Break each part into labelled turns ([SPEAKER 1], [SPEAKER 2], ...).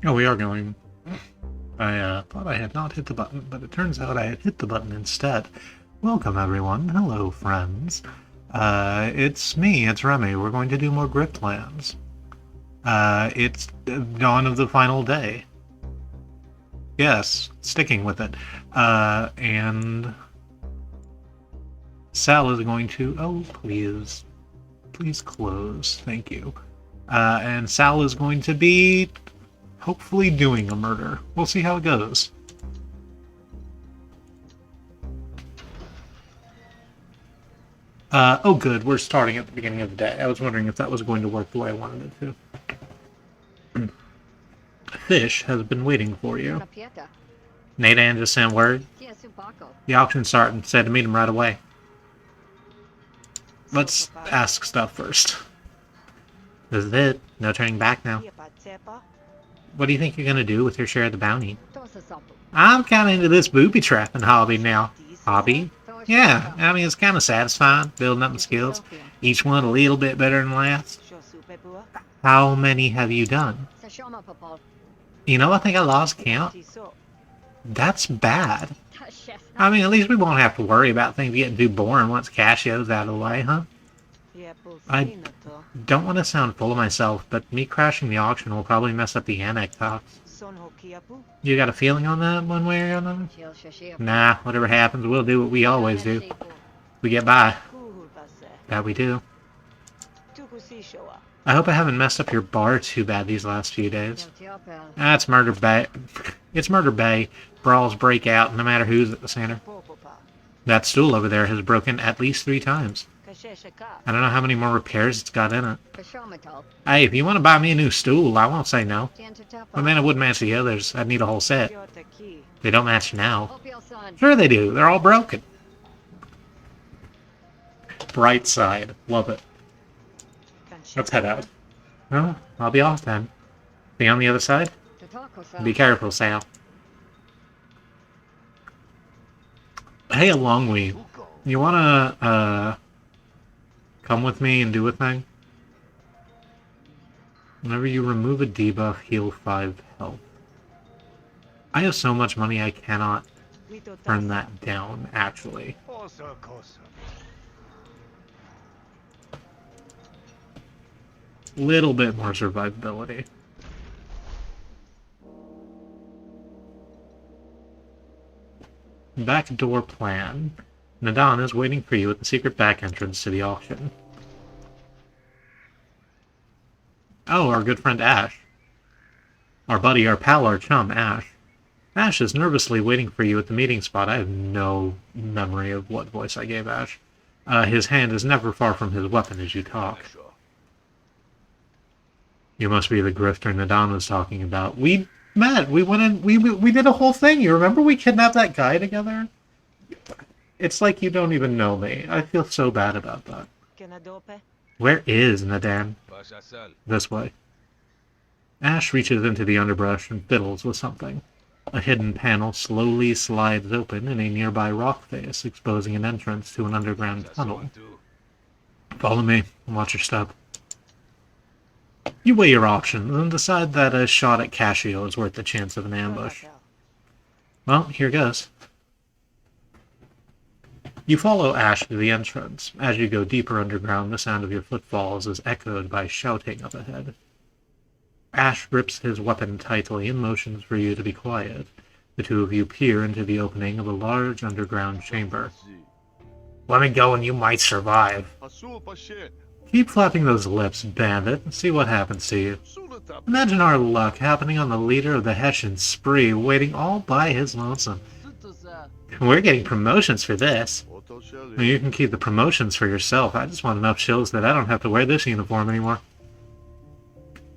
[SPEAKER 1] Oh, we are going. I thought I had not hit the button, but it turns out I had hit the button instead. Welcome, everyone. Hello, friends. It's me, it's Remmi. We're going to do more Griftlands. It's dawn of the final day. Yes, sticking with it. And SAL is going to... Oh, please. Please close. Thank you. And SAL is going to be... hopefully doing a murder. We'll see how it goes. Oh good, we're starting at the beginning of the day. I was wondering if that was going to work the way I wanted it to. Fish has been waiting for you. Nadan just sent word. The auction's starting. Said to meet him right away. Let's ask stuff first. This is it. No turning back now. What do you think you're going to do with your share of the bounty? I'm kind of into this booby trapping hobby now. Hobby? Yeah, I mean, it's kind of satisfying, building up my skills. Each one a little bit better than last. How many have you done? You know, I think I lost count. That's bad. I mean, at least we won't have to worry about things getting too boring once Cassio's out of the way, huh? I don't want to sound full of myself, but me crashing the auction will probably mess up the annex talks. You got a feeling on that one way or another? Nah, whatever happens, we'll do what we always do. We get by. That we do. I hope I haven't messed up your bar too bad these last few days. That's Murder Bay. It's Murder Bay. Brawls break out no matter who's at the center. That stool over there has broken at least 3 times. I don't know how many more repairs it's got in it. Hey, if you want to buy me a new stool, I won't say no. But then it wouldn't match the others. I'd need a whole set. They don't match now. Sure they do. They're all broken. Bright side. Love it. Let's head out. Well, I'll be off then. Be on the other side? Be careful, Sal. Hey, Longwee. You wanna, come with me and do a thing? Whenever you remove a debuff, heal 5 health. I have so much money I cannot turn that down, actually. Little bit more survivability. Backdoor plan. Nadan is waiting for you at the secret back entrance to the auction. Oh, our good friend Ash. Our buddy, our pal, our chum, Ash. Ash is nervously waiting for you at the meeting spot. I have no memory of what voice I gave Ash. His hand is never far from his weapon as you talk. You must be the grifter Nadan was talking about. We met. We went in. We did a whole thing. You remember we kidnapped that guy together? It's like you don't even know me. I feel so bad about that. Where is Nadan? This way. Ash reaches into the underbrush and fiddles with something. A hidden panel slowly slides open in a nearby rock face, exposing an entrance to an underground tunnel. Follow me and watch your step. You weigh your options and decide that a shot at Cassio is worth the chance of an ambush. Well, here goes. You follow Ash to the entrance. As you go deeper underground, the sound of your footfalls is echoed by shouting up ahead. Ash grips his weapon tightly and motions for you to be quiet. The two of you peer into the opening of a large underground chamber. Let me go and you might survive. Keep flapping those lips, bandit, and see what happens to you. Imagine our luck happening on the leader of the Hessian spree, waiting all by his lonesome. We're getting promotions for this. You can keep the promotions for yourself. I just want enough chills that I don't have to wear this uniform anymore.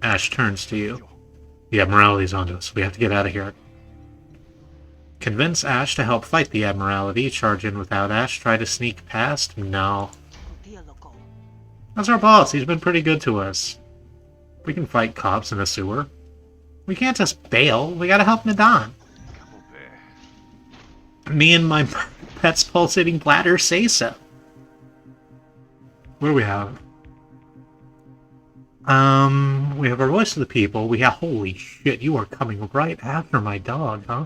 [SPEAKER 1] Ash turns to you. The Admirality's onto us. We have to get out of here. Convince Ash to help fight the Admiralty. Charge in without Ash. Try to sneak past? No. That's our boss. He's been pretty good to us. We can fight cops in a sewer. We can't just bail. We gotta help Nadan. Me and my pet's pulsating bladder say so. What do we have? We have our voice of the people. We have... Holy shit, you are coming right after my dog, huh?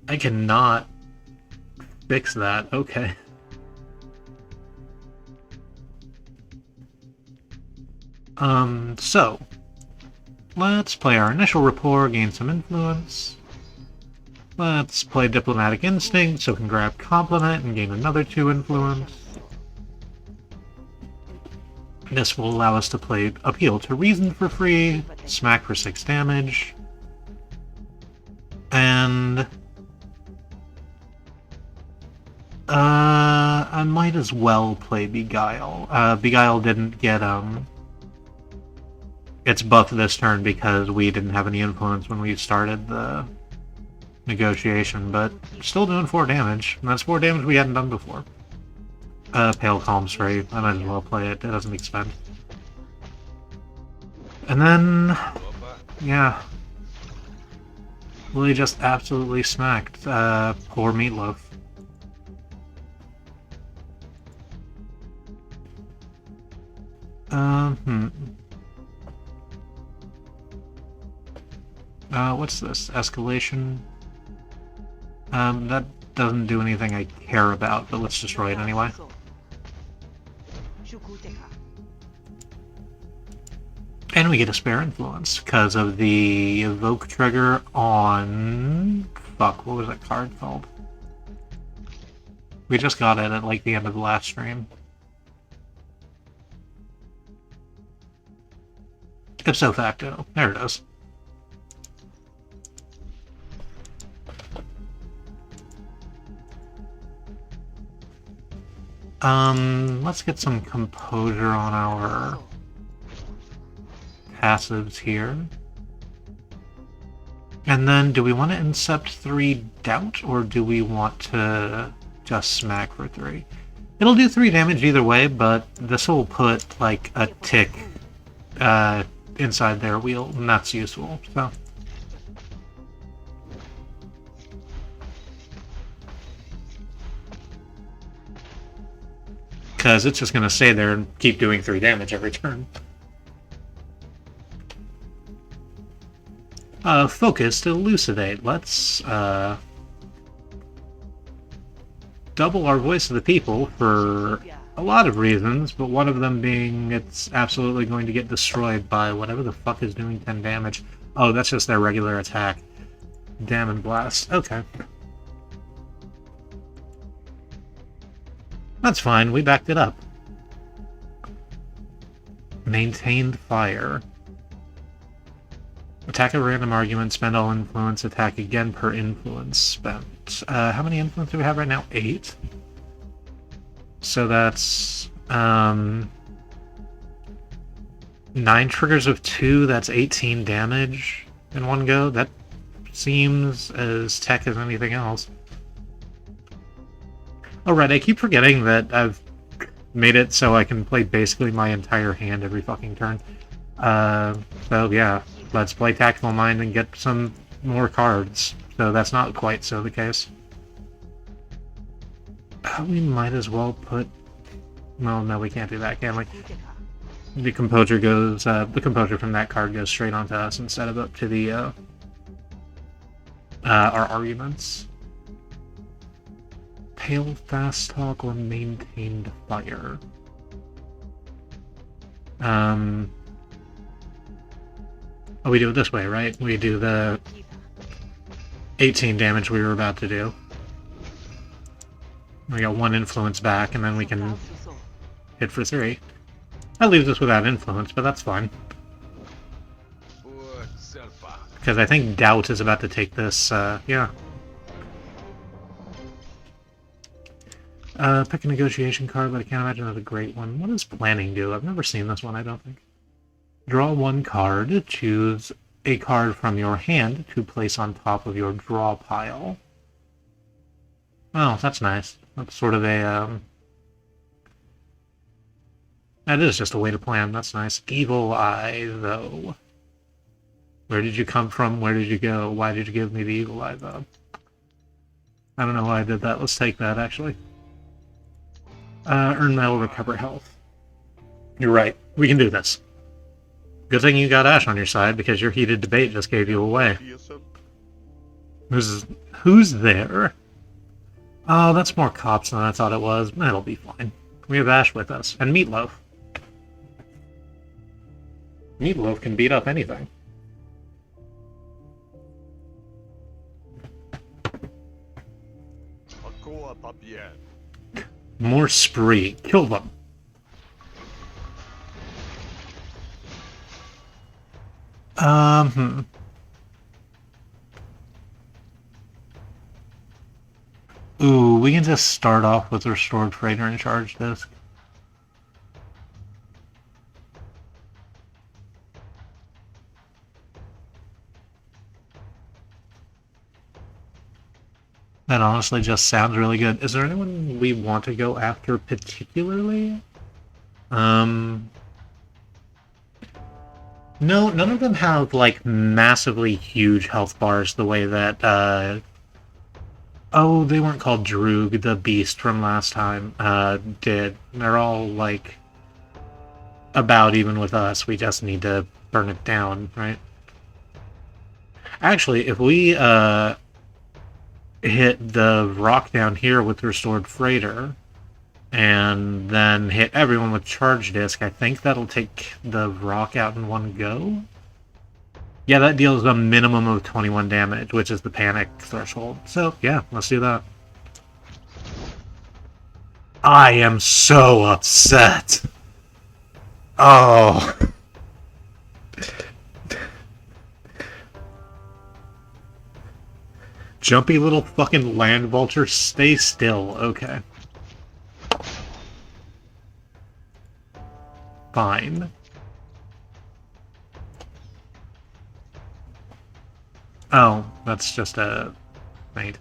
[SPEAKER 1] I cannot fix that. Okay. So... Let's play our initial rapport, gain some influence. Let's play Diplomatic Instinct, so we can grab Compliment and gain another 2 influence. This will allow us to play Appeal to Reason for free, Smack for 6 damage, and... I might as well play Beguile. Beguile didn't get, its buff this turn because we didn't have any influence when we started the negotiation, but still doing 4 damage, and that's 4 damage we hadn't done before. Pale Calm's free. I might as well play it. It doesn't expend. And then... yeah. Willie just absolutely smacked. Poor Meatloaf. What's this? Escalation? That doesn't do anything I care about, but let's destroy it anyway. And we get a spare influence because of the evoke trigger on... Fuck, what was that card called? We just got it at like the end of the last stream. Ipso facto. There it is. Let's get some composure on our passives here. And then, do we want to Incept 3 Doubt, or do we want to just smack for 3? It'll do 3 damage either way, but this will put, like, a tick inside their wheel, and that's useful, so... Because it's just going to stay there and keep doing 3 damage every turn. Focus to elucidate. Let's double our voice of the people for a lot of reasons, but one of them being it's absolutely going to get destroyed by whatever the fuck is doing 10 damage. Oh, that's just their regular attack. Damn and Blast. Okay. That's fine, we backed it up. Maintained Fire. Attack a random argument, spend all influence, attack again per influence spent. How many influence do we have right now? 8. So that's 9 triggers of 2, that's 18 damage in one go. That seems as tech as anything else. Alright, I keep forgetting that I've made it so I can play basically my entire hand every fucking turn. So yeah, let's play Tactical Mind and get some more cards. So that's not quite so the case. We might as well put... Well, no, we can't do that, can we? The Composure goes... the Composure from that card goes straight onto us instead of up to the, our arguments. Pale Fast Talk or Maintained Fire. Oh, we do it this way, right? We do the 18 damage we were about to do. We got 1 influence back, and then we can hit for 3. That leaves us without influence, but that's fine. Because I think Doubt is about to take this, yeah. Pick a negotiation card, but I can't imagine that's a great one. What does Planning do? I've never seen this one, I don't think. Draw 1 card. Choose a card from your hand to place on top of your draw pile. Oh, that's nice. That's sort of a, That is just a way to plan. That's nice. Evil Eye, though. Where did you come from? Where did you go? Why did you give me the Evil Eye, though? I don't know why I did that. Let's take that, actually. Earn Metal, recover health. You're right. We can do this. Good thing you got Ash on your side, because your heated debate just gave you away. Who's there? Oh, that's more cops than I thought it was. That'll be fine. We have Ash with us. And Meatloaf. Meatloaf can beat up anything. More spree. Kill them. Ooh, we can just start off with Restored Freighter and Charge Disc. That honestly just sounds really good. Is there anyone we want to go after particularly? No, none of them have, like, massively huge health bars the way that, oh, they weren't called Droog, the beast from last time, did. They're all, like, about even with us. We just need to burn it down, right? Actually, if we, hit the rock down here with Restored Freighter, and then hit everyone with Charge Disc, I think that'll take the rock out in one go? Yeah, that deals a minimum of 21 damage, which is the panic threshold. So, yeah, let's do that. I am so upset! Oh... Jumpy little fucking land vulture, stay still. Okay. Fine. Oh, that's just a... Wait.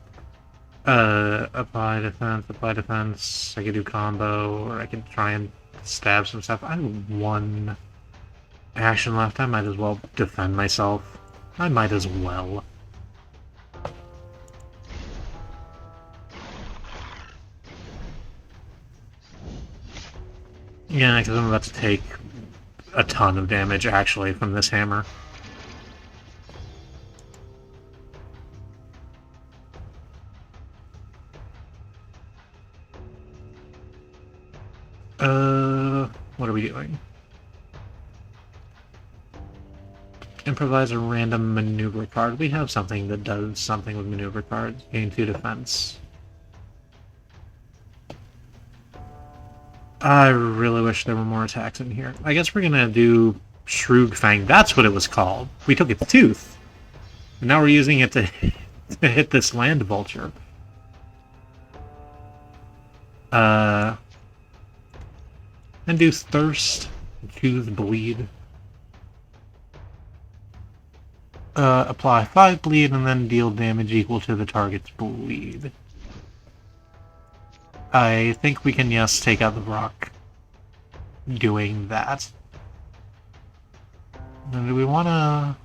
[SPEAKER 1] Apply defense. I could do combo, or I could try and stab some stuff. I have one action left. I might as well defend myself. I might as well. Yeah, because I'm about to take a ton of damage, actually, from this hammer. What are we doing? Improvise a random maneuver card. We have something that does something with maneuver cards. Gain 2 defense. I really wish there were more attacks in here. I guess we're gonna do Shroog Fang. That's what it was called. We took its tooth. And now we're using it to hit this land vulture. Induce Thirst. Choose Bleed. Apply 5 bleed and then deal damage equal to the target's bleed. I think we can, yes, take out the rock doing that. Then do we want to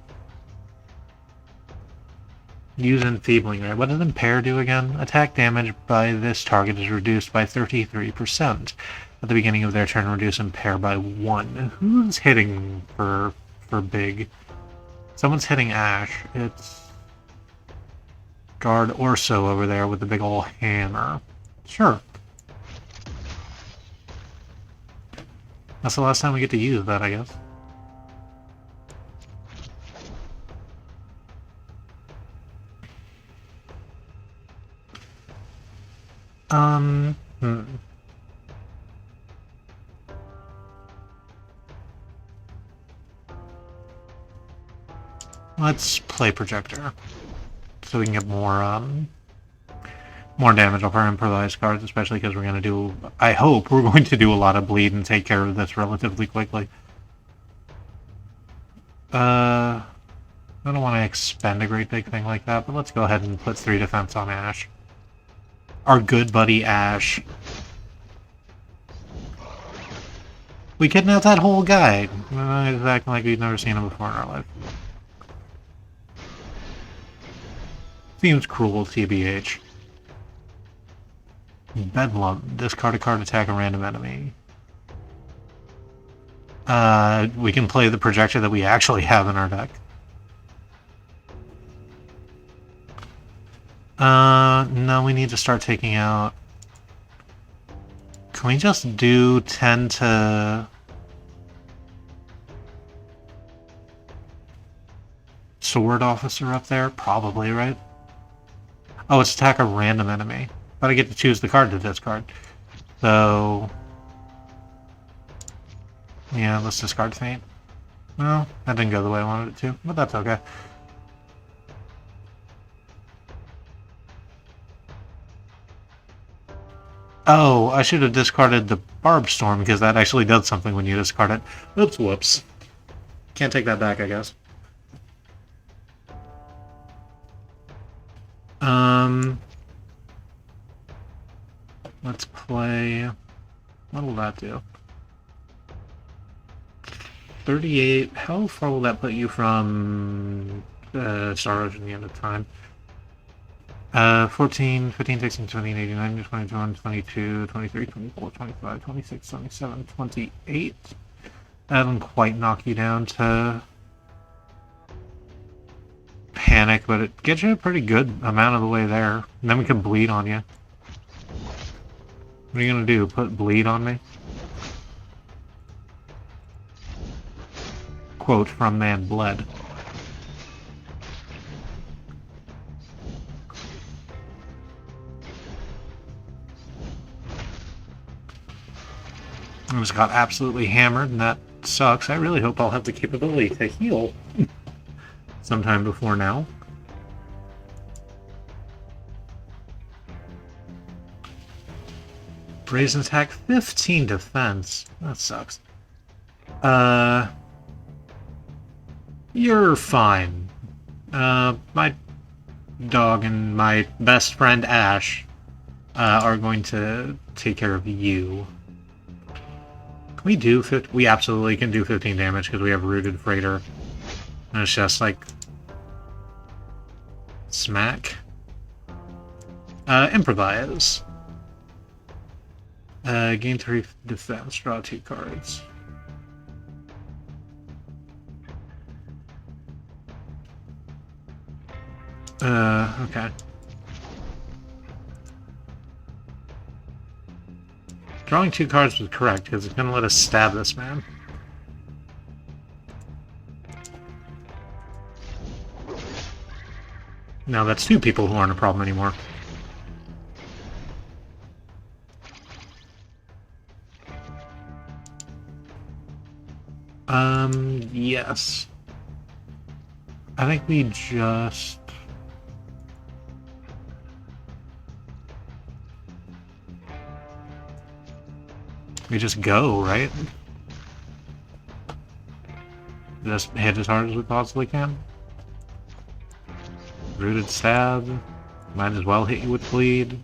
[SPEAKER 1] use Enfeebling, right? What does Impair do again? Attack damage by this target is reduced by 33%. At the beginning of their turn, reduce Impair by 1. Who's hitting for big? Someone's hitting Ash. It's Guard Orso over there with the big ol' hammer. Sure. That's the last time we get to use that, I guess. Let's play Projector, so we can get more damage off our improvised cards, especially because we're going to do... I hope we're going to do a lot of bleed and take care of this relatively quickly. I don't want to expend a great big thing like that, but let's go ahead and put 3 defense on Ash. Our good buddy Ash. We kidnapped that whole guy. He's acting like we've never seen him before in our life. Seems cruel, TBH. Bedlam. Discard a card, attack a random enemy. We can play the projector that we actually have in our deck. No, we need to start taking out... Can we just do 10 to... Sword Officer up there? Probably, right? Oh, it's attack a random enemy. But I get to choose the card to discard. So... Yeah, let's discard Feint. Well, that didn't go the way I wanted it to, but that's okay. Oh, I should have discarded the Barb Storm, because that actually does something when you discard it. Oops, whoops. Can't take that back, I guess. Let's play... What'll that do? 38... How far will that put you from... Star Ocean, the end of time? 14, 15, 16, 17, 18, 19, 20, 21, 22, 23, 24, 25, 26, 27, 28. That doesn't quite knock you down to panic, but it gets you a pretty good amount of the way there. And then we can bleed on you. What are you gonna do? Put bleed on me? Quote from Man Bled. I just got absolutely hammered, and that sucks. I really hope I'll have the capability to heal sometime before now. Brazen attack, 15 defense. That sucks. You're fine. My dog and my best friend Ash are going to take care of you. Can we do 50? We absolutely can do 15 damage because we have Rooted Freighter. And it's just like... Smack. Improvise. Gain 3 defense, draw 2 cards. Okay. Drawing 2 cards was correct, because it's gonna let us stab this man. Now that's 2 people who aren't a problem anymore. Yes. I think we just... We just go, right? Just hit as hard as we possibly can. Rooted stab. Might as well hit you with bleed.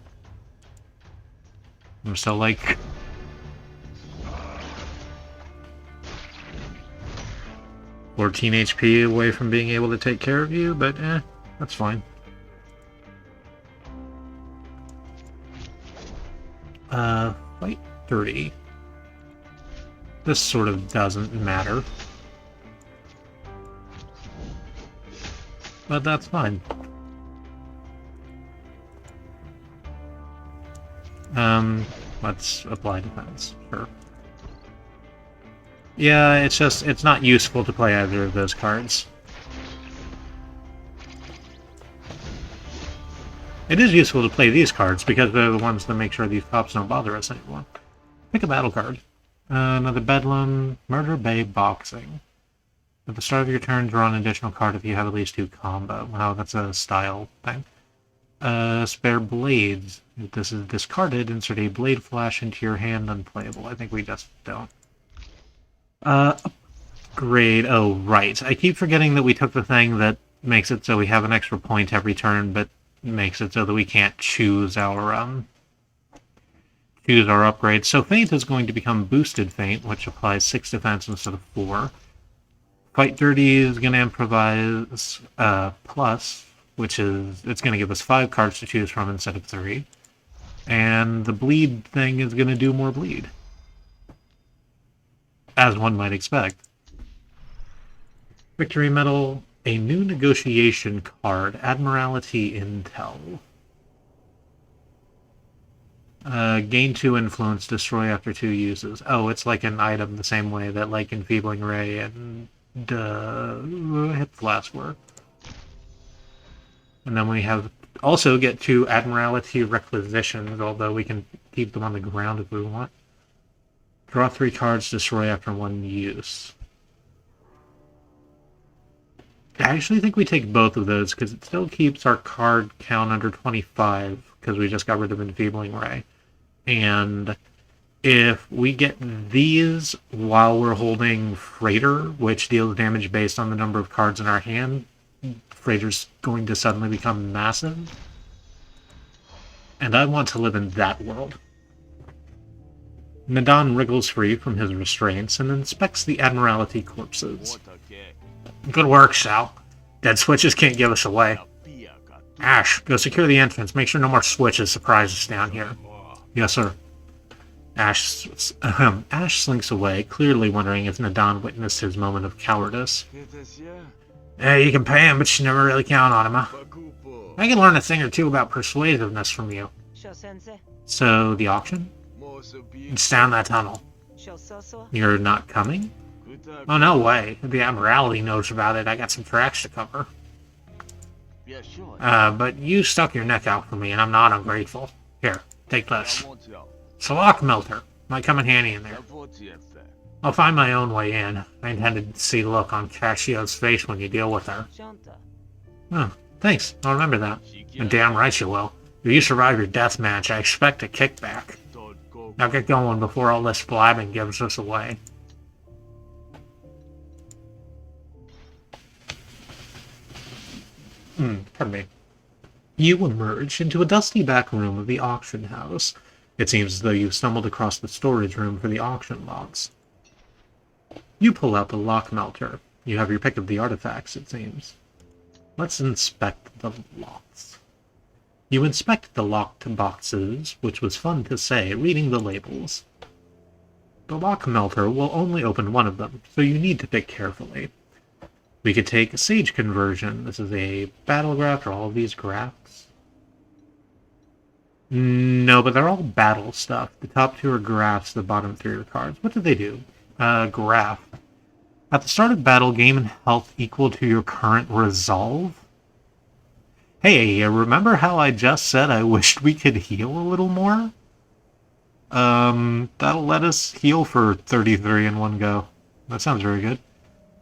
[SPEAKER 1] I'm still like... 14 HP away from being able to take care of you, but that's fine. Fight 30. This sort of doesn't matter. But that's fine. Let's apply defense, sure. Yeah, it's not useful to play either of those cards. It is useful to play these cards, because they're the ones that make sure these cops don't bother us anymore. Pick a battle card. Another Bedlam, Murder Bay Boxing. At the start of your turn, draw an additional card if you have at least 2 combo. Wow, that's a style thing. Spare Blades. If this is discarded, insert a Blade Flash into your hand, unplayable. I think we just don't. Upgrade. Oh, right. I keep forgetting that we took the thing that makes it so we have an extra point every turn, but makes it so that we can't choose our upgrade. So Feint is going to become Boosted Feint, which applies 6 defense instead of 4. Fight Dirty is going to improvise plus, which is, it's going to give us 5 cards to choose from instead of 3. And the bleed thing is going to do more bleed. as one might expect. Victory Medal, a new negotiation card, Admiralty Intel. Gain 2 influence, destroy after 2 uses. Oh, it's like an item the same way that like Enfeebling Ray and Hip Flask were. And then we have also get 2 Admiralty Requisitions, although we can keep them on the ground if we want. Draw 3 cards, destroy after 1 use. I actually think we take both of those because it still keeps our card count under 25 because we just got rid of Enfeebling Ray. And if we get these while we're holding Freighter, which deals damage based on the number of cards in our hand, Freighter's going to suddenly become massive. And I want to live in that world. Nadan wriggles free from his restraints and inspects the Admiralty corpses. Good work, Sal. Dead switches can't give us away. Ash, go secure the entrance. Make sure no more switches surprise us down here. Yes, sir. Ash slinks away, clearly wondering if Nadan witnessed his moment of cowardice. Hey, you can pay him, but you never really count on him, huh? I can learn a thing or two about persuasiveness from you. So, the auction? It's down that tunnel. You're not coming? Oh, no way. If the Admiralty knows about it, I got some tracks to cover. But you stuck your neck out for me, and I'm not ungrateful. Here, take this. It's a lock melter. Might come in handy in there. I'll find my own way in. I intended to see the look on Cassio's face when you deal with her. Oh, thanks. I'll remember that. And damn right you will. If you survive your death match, I expect a kickback. Now get going before all this blabbing gives us away. Pardon me. You emerge into a dusty back room of the auction house. It seems as though you've stumbled across the storage room for the auction lots. You pull out the lock melter. You have your pick of the artifacts, it seems. Let's inspect the lots. You inspect the locked boxes, which was fun to say, reading the labels. The lock melter will only open one of them, so you need to pick carefully. We could take Sage Conversion. This is a battle graph. Are all of these graphs? No, but they're all battle stuff. The top 2 are graphs, the bottom 3 are cards. What do they do? Graph. At the start of battle, gain health equal to your current resolve? Hey, remember how I just said I wished we could heal a little more? That'll let us heal for 33 in one go. That sounds very good.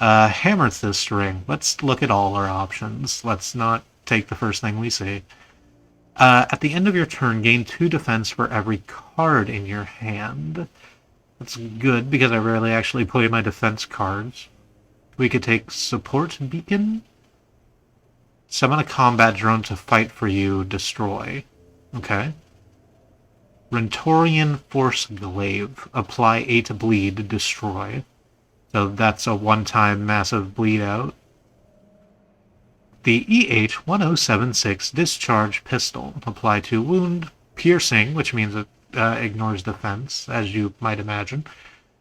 [SPEAKER 1] Hammer this string. Let's look at all our options. Let's not take the first thing we see. At the end of your turn, gain 2 defense for every card in your hand. That's good, because I rarely actually play my defense cards. We could take Support Beacon. Summon a combat drone to fight for you, destroy. Okay. Rentorian Force Glaive. Apply 8 bleed, destroy. So that's a one-time massive bleed out. The EH-1076 Discharge Pistol. Apply 2 wound. Piercing, which means it ignores defense, as you might imagine.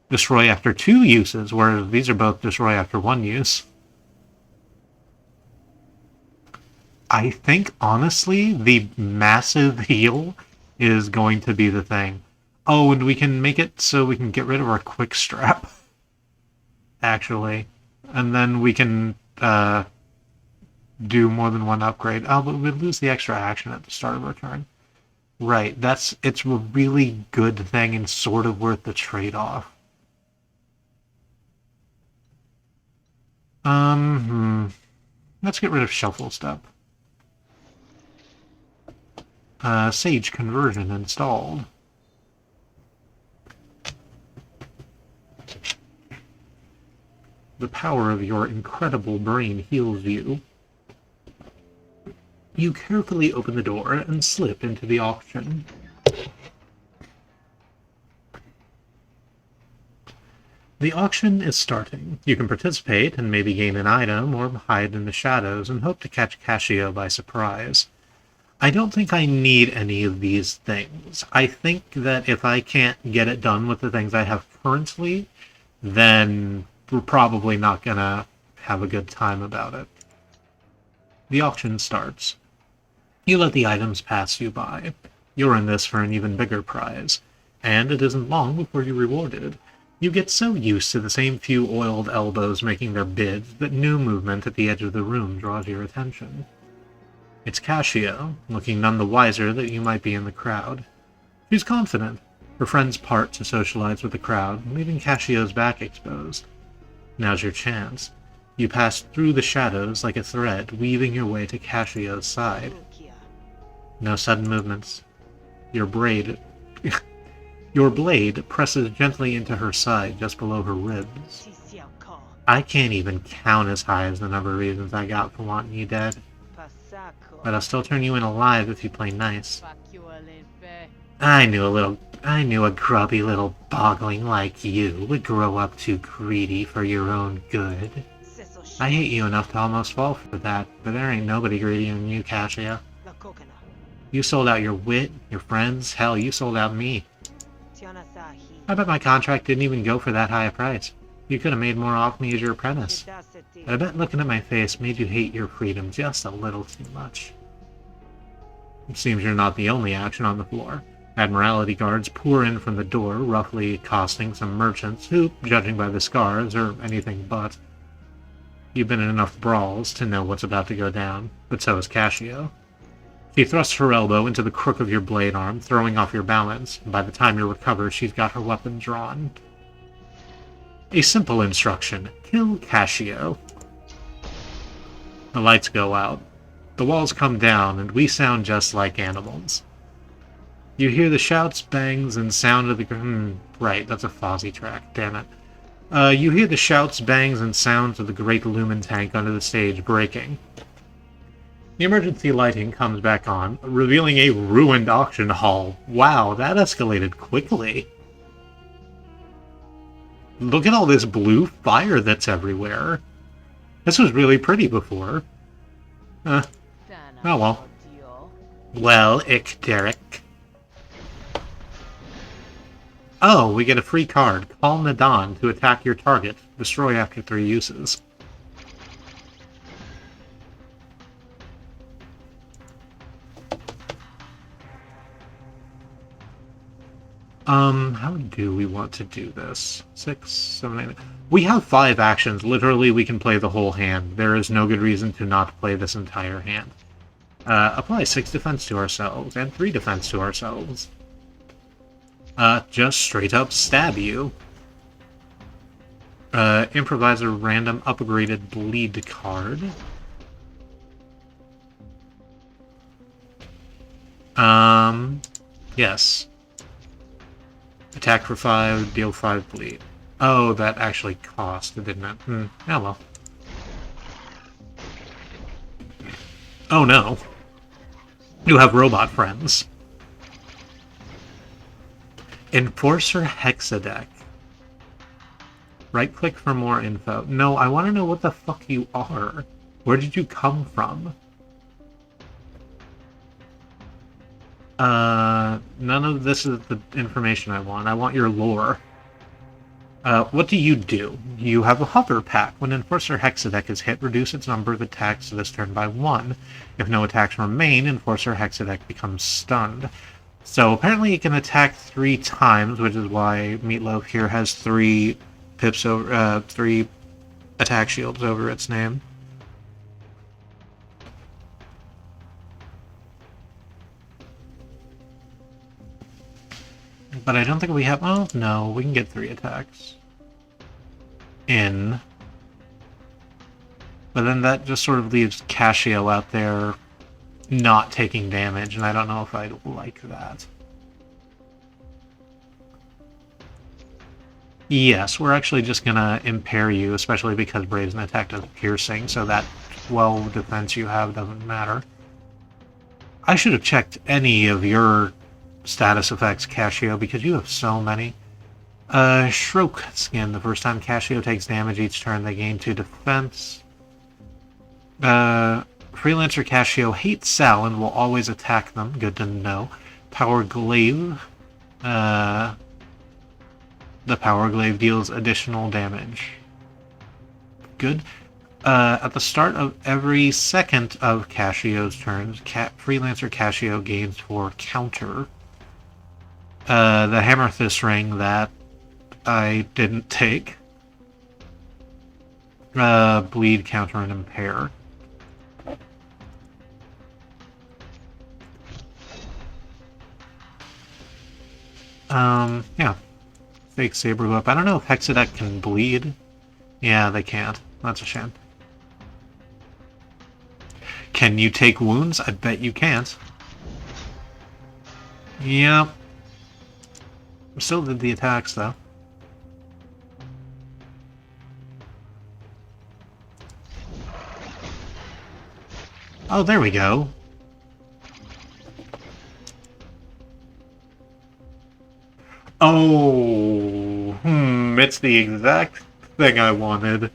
[SPEAKER 1] Destroy after 2 uses, whereas these are both destroy after 1 use. I think, honestly, the massive heal is going to be the thing. Oh, and we can make it so we can get rid of our quick strap. Actually. And then we can do more than one upgrade. Oh, but we lose the extra action at the start of our turn. Right, it's a really good thing and sort of worth the trade-off. Let's get rid of Shuffle Step. Sage Conversion installed. The power of your incredible brain heals you. You carefully open the door and slip into the auction. The auction is starting. You can participate and maybe gain an item or hide in the shadows and hope to catch Cassio by surprise. I don't think I need any of these things. I think that if I can't get it done with the things I have currently, then we're probably not gonna have a good time about it. The auction starts. You let the items pass you by. You're in this for an even bigger prize, and it isn't long before you're rewarded. You get so used to the same few oiled elbows making their bids that new movement at the edge of the room draws your attention. It's Cassio, looking none the wiser that you might be in the crowd. She's confident. Her friends part to socialize with the crowd, leaving Cassio's back exposed. Now's your chance. You pass through the shadows like a thread, weaving your way to Cassio's side. No sudden movements. Your blade presses gently into her side, just below her ribs. I can't even count as high as the number of reasons I got for wanting you dead. But I'll still turn you in alive if you play nice. I knew a grubby little bogling like you would grow up too greedy for your own good. I hate you enough to almost fall for that, but there ain't nobody greedier than you, Cassio. You sold out your wit, your friends, hell, you sold out me. I bet my contract didn't even go for that high a price. You could have made more off me as your apprentice. But I bet looking at my face made you hate your freedom just a little too much. It seems you're not the only action on the floor. Admiralty guards pour in from the door, roughly accosting some merchants who, judging by the scars, are anything but. You've been in enough brawls to know what's about to go down, but so has Cassio. She thrusts her elbow into the crook of your blade arm, throwing off your balance, and by the time you recover, she's got her weapon drawn. A simple instruction: kill Cassio. The lights go out. The walls come down, and we sound just like animals. You hear the shouts, bangs, and sound of the... right, that's a Fozzie track, damn it. You hear the shouts, bangs, and sounds of the great lumen tank under the stage breaking. The emergency lighting comes back on, revealing a ruined auction hall. Wow, that escalated quickly. Look at all this blue fire that's everywhere. This was really pretty before. Oh well. Well, ick, Derek. Oh, we get a free card. Call Nadan to attack your target. Destroy after 3 uses. How do we want to do this? 6, 7, 8... We have 5 actions. Literally, we can play the whole hand. There is no good reason to not play this entire hand. Apply 6 defense to ourselves, and 3 defense to ourselves. Just straight up stab you. Improvise a random upgraded bleed card. Yes. Attack for 5, deal 5 bleed. Oh, that actually cost, didn't it? Oh well. Oh no. You have robot friends. Enforcer Hexadeck. Right-click for more info. No, I want to know what the fuck you are. Where did you come from? None of this is the information I want. I want your lore. What do? You have a hover pack. When Enforcer Hexadeck is hit, reduce its number of attacks this turn by 1. If no attacks remain, Enforcer Hexadeck becomes stunned. So apparently it can attack 3 times, which is why Meatloaf here has 3 pips over, 3 attack shields over its name. But I don't think we have... Oh, no, we can get 3 attacks. In. But then that just sort of leaves Cassio out there not taking damage, and I don't know if I'd like that. Yes, we're actually just gonna impair you, especially because Brazen Attack does piercing, so that 12 defense you have doesn't matter. I should have checked any of your status effects, Cassio, because you have so many. Shroak Skin. The first time Cassio takes damage each turn, they gain 2 defense. Freelancer Cassio hates SAL and will always attack them. Good to know. Power Glaive. The Power Glaive deals additional damage. Good. At the start of every second of Cassio's turns, Freelancer Cassio gains 4 counter. The Hammerfist Ring that I didn't take. Bleed, counter, and impair. Yeah. Fake Saber Whip. I don't know if Hexadeck can bleed. Yeah, they can't. That's a shame. Can you take wounds? I bet you can't. Yep. Still did the attacks, though. Oh, there we go. Oh, it's the exact thing I wanted.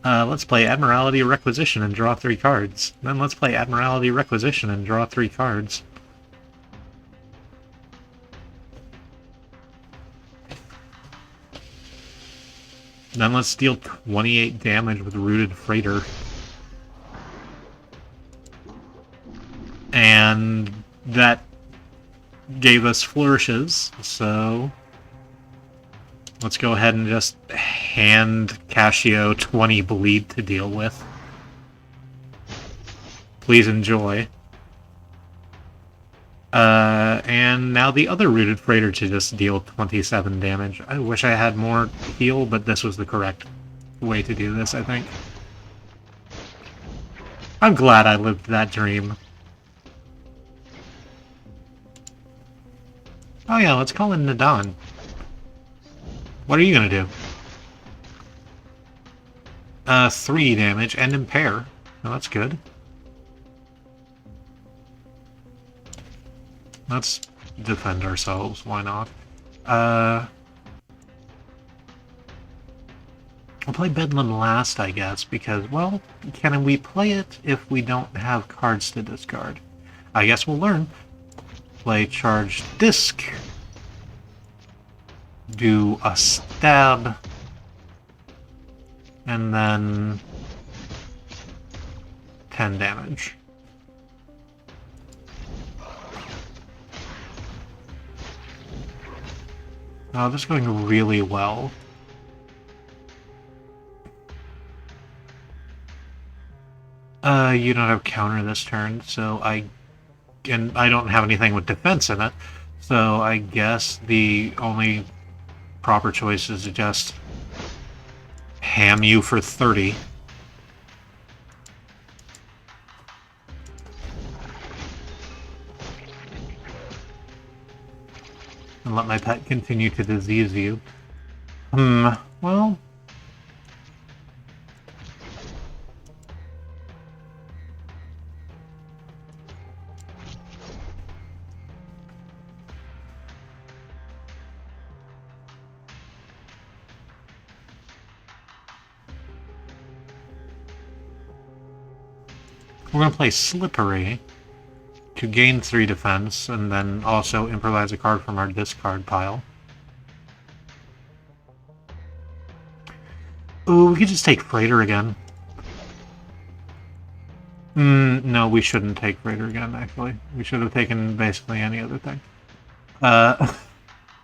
[SPEAKER 1] Let's play Admiralty Requisition and draw 3 cards. Then let's play Admiralty Requisition and draw 3 cards. Then let's deal 28 damage with Rooted Freighter. And that gave us flourishes, so let's go ahead and just hand Cassio 20 bleed to deal with. Please enjoy. And now the other Rooted Freighter to just deal 27 damage. I wish I had more heal, but this was the correct way to do this, I think. I'm glad I lived that dream. Oh yeah, let's call in Nadan. What are you gonna do? 3 damage and impair. Oh, that's good. Let's defend ourselves, why not? I'll play Bedlam last, I guess, because, well, can we play it if we don't have cards to discard? I guess we'll learn. Play Charged Disc. Do a stab. And then 10 damage. Oh, this is going really well. You don't have counter this turn, so I don't have anything with defense in it, so I guess the only proper choice is to just ham you for 30. And let my pet continue to disease you. Well... we're going to play Slippery to gain 3 defense, and then also improvise a card from our discard pile. Ooh, we could just take Freighter again. No, we shouldn't take Freighter again, actually. We should have taken basically any other thing.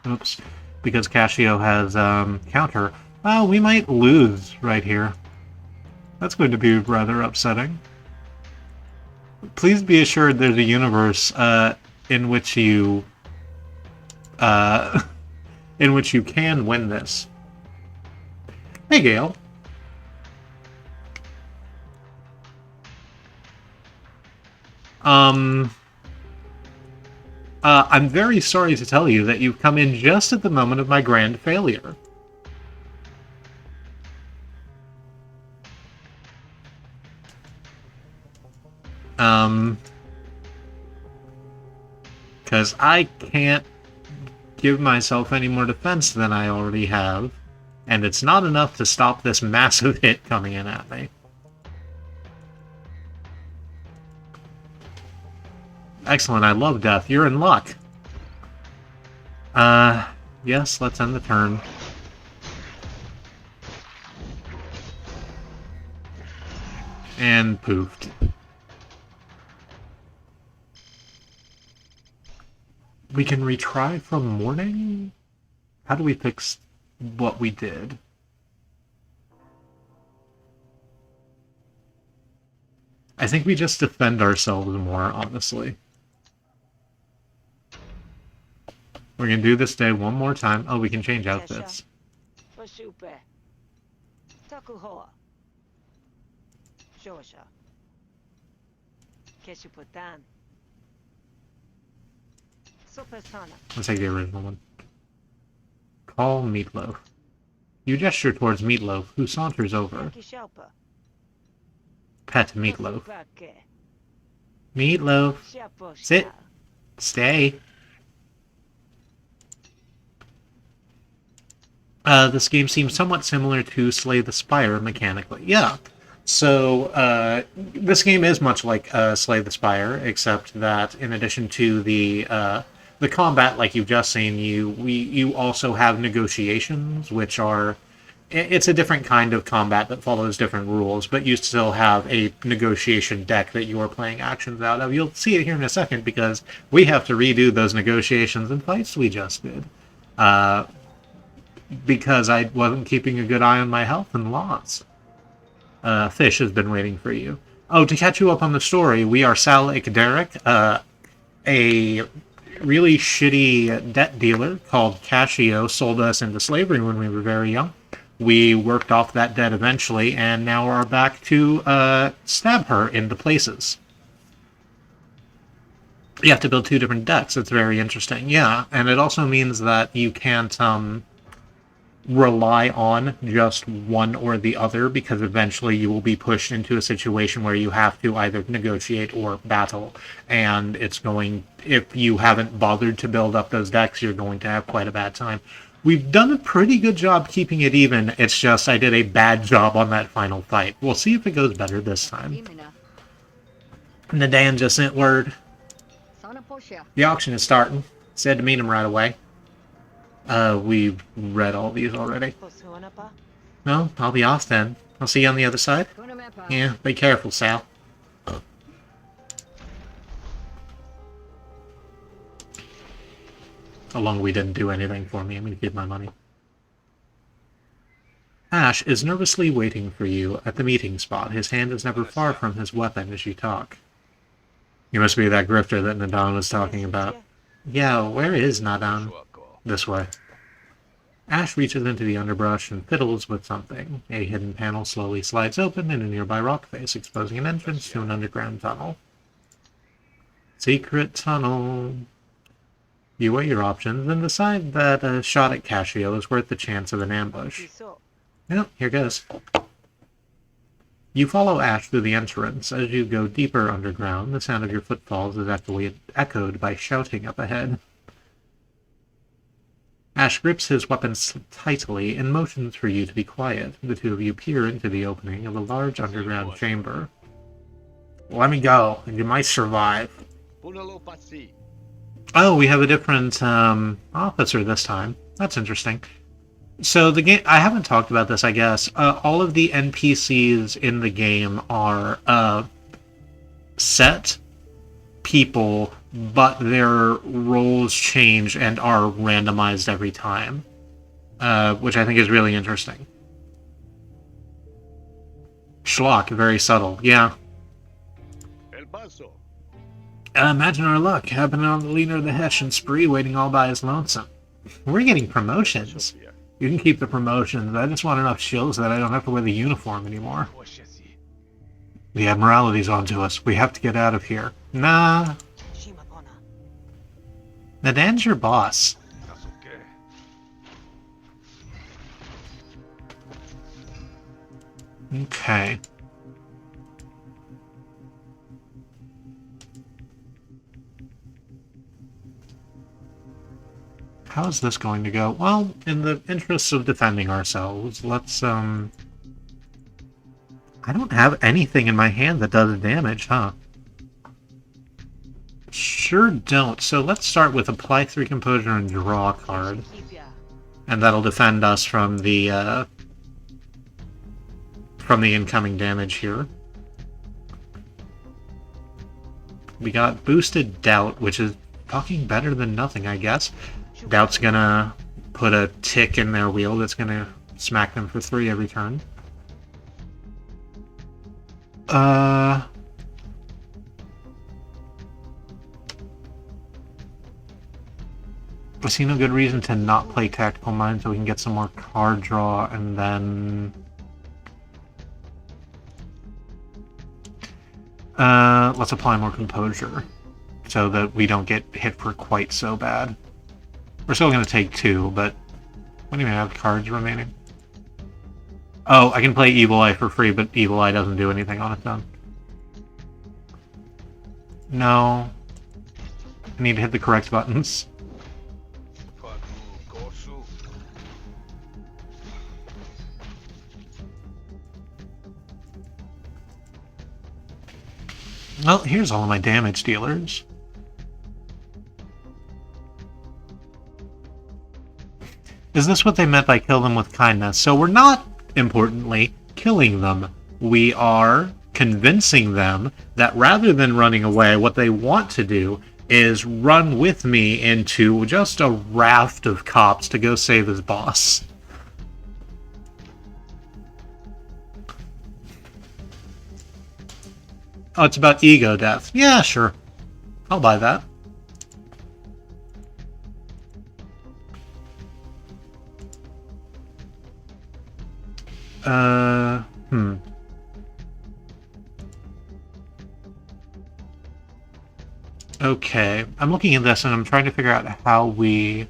[SPEAKER 1] Oops. Because Cassio has counter. Well, we might lose right here. That's going to be rather upsetting. Please be assured there's a universe in which you can win this. Hey, Gale. I'm very sorry to tell you that you've come in just at the moment of my grand failure. Because I can't give myself any more defense than I already have, and it's not enough to stop this massive hit coming in at me. Excellent, I love death. You're in luck. Yes, let's end the turn. And poofed. We can retry from morning? How do we fix what we did? I think we just defend ourselves more, honestly. We're gonna do this day one more time. Oh, we can change outfits. Let's take the original one. Call Meatloaf. You gesture towards Meatloaf, who saunters over. Pet Meatloaf. Meatloaf. Sit. Stay. This game seems somewhat similar to Slay the Spire mechanically. Yeah. So, this game is much like Slay the Spire, except that in addition to the combat, like you've just seen, you also have negotiations, which are... It's a different kind of combat that follows different rules, but you still have a negotiation deck that you are playing actions out of. You'll see it here in a second, because we have to redo those negotiations and fights we just did. Because I wasn't keeping a good eye on my health and lost. Fish has been waiting for you. Oh, to catch you up on the story, we are SAL Derek, a really shitty debt dealer called Cascio sold us into slavery when we were very young. We worked off that debt eventually, and now are back to stab her into places. You have to build 2 different decks. It's very interesting. Yeah, and it also means that you can't rely on just one or the other, because eventually you will be pushed into a situation where you have to either negotiate or battle, and it's going... If you haven't bothered to build up those decks, you're going to have quite a bad time. We've done a pretty good job keeping it even. It's just I did a bad job on that final fight. We'll see if it goes better this time. Nadan just sent word. The auction is starting. Said to meet him right away. We've read all these already. No, I'll be off then. I'll see you on the other side. Yeah, be careful, Sal. How long we didn't do anything for me. I'm gonna give my money. Ash is nervously waiting for you at the meeting spot. His hand is never far from his weapon as you talk. You must be that grifter that Nadan was talking about. Yeah, where is Nadan? This way. Ash reaches into the underbrush and fiddles with something. A hidden panel slowly slides open in a nearby rock face, exposing an entrance to an underground tunnel. Secret tunnel. You weigh your options and decide that a shot at Cascio is worth the chance of an ambush. Yep, here goes. You follow Ash through the entrance. As you go deeper underground, the sound of your footfalls is echoed by shouting up ahead. Ash grips his weapon tightly and motions for you to be quiet. The two of you peer into the opening of a large underground chamber. Let me go, and you might survive. Oh, we have a different officer this time. That's interesting. So the game, I haven't talked about this, I guess. All of the NPCs in the game are set people, but their roles change and are randomized every time, which I think is really interesting. Schlock, very subtle, yeah. Imagine our luck, happening on the leader of the Hessian spree, waiting all by his lonesome. We're getting promotions. You can keep the promotions. I just want enough shills that I don't have to wear the uniform anymore. The Admirality's onto us. We have to get out of here. Nah. Nadan's your boss. Okay. How's this going to go? Well, in the interests of defending ourselves, let's, I don't have anything in my hand that does damage, huh? sure don't. So let's start with apply 3 composure and draw a card. And that'll defend us from the incoming damage here. We got boosted doubt, which is fucking better than nothing, I guess. Doubt's gonna put a tick in their wheel that's gonna smack them for 3 every turn. I see no good reason to not play Tactical Mind so we can get some more card draw, and then... let's apply more Composure, so that we don't get hit for quite so bad. We're still going to take 2, but... What do you mean I have cards remaining? Oh, I can play Evil Eye for free, but Evil Eye doesn't do anything on its own. No. I need to hit the correct buttons. Well, here's all of my damage dealers. Is this what they meant by kill them with kindness? So we're not, importantly, killing them. We are convincing them that rather than running away, what they want to do is run with me into just a raft of cops to go save his boss. Oh, it's about ego death. Yeah, sure. I'll buy that. Okay, I'm looking at this and I'm trying to figure out how we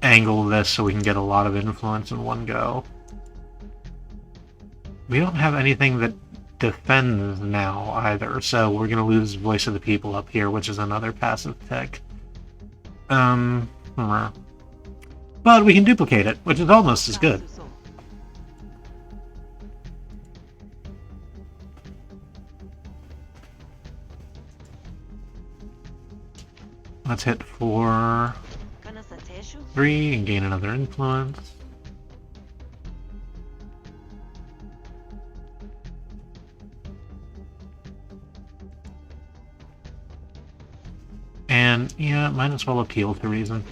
[SPEAKER 1] angle this so we can get a lot of influence in one go. We don't have anything that defends now either, so we're going to lose Voice of the People up here, which is another passive tech. But we can duplicate it, which is almost as good. Let's hit 4, 3, and gain another influence. And, yeah, might as well appeal to reason.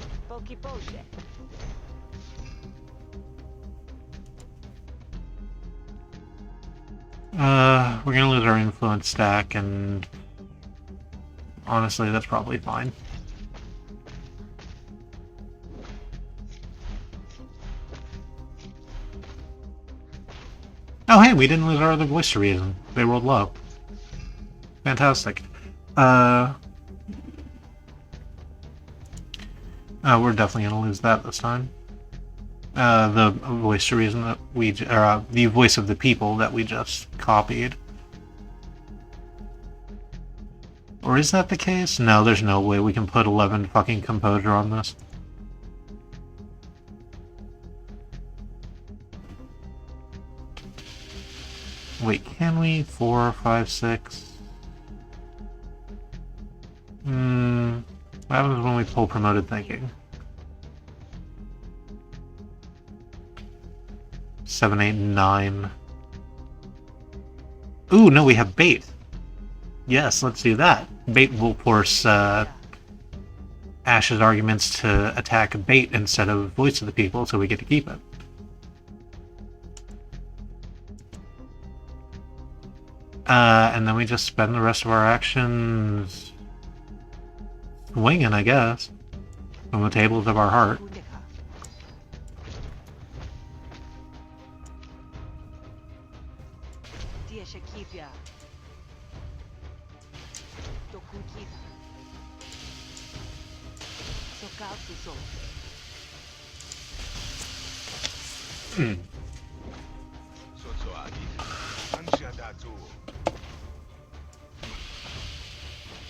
[SPEAKER 1] We're gonna lose our influence stack, and honestly, that's probably fine. Oh hey, we didn't lose our other voice to reason. They rolled low. Fantastic. We're definitely gonna lose that this time. The voice to reason that we, the voice of the people that we just copied. Or is that the case? No, there's no way we can put 11 fucking composure on this. Wait, can we? 4, 5, 6? What happens when we pull promoted thinking? 7, 8, 9. Ooh, no, we have bait. Yes, let's do that. Bait will force Ash's arguments to attack bait instead of Voice of the People, so we get to keep it. And then we just spend the rest of our actions swinging, I guess, from the tables of our heart.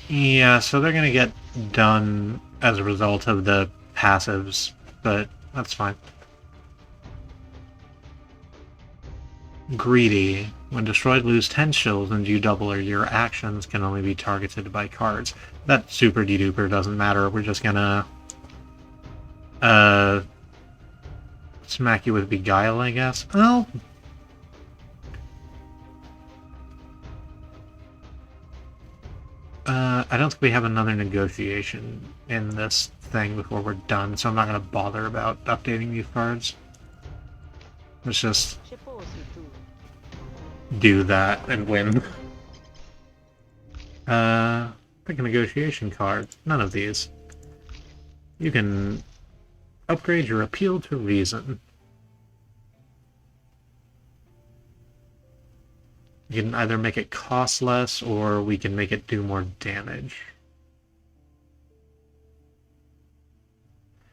[SPEAKER 1] Yeah, so they're gonna get done as a result of the passives, but that's fine. Greedy. When destroyed, lose 10 shills and you double, or your actions can only be targeted by cards. That super de-duper doesn't matter. We're just gonna smack you with Beguile, I guess. Well, I don't think we have another negotiation in this thing before we're done, so I'm not gonna bother about updating these cards. Let's just do that and win. Pick a negotiation card. None of these. You can upgrade your appeal to reason. You can either make it cost less, or we can make it do more damage.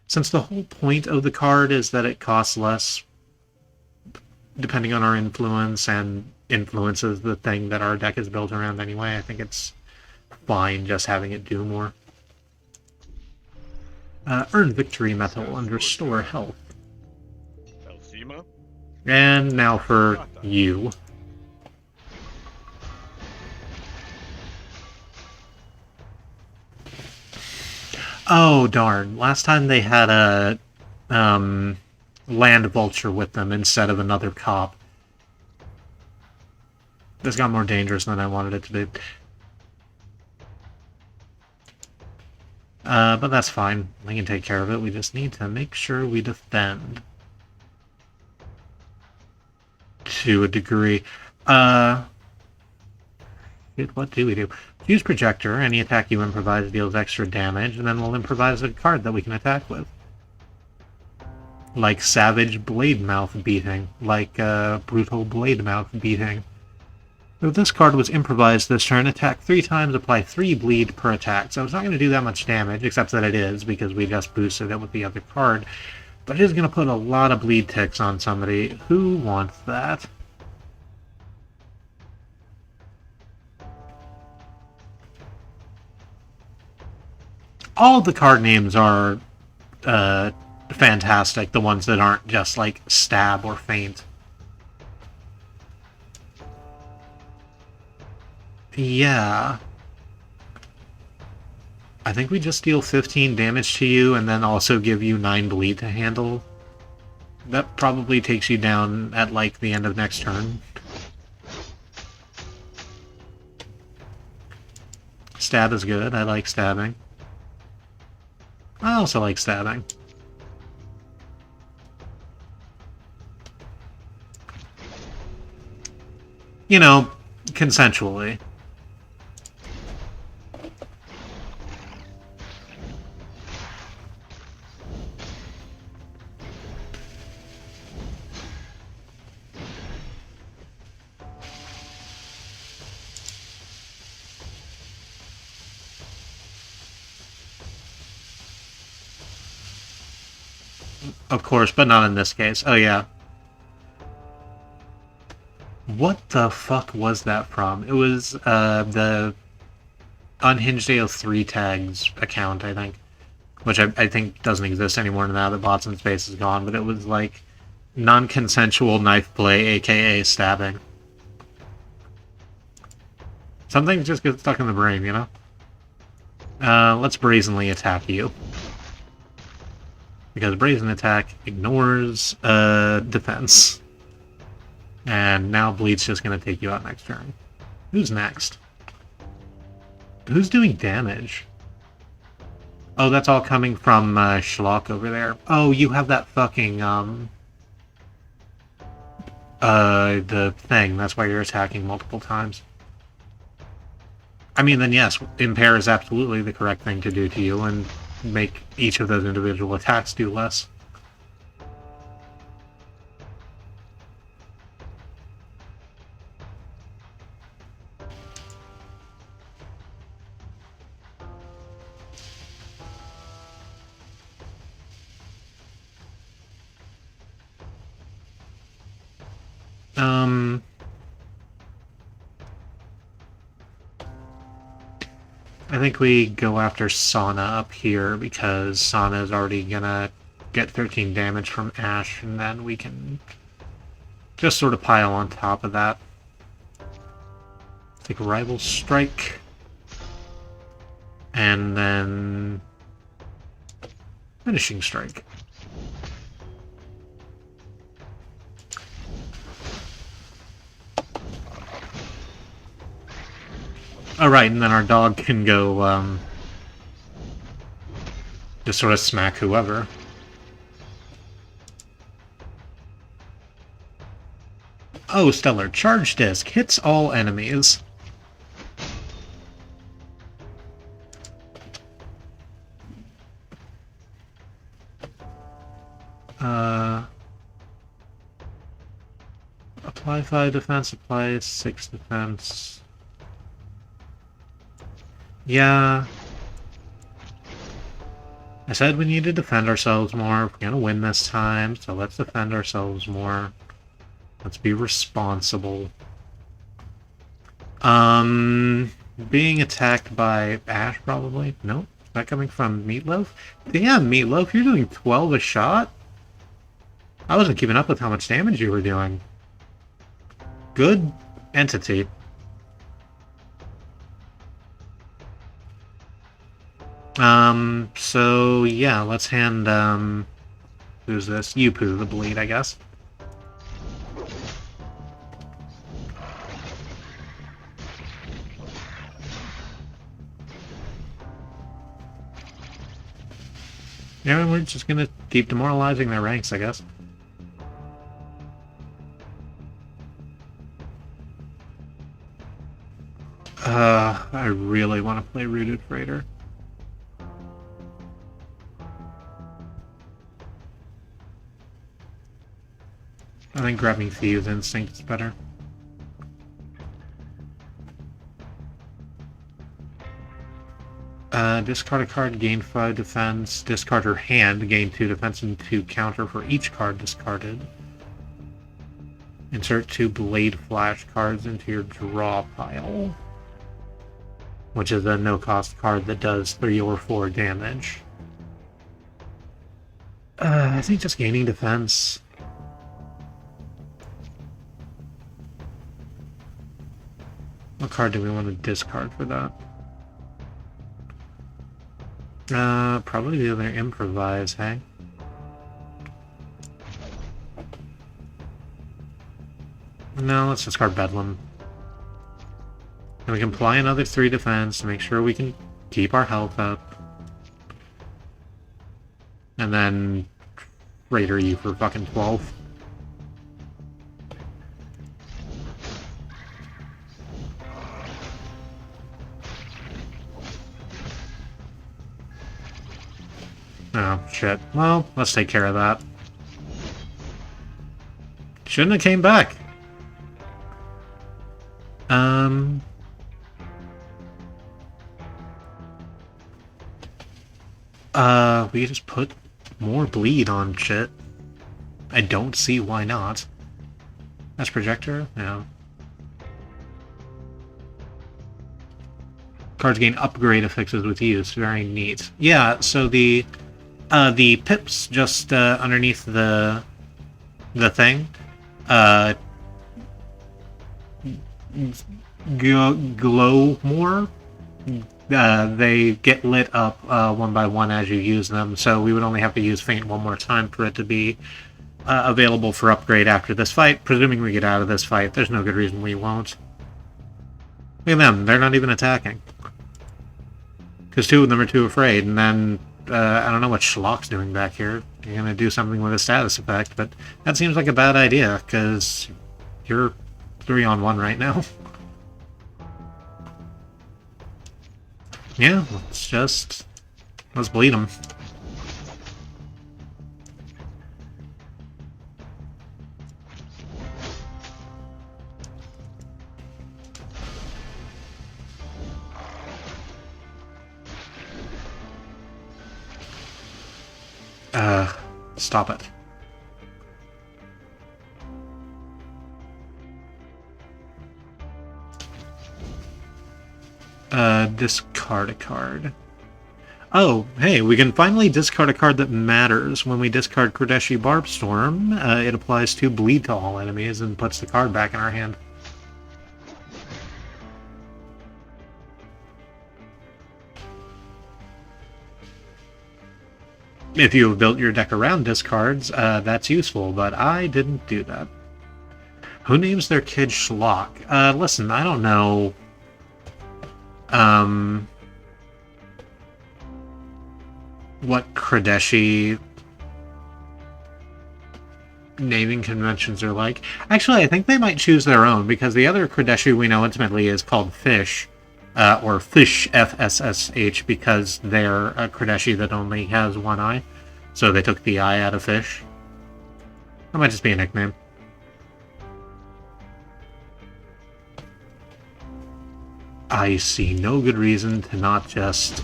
[SPEAKER 1] Since the whole point of the card is that it costs less, depending on our influence, and influences the thing that our deck is built around anyway, I think it's fine just having it do more. Earn victory metal and restore health. And now for you. Oh, darn. Last time they had a land vulture with them instead of another cop. This got more dangerous than I wanted it to be. But that's fine. We can take care of it. We just need to make sure we defend. To a degree. What do we do? Use Projector. Any attack you improvise deals extra damage, and then we'll improvise a card that we can attack with. Like Savage Blademouth Beating. Like Brutal Blademouth Beating. So this card was improvised this turn. Attack 3 times, apply 3 bleed per attack. So it's not going to do that much damage, except that it is, because we just boosted it with the other card. But it is going to put a lot of bleed ticks on somebody. Who wants that? All the card names are fantastic, the ones that aren't just like stab or feint. Yeah. I think we just deal 15 damage to you and then also give you 9 bleed to handle. That probably takes you down at like the end of next turn. Stab is good. I like stabbing. I also like stabbing. You know, consensually. Of course, but not in this case. Oh, yeah. What the fuck was that from? It was, the Unhinged AO3 tags account, I think. Which I think doesn't exist anymore now that Bots in Space is gone, but it was, like, non-consensual knife play, aka stabbing. Something just gets stuck in the brain, you know? Let's brazenly attack you. Because Brazen Attack ignores defense. And now Bleed's just going to take you out next turn. Who's next? Who's doing damage? Oh, that's all coming from Schlock over there. Oh, you have that fucking, the thing. That's why you're attacking multiple times. I mean, then yes, Impair is absolutely the correct thing to do to you, and make each of those individual attacks do less. I think we go after Sauna up here, because Sauna is already gonna get 13 damage from Ash, and then we can just sort of pile on top of that. Take a rival strike. And then finishing strike. Alright, and then our dog can go, just sort of smack whoever. Oh, Stellar. Charge Disc. Hits all enemies. Apply 5 defense, apply 6 defense. Yeah. I said we need to defend ourselves more. We're gonna win this time, so let's defend ourselves more. Let's be responsible. Being attacked by Ash, probably? Nope. Is that coming from Meatloaf? Damn, Meatloaf, you're doing 12 a shot? I wasn't keeping up with how much damage you were doing. Good entity. So yeah, let's hand, who's this? Yupu the bleed, I guess. Yeah, we're just gonna keep demoralizing their ranks, I guess. I really want to play Rooted Freighter. I think grabbing Thieves Instinct is better. Discard a card, gain 5 defense. Discard her hand, gain 2 defense and 2 counter for each card discarded. Insert 2 Blade Flash cards into your draw pile, which is a no-cost card that does 3 or 4 damage. I think just gaining defense. What card do we want to discard for that? Probably the other Improvise, hey? No, let's discard Bedlam. And we can apply another 3 defense to make sure we can keep our health up. And then Raider you for fucking 12. Oh, shit. Well, let's take care of that. Shouldn't have came back. We just put more bleed on shit. I don't see why not. That's Projector? Yeah. Cards gain upgrade affixes with use. Very neat. Yeah, so the pips just underneath the thing glow more. They get lit up one by one as you use them, so we would only have to use Faint one more time for it to be available for upgrade after this fight, presuming we get out of this fight. There's no good reason we won't. Look at them, they're not even attacking. Because 2 of them are too afraid, and then I don't know what Schlock's doing back here. You're gonna do something with a status effect, but that seems like a bad idea, because you're 3-on-1 right now. Yeah, let's bleed them. Stop it. Discard a card. Oh, hey, we can finally discard a card that matters. When we discard Kodeshi Barbstorm, it applies to bleed to all enemies and puts the card back in our hand. If you have built your deck around discards, that's useful, but I didn't do that. Who names their kid Schlock? Listen, I don't know. What Kodeshi naming conventions are like. Actually, I think they might choose their own, because the other Kodeshi we know intimately is called Fish, or Fish, F-S-S-H, because they're a Kodeshi that only has one eye. So they took the eye out of Fish. That might just be a nickname. I see no good reason to not just...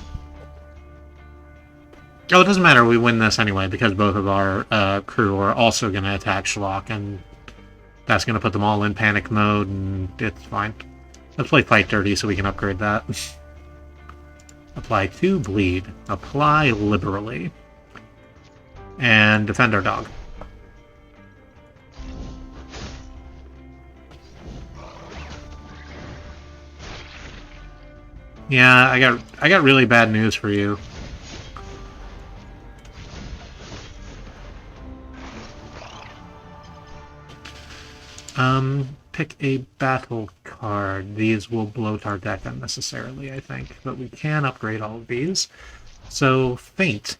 [SPEAKER 1] Oh, it doesn't matter, we win this anyway, because both of our crew are also going to attack Schlock, and that's going to put them all in panic mode, and it's fine. Let's play Fight Dirty so we can upgrade that. Apply 2 bleed. Apply liberally. And defend our dog. Yeah, I got really bad news for you. Pick a battle card. These will bloat our deck unnecessarily, I think, but we can upgrade all of these. So, Feint.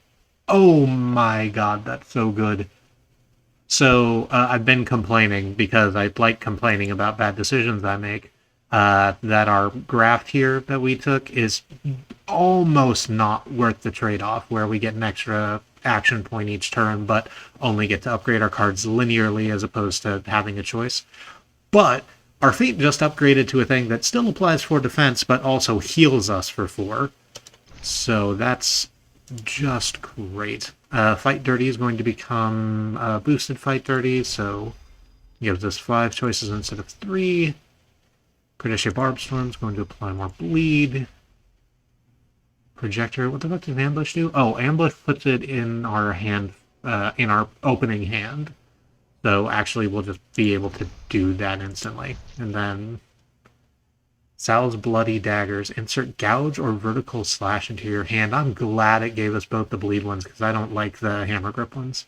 [SPEAKER 1] Oh my god, that's so good. So, I've been complaining, because I like complaining about bad decisions I make, that our graft here that we took is almost not worth the trade-off, where we get an extra action point each turn, but only get to upgrade our cards linearly as opposed to having a choice. But our Feint just upgraded to a thing that still applies for defense, but also heals us for 4. So that's just great. Fight Dirty is going to become boosted Fight Dirty, so gives us 5 choices instead of 3. Kodeshi Barbstorm is going to apply more bleed. Projector, what the fuck does Ambush do? Oh, Ambush puts it in our hand, in our opening hand. So actually we'll just be able to do that instantly. And then SAL's Bloody Daggers. Insert Gouge or Vertical Slash into your hand. I'm glad it gave us both the bleed ones, because I don't like the Hammer Grip ones.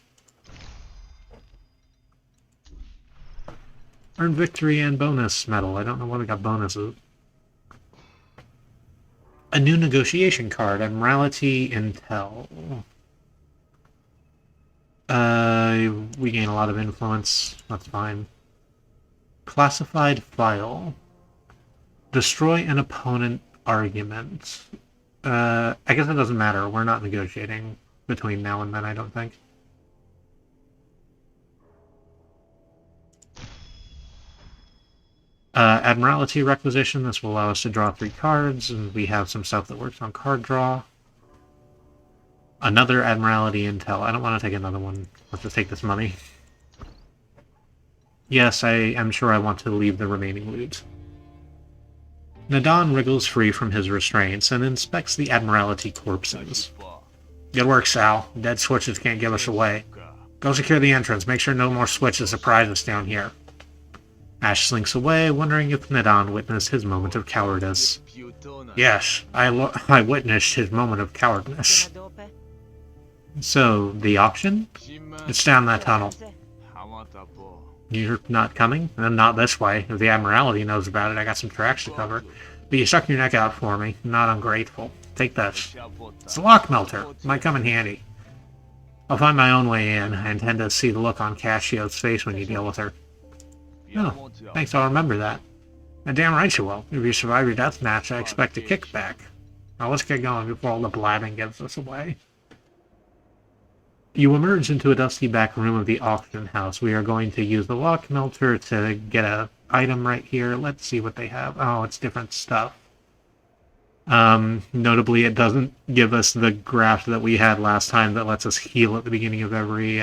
[SPEAKER 1] Earn victory and bonus medal. I don't know what I got bonuses. A new negotiation card. Admiralty Intel. We gain a lot of influence. That's fine. Classified File. Destroy an opponent argument. I guess it doesn't matter. We're not negotiating between now and then, I don't think. Admiralty Requisition. This will allow us to draw 3 cards, and we have some stuff that works on card draw. Another Admiralty Intel. I don't want to take another one. Let's just take this money. Yes, I am sure I want to leave the remaining loot. Nadon wriggles free from his restraints and inspects the Admiralty corpses. Good work, Sal. Dead switches can't give us away. Go secure the entrance. Make sure no more switches surprise us down here. Ash slinks away, wondering if Nadon witnessed his moment of cowardice. Yes, I witnessed his moment of cowardice. So, the auction? It's down that tunnel. You're not coming? Not this way. If the Admiralty knows about it, I got some tracks to cover. But you stuck your neck out for me. Not ungrateful. Take this. It's a lock melter. Might come in handy. I'll find my own way in. I intend to see the look on Cassio's face when you deal with her. Oh, thanks, I'll remember that. And damn right you will. If you survive your death match, I expect a kickback. Now let's get going before all the blabbing gives us away. You emerge into a dusty back room of the auction house. We are going to use the lock melter to get a item right here. Let's see what they have. Oh, it's different stuff. Notably, it doesn't give us the graft that we had last time that lets us heal at the beginning of every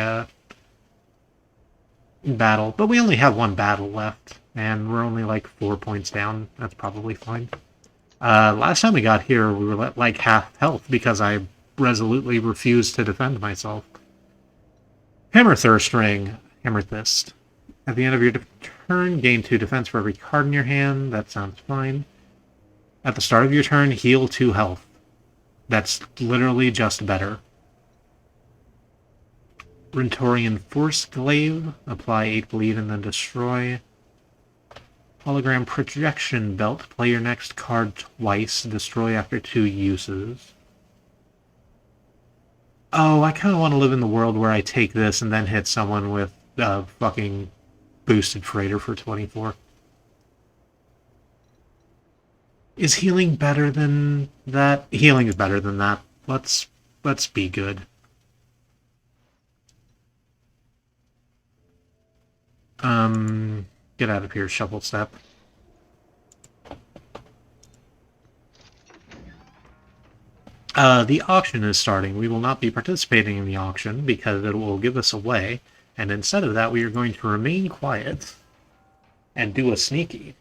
[SPEAKER 1] battle. But we only have 1 battle left, and we're only like 4 points down. That's probably fine. Last time we got here, we were at like half health because I resolutely refuse to defend myself. Hammerthirst Ring. Hammerthist. At the end of your turn, gain 2 defense for every card in your hand. That sounds fine. At the start of your turn, heal 2 health. That's literally just better. Rentorian Force Glaive. Apply 8 bleed and then destroy. Hologram Projection Belt. Play your next card twice. Destroy after 2 uses. Oh, I kind of want to live in the world where I take this and then hit someone with a fucking boosted freighter for 24. Is healing better than that? Healing is better than that. Let's be good. Get out of here, Shovel Step. The auction is starting. We will not be participating in the auction because it will give us away, and instead of that we are going to remain quiet and do a sneaky.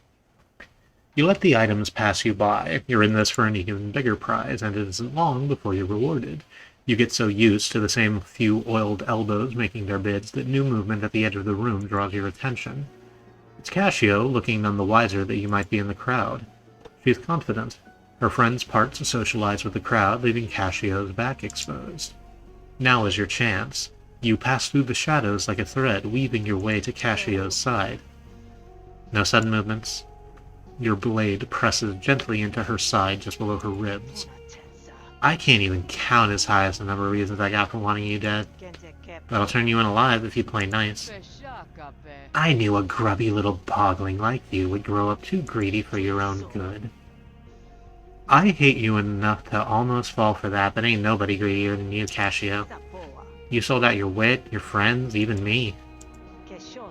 [SPEAKER 1] You let the items pass you by. You're in this for an even bigger prize, and it isn't long before you're rewarded. You get so used to the same few oiled elbows making their bids that new movement at the edge of the room draws your attention. It's Cassio, looking none the wiser that you might be in the crowd. She's confident. Her friends part to socialize with the crowd, leaving Cassio's back exposed. Now is your chance. You pass through the shadows like a thread, weaving your way to Cassio's side. No sudden movements. Your blade presses gently into her side just below her ribs. I can't even count as high as the number of reasons I got for wanting you dead. But I'll turn you in alive if you play nice. I knew a grubby little bogling like you would grow up too greedy for your own good. I hate you enough to almost fall for that, but ain't nobody greedier than you, Cassio. You sold out your wit, your friends, even me.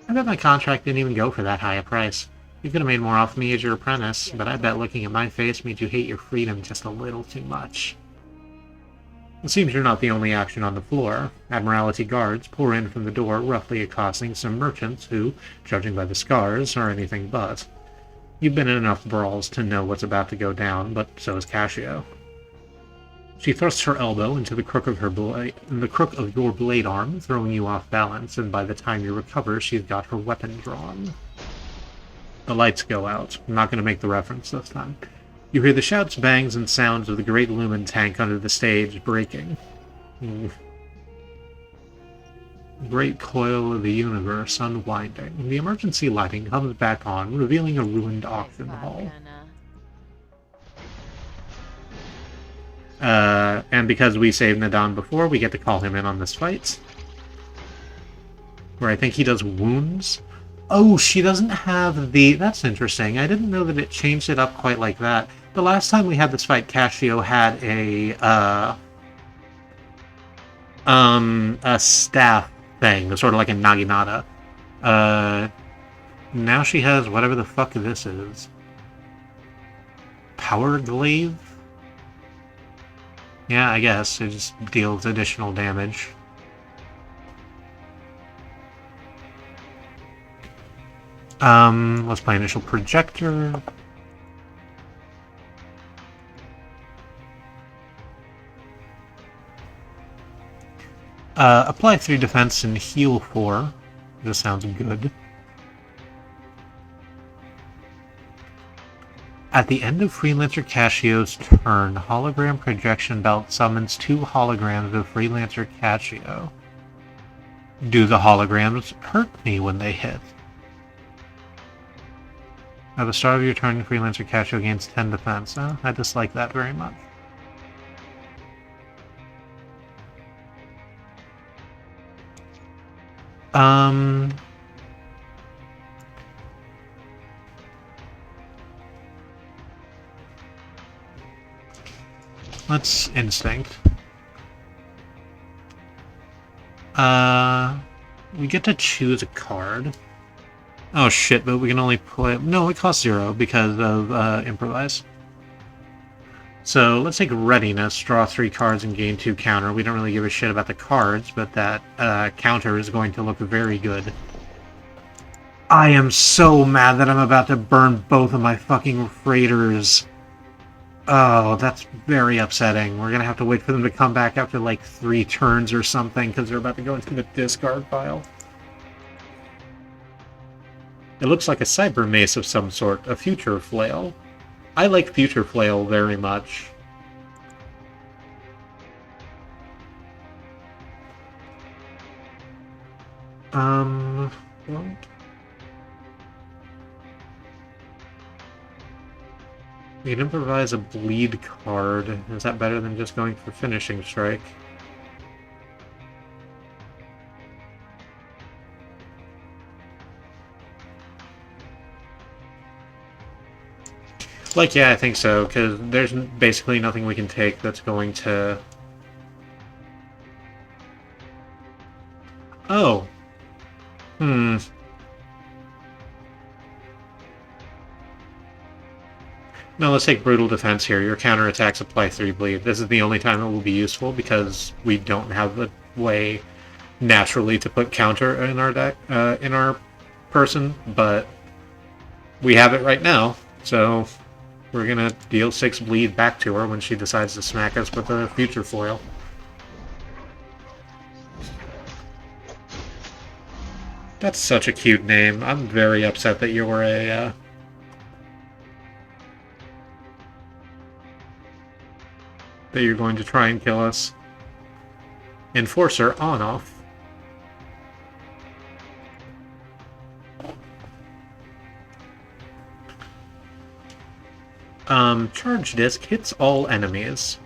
[SPEAKER 1] I bet my contract didn't even go for that high a price. You could have made more off me as your apprentice, but I bet looking at my face made you hate your freedom just a little too much. It seems you're not the only action on the floor. Admiralty guards pour in from the door, roughly accosting some merchants who, judging by the scars, are anything but. You've been in enough brawls to know what's about to go down, but so is Cassio. She thrusts her elbow into the crook of your blade arm, throwing you off balance, and by the time you recover, she's got her weapon drawn. The lights go out. I'm not going to make the reference this time. You hear the shouts, bangs, and sounds of the great lumen tank under the stage breaking. Great coil of the universe unwinding. The emergency lighting comes back on, revealing a ruined auction hall. And because we saved Nadan before, we get to call him in on this fight. Where I think he does wounds. Oh, she doesn't have the... That's interesting. I didn't know that it changed it up quite like that. The last time we had this fight, Cassio had a staff thing, sort of like a naginata. Now she has whatever the fuck this is. Power glaive? Yeah, I guess. It just deals additional damage. Let's play initial projector. Apply 3 defense and heal 4. This sounds good. At the end of Freelancer Cassio's turn, Hologram Projection Belt summons 2 holograms of Freelancer Cassio. Do the holograms hurt me when they hit? At the start of your turn, Freelancer Cassio gains 10 defense. I dislike that very much. Let's instinct. We get to choose a card. Oh shit, but we can only play... No, it costs 0 because of improvise. So let's take readiness, draw 3 cards and gain 2 counter. We don't really give a shit about the cards, but that counter is going to look very good. I am so mad that I'm about to burn both of my fucking freighters. Oh, that's very upsetting. We're gonna have to wait for them to come back after like 3 turns or something, because they're about to go into the discard pile. It looks like a cyber mace of some sort, a future flail. I like future flail very much. What? We can improvise a bleed card. Is that better than just going for finishing strike? Like, yeah, I think so, because there's basically nothing we can take that's going to... Oh. Hmm. No, let's take Brutal Defense here. Your counterattacks apply 3 bleed. This is the only time it will be useful, because we don't have a way naturally to put counter in our deck, in our person, but we have it right now, so we're gonna deal 6 bleed back to her when she decides to smack us with a future foil. That's such a cute name. I'm very upset that you're a, that you're going to try and kill us. Enforcer on-off. Charge Disc hits all enemies.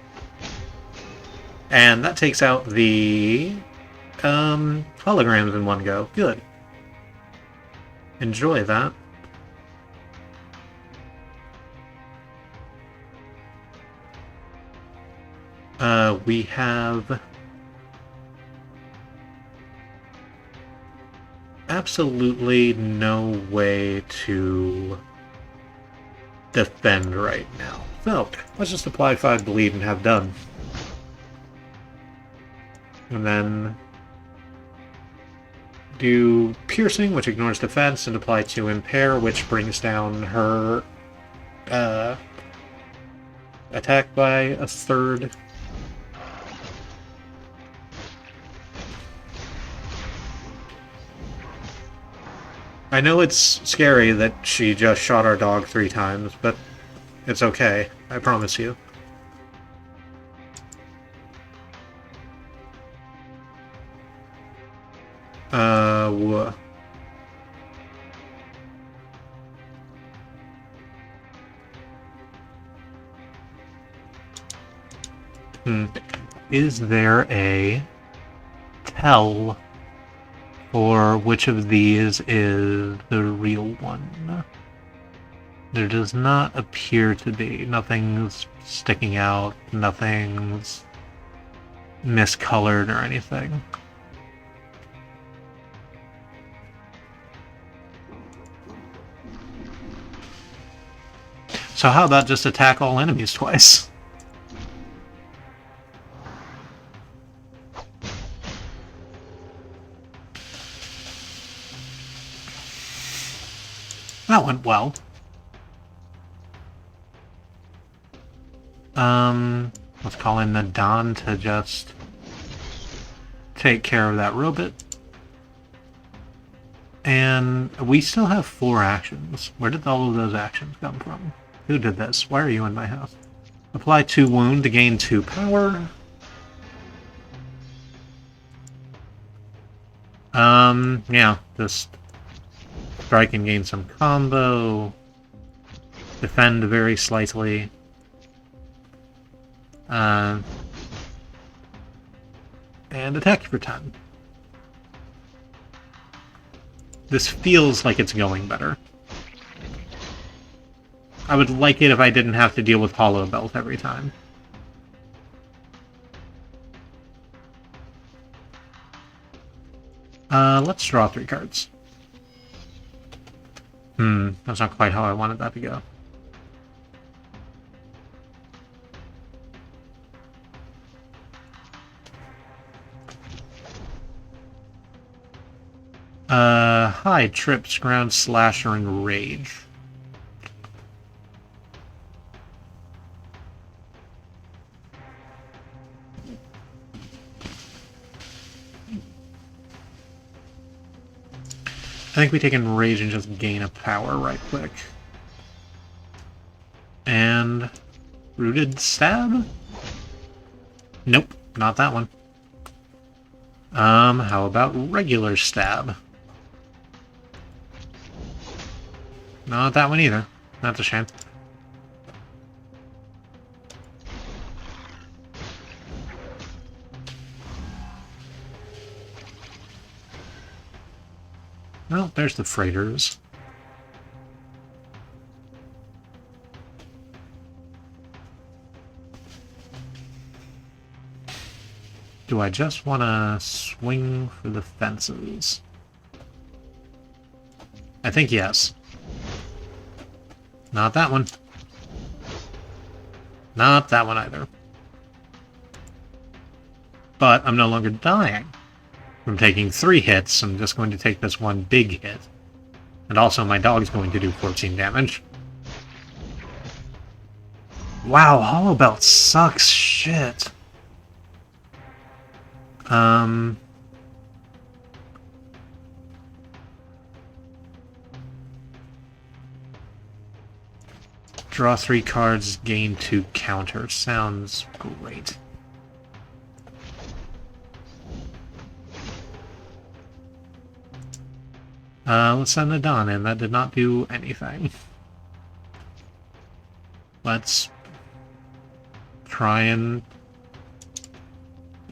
[SPEAKER 1] And that takes out the holograms in one go. Good. Enjoy that. We have absolutely no way to defend right now. So, let's just apply 5 bleed and have done. And then do piercing, which ignores defense, and apply 2 impair, which brings down her attack by 1/3. I know it's scary that she just shot our dog 3 times, but it's okay. I promise you. Is there a tell for which of these is the real one? There does not appear to be. Nothing's sticking out, nothing's miscolored or anything. So how about just attack all enemies twice? That went well. Let's call in the Don to just take care of that robot. And we still have 4 actions. Where did all of those actions come from? Who did this? Why are you in my house? Apply 2 wound to gain 2 power. Yeah, just strike and gain some combo. Defend very slightly. And attack for 10. This feels like it's going better. I would like it if I didn't have to deal with Hollow Belt every time. Let's draw 3 cards. That's not quite how I wanted that to go. Hide, Trips, Ground, Slasher, and Rage. I think we take Enrage and just gain a power right quick. And... Rooted Stab? Nope, not that one. How about Regular Stab? Not that one either. That's a shame. Well, there's the freighters. Do I just want to swing for the fences? I think yes. Not that one. Not that one either. But I'm no longer dying from taking 3 hits. I'm just going to take this one big hit. And also my dog's going to do 14 damage. Wow, Hollow Belt sucks shit. Draw 3 cards, gain 2 counter. Sounds great. Let's send the Dawn in. That did not do anything. Let's try and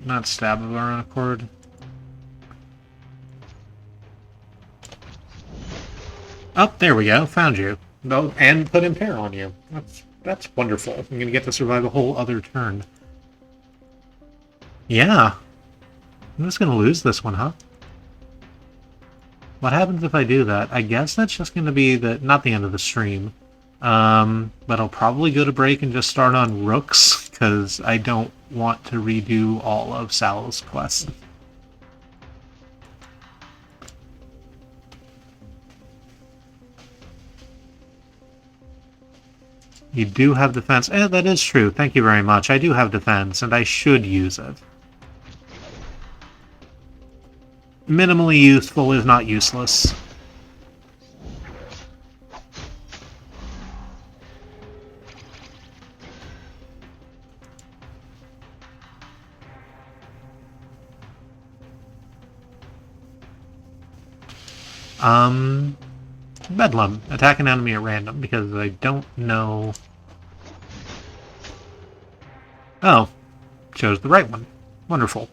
[SPEAKER 1] not stab of our own accord. Oh, there we go. Found you. No, and put Impair on you. That's wonderful. I'm gonna get to survive a whole other turn. Yeah. I'm just gonna lose this one, huh? What happens if I do that? I guess that's just gonna be not the end of the stream. But I'll probably go to break and just start on Rooks, because I don't want to redo all of SAL's quests. You do have defense. That is true. Thank you very much. I do have defense, and I should use it. Minimally useful is not useless. Bedlam. Attack an enemy at random, because I don't know... Oh. Chose the right one. Wonderful.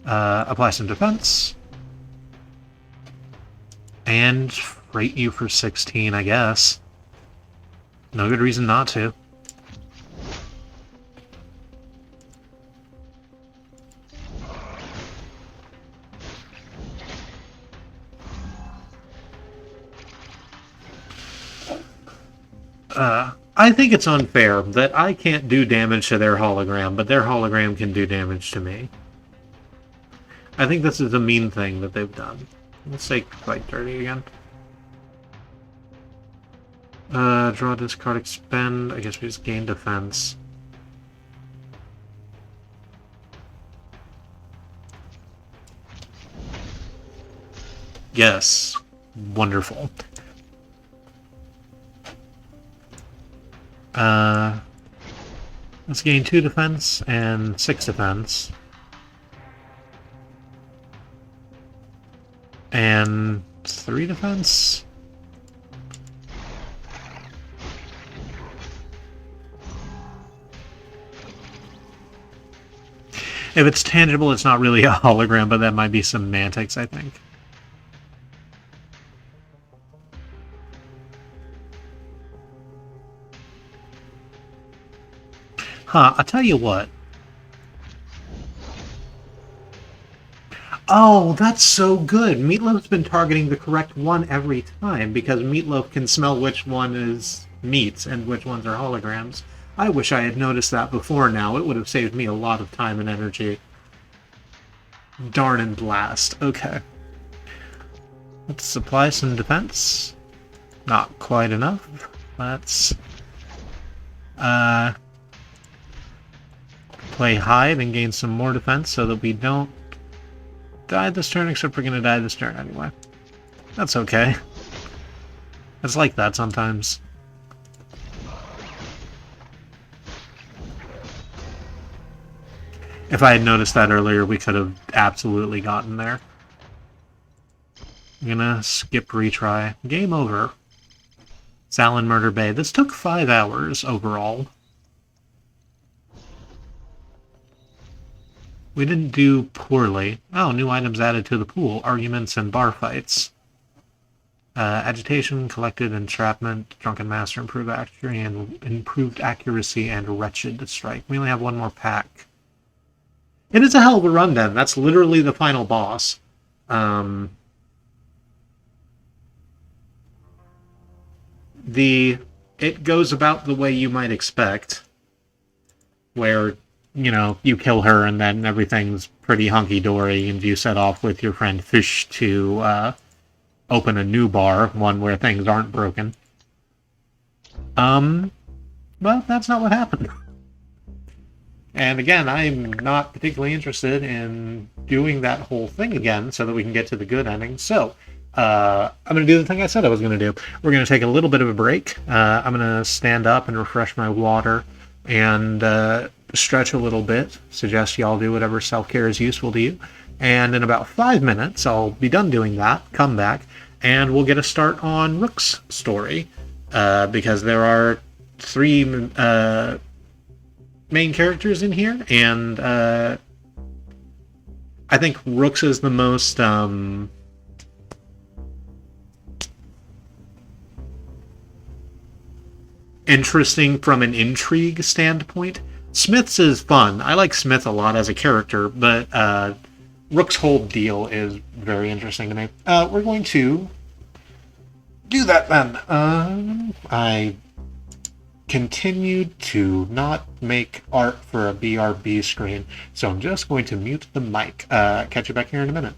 [SPEAKER 1] Apply some defense. And rate you for 16, I guess. No good reason not to. I think it's unfair that I can't do damage to their hologram, but their hologram can do damage to me. I think this is a mean thing that they've done. Let's take Fight Dirty again. Draw this card, expend. I guess we just gain defense. Yes. Wonderful. Let's gain 2 defense and 6 defense. And 3 defense? If it's tangible, it's not really a hologram, but that might be semantics, I think. Huh, I'll tell you what. Oh, that's so good. Meatloaf's been targeting the correct one every time, because Meatloaf can smell which one is meats and which ones are holograms. I wish I had noticed that before now. It would have saved me a lot of time and energy. Darn and blast. Okay. Let's supply some defense. Not quite enough. Let's... play hide and gain some more defense so that we don't die this turn, except we're going to die this turn anyway. That's okay. It's like that sometimes. If I had noticed that earlier, we could have absolutely gotten there. I'm gonna skip retry. Game over. SAL in Murder Bay. This took 5 hours overall. We didn't do poorly. Oh, new items added to the pool. Arguments and bar fights. Agitation, collected entrapment, drunken master, improved accuracy, and wretched strike. We only have one more pack. It is a hell of a run, then. That's literally the final boss. It goes about the way you might expect, where, you know, you kill her and then everything's pretty hunky-dory, and you set off with your friend Fish to open a new bar, one where things aren't broken. But that's not what happened. And again, I'm not particularly interested in doing that whole thing again so that we can get to the good ending. So, I'm going to do the thing I said I was going to do. We're going to take a little bit of a break. I'm going to stand up and refresh my water and stretch a little bit. Suggest y'all do whatever self-care is useful to you. And in about 5 minutes, I'll be done doing that, come back, and we'll get a start on Rook's story. Because there are 3 main characters in here, and I think Rook's is the most interesting from an intrigue standpoint. Smith's is fun. I like Smith a lot as a character, but Rook's whole deal is very interesting to me. We're going to do that then. I continued to not make art for a BRB screen, so I'm just going to mute the mic. Catch you back here in a minute.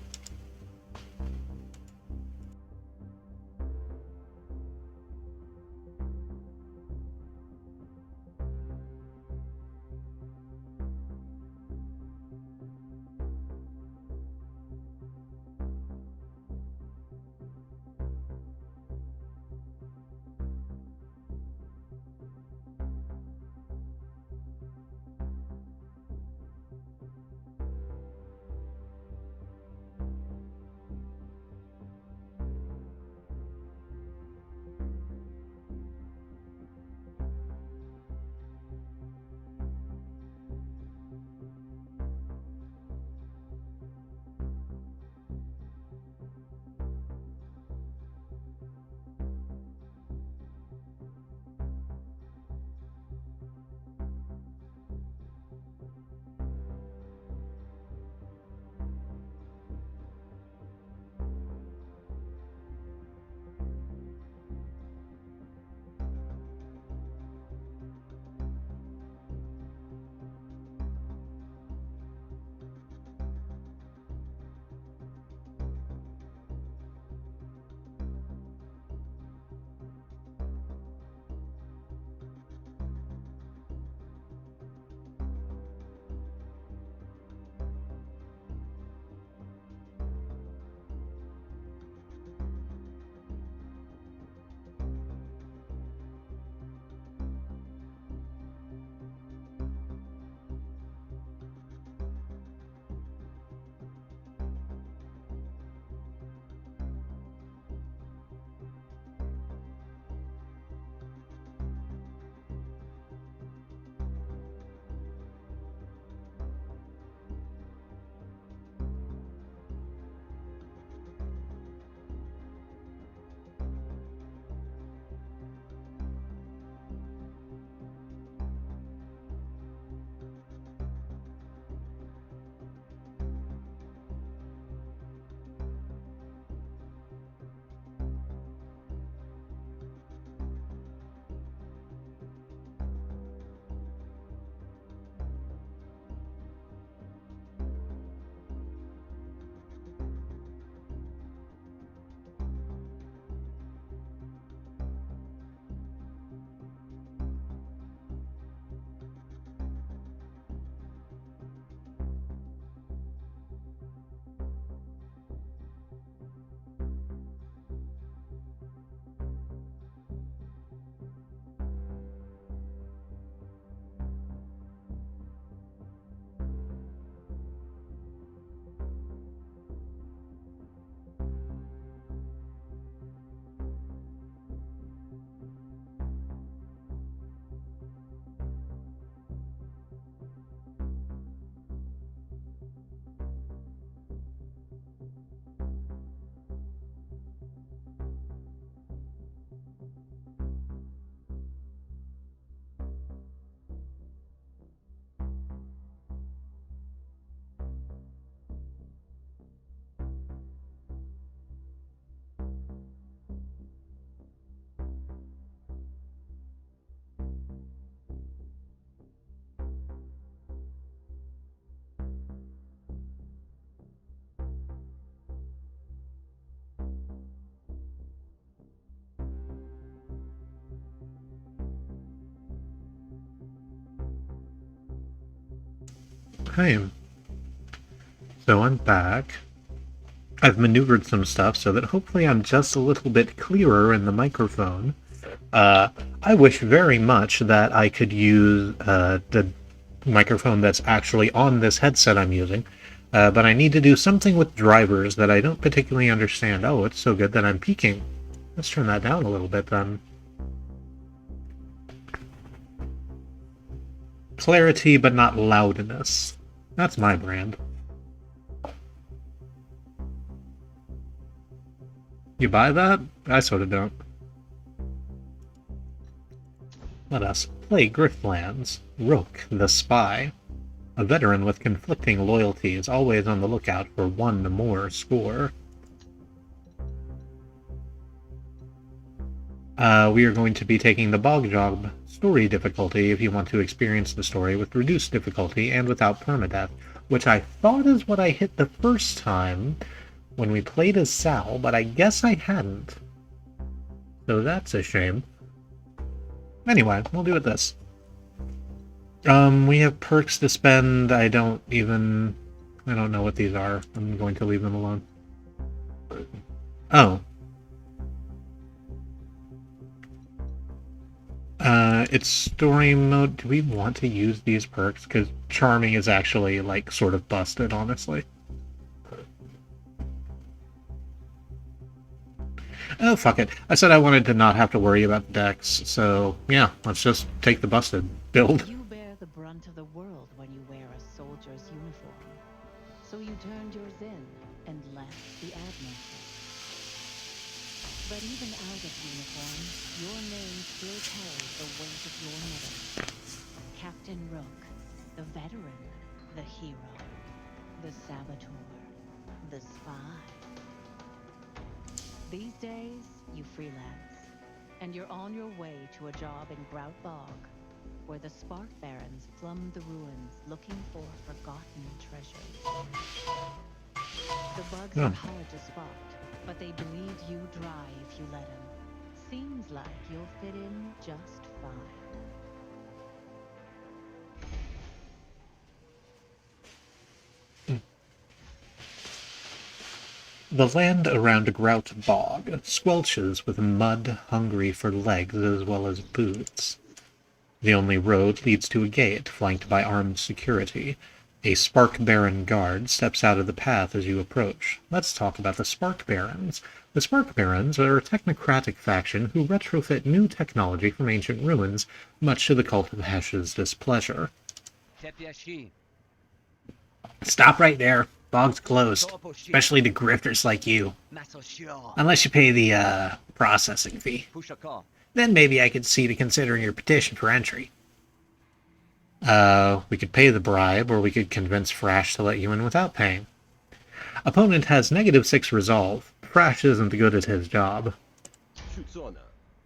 [SPEAKER 1] Okay. So I'm back. I've maneuvered some stuff so that hopefully I'm just a little bit clearer in the microphone. I wish very much that I could use the microphone that's actually on this headset I'm using, but I need to do something with drivers that I don't particularly understand. Oh, it's so good that I'm peaking. Let's turn that down a little bit then. Clarity, but not loudness. That's my brand. You buy that? I sort of don't. Let us play Griftlands. Rook, the spy. A veteran with conflicting loyalties, always on the lookout for one more score. We are going to be taking the Bog Job story difficulty if you want to experience the story with reduced difficulty and without permadeath, which I thought is what I hit the first time when we played as SAL, but I guess I hadn't. So that's a shame. Anyway, we'll do it this. We have perks to spend. I don't know what these are. I'm going to leave them alone. Oh. It's story mode. Do we want to use these perks? Because charming is actually, like, sort of busted, honestly. Oh, fuck it. I said I wanted to not have to worry about the decks, so yeah, let's just take the busted build.
[SPEAKER 2] You bear the brunt of the world when you wear a soldier's uniform. So you turned yours in and left the admiral. But even out of uniform, your name still carries the weight of your medal. Captain Rook, the veteran, the hero, the saboteur, the spy. These days, you freelance, and you're on your way to a job in Grout Bog, where the Spark Barons plumb the ruins looking for forgotten treasures. The bugs are hard to spot, but they bleed you dry if you let them. Seems like you'll fit in just fine.
[SPEAKER 1] The land around Grout Bog squelches with mud hungry for legs as well as boots. The only road leads to a gate flanked by armed security. A Spark Baron guard steps out of the path as you approach. Let's talk about the Spark Barons. The Spark Barons are a technocratic faction who retrofit new technology from ancient ruins, much to the Cult of Hesh's displeasure. Stop right there. Bog's closed, especially to grifters like you. Unless you pay the processing fee. Then maybe I could see to considering your petition for entry. We could pay the bribe, or we could convince Frash to let you in without paying. Opponent has -6 resolve. Frash isn't good at his job.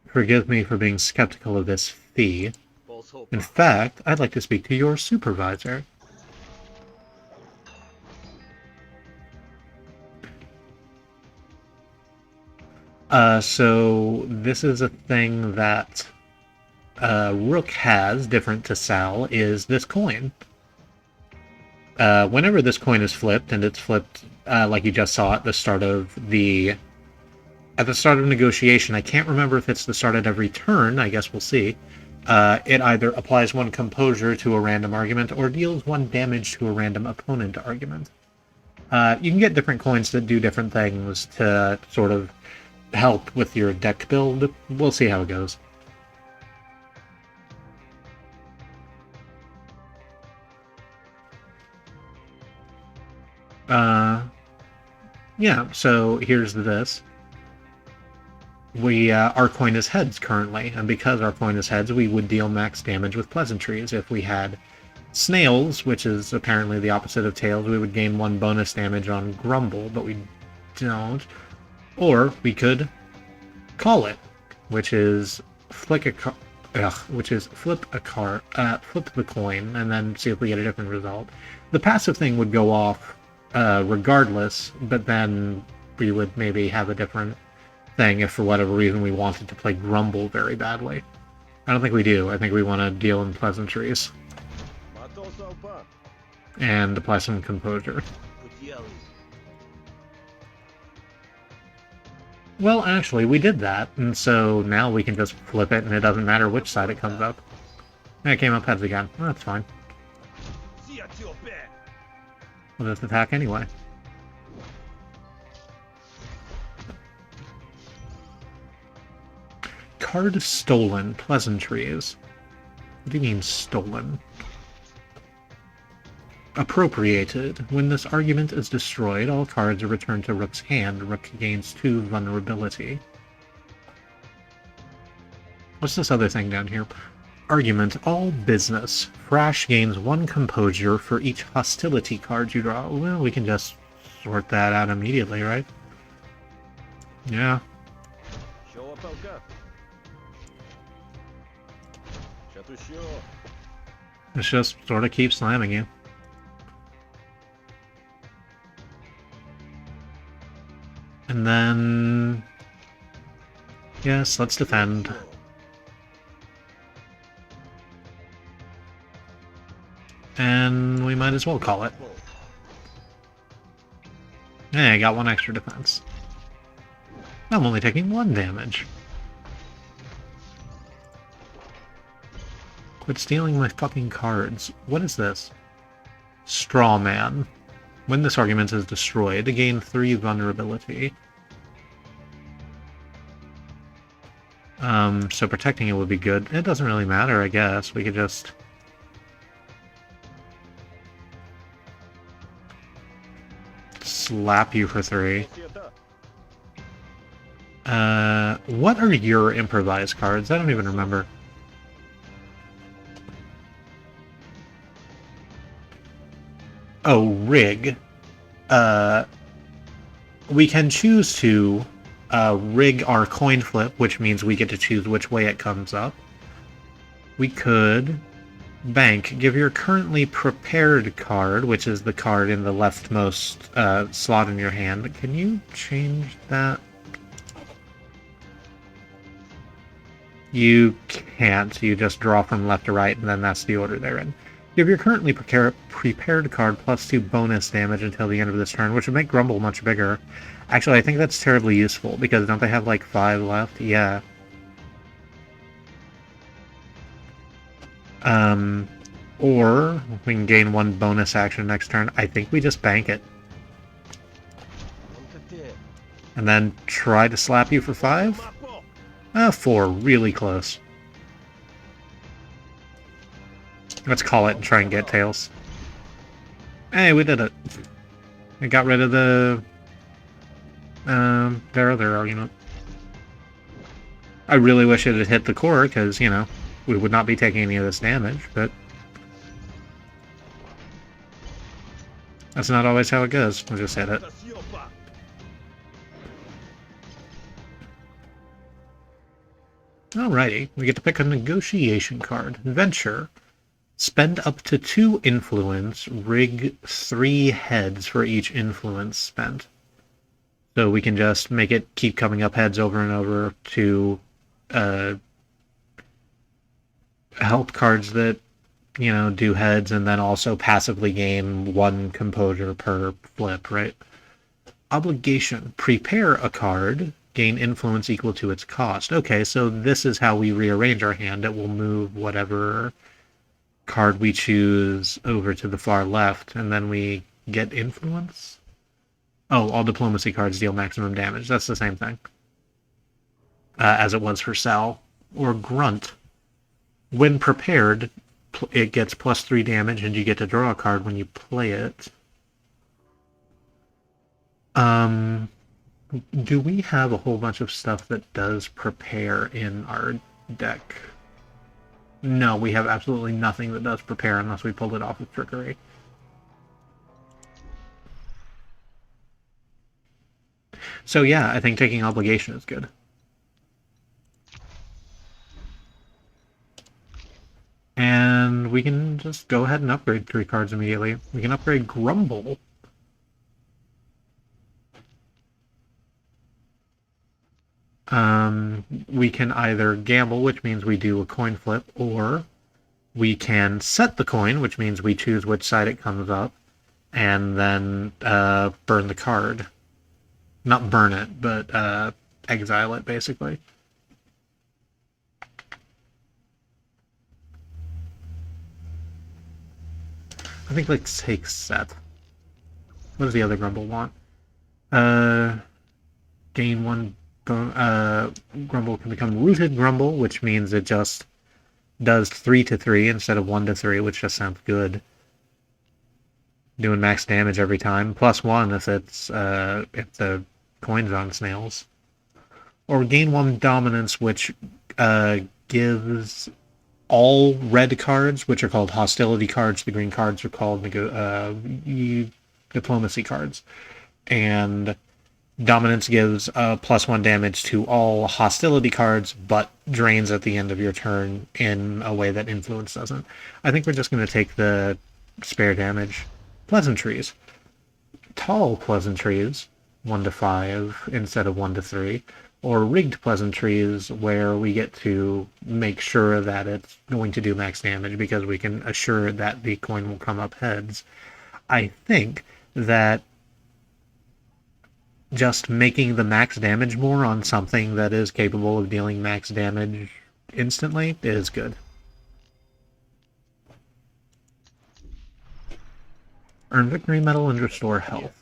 [SPEAKER 1] Forgive me for being skeptical of this fee. In fact, I'd like to speak to your supervisor. So this is a thing that Rook has, different to Sal, is this coin. Whenever this coin is flipped, and it's flipped like you just saw at the start of negotiation, I can't remember if it's the start of every turn, I guess we'll see. It either applies 1 composure to a random argument, or deals 1 damage to a random opponent argument. You can get different coins that do different things to sort of help with your deck build. We'll see how it goes. Yeah, so here's this. Our coin is heads currently, and because our coin is heads, we would deal max damage with pleasantries. If we had snails, which is apparently the opposite of tails, we would gain 1 bonus damage on grumble, but we don't. Or we could call it, which is flip the coin, and then see if we get a different result. The passive thing would go off regardless, but then we would maybe have a different thing if for whatever reason we wanted to play grumble very badly. I don't think we do. I think we want to deal in pleasantries. And apply some composure. Well, actually, we did that, and so now we can just flip it, and it doesn't matter which side it comes up. And it came up heads again. Well, that's fine. We'll just attack anyway. Card stolen. Pleasantries. What do you mean, stolen? Appropriated. When this argument is destroyed, all cards are returned to Rook's hand. Rook gains 2 vulnerability. What's this other thing down here? Argument. All business. Thrash gains 1 composure for each hostility card you draw. Well, we can just sort that out immediately, right? Yeah. It's just sort of keep slamming you. And then... yes, let's defend. And we might as well call it. Hey, I got 1 extra defense. I'm only taking 1 damage. Quit stealing my fucking cards. What is this? Straw Man. When this argument is destroyed, gain 3 vulnerability. So protecting it would be good. It doesn't really matter, I guess. We could just... slap you for 3. What are your improvised cards? I don't even remember. Oh, rig. We can choose to rig our coin flip, which means we get to choose which way it comes up. We could bank. Give your currently prepared card, which is the card in the leftmost slot in your hand. Can you change that? You can't. You just draw from left to right, and then that's the order they're in. Give your currently prepared card +2 bonus damage until the end of this turn, which would make Grumble much bigger. Actually, I think that's terribly useful, because don't they have like 5 left? Yeah. Or we can gain 1 bonus action next turn. I think we just bank it. And then try to slap you for 5? 4, really close. Let's call it and try and get tails. Hey, we did it. We got rid of the... their other argument. I really wish it had hit the core, because, you know, we would not be taking any of this damage, but... that's not always how it goes. We'll just hit it. Alrighty, we get to pick a negotiation card. Venture. Spend up to 2 influence, rig 3 heads for each influence spent. So we can just make it keep coming up heads over and over to help cards that, you know, do heads and then also passively gain 1 composure per flip, right? Obligation. Prepare a card, gain influence equal to its cost. Okay, so this is how we rearrange our hand. It will move whatever card we choose over to the far left, and then we get influence? Oh, all diplomacy cards deal maximum damage. That's the same thing. As it was for SAL. Or Grunt. When prepared, it gets +3 damage, and you get to draw a card when you play it. Do we have a whole bunch of stuff that does prepare in our deck? No, we have absolutely nothing that does prepare unless we pull it off with trickery. So yeah, I think taking obligation is good. And we can just go ahead and upgrade 3 cards immediately. We can upgrade Grumble. We can either gamble, which means we do a coin flip, or we can set the coin, which means we choose which side it comes up, and then burn the card. Not burn it, but exile it, basically. I think let's take set. What does the other Grumble want? Gain one. Grumble can become Rooted Grumble, which means it just does 3 to 3 instead of 1 to 3, which just sounds good. Doing max damage every time, +1 if if the coin's on snails. Or gain 1 dominance, which gives all red cards, which are called hostility cards. The green cards are called diplomacy cards. And dominance gives +1 damage to all hostility cards, but drains at the end of your turn in a way that influence doesn't. I think we're just going to take the spare damage. Pleasantries. Tall pleasantries, 1 to 5 instead of 1 to 3. Or rigged pleasantries, where we get to make sure that it's going to do max damage because we can assure that the coin will come up heads. I think that just making the max damage more on something that is capable of dealing max damage instantly is good. Earn victory medal and restore health.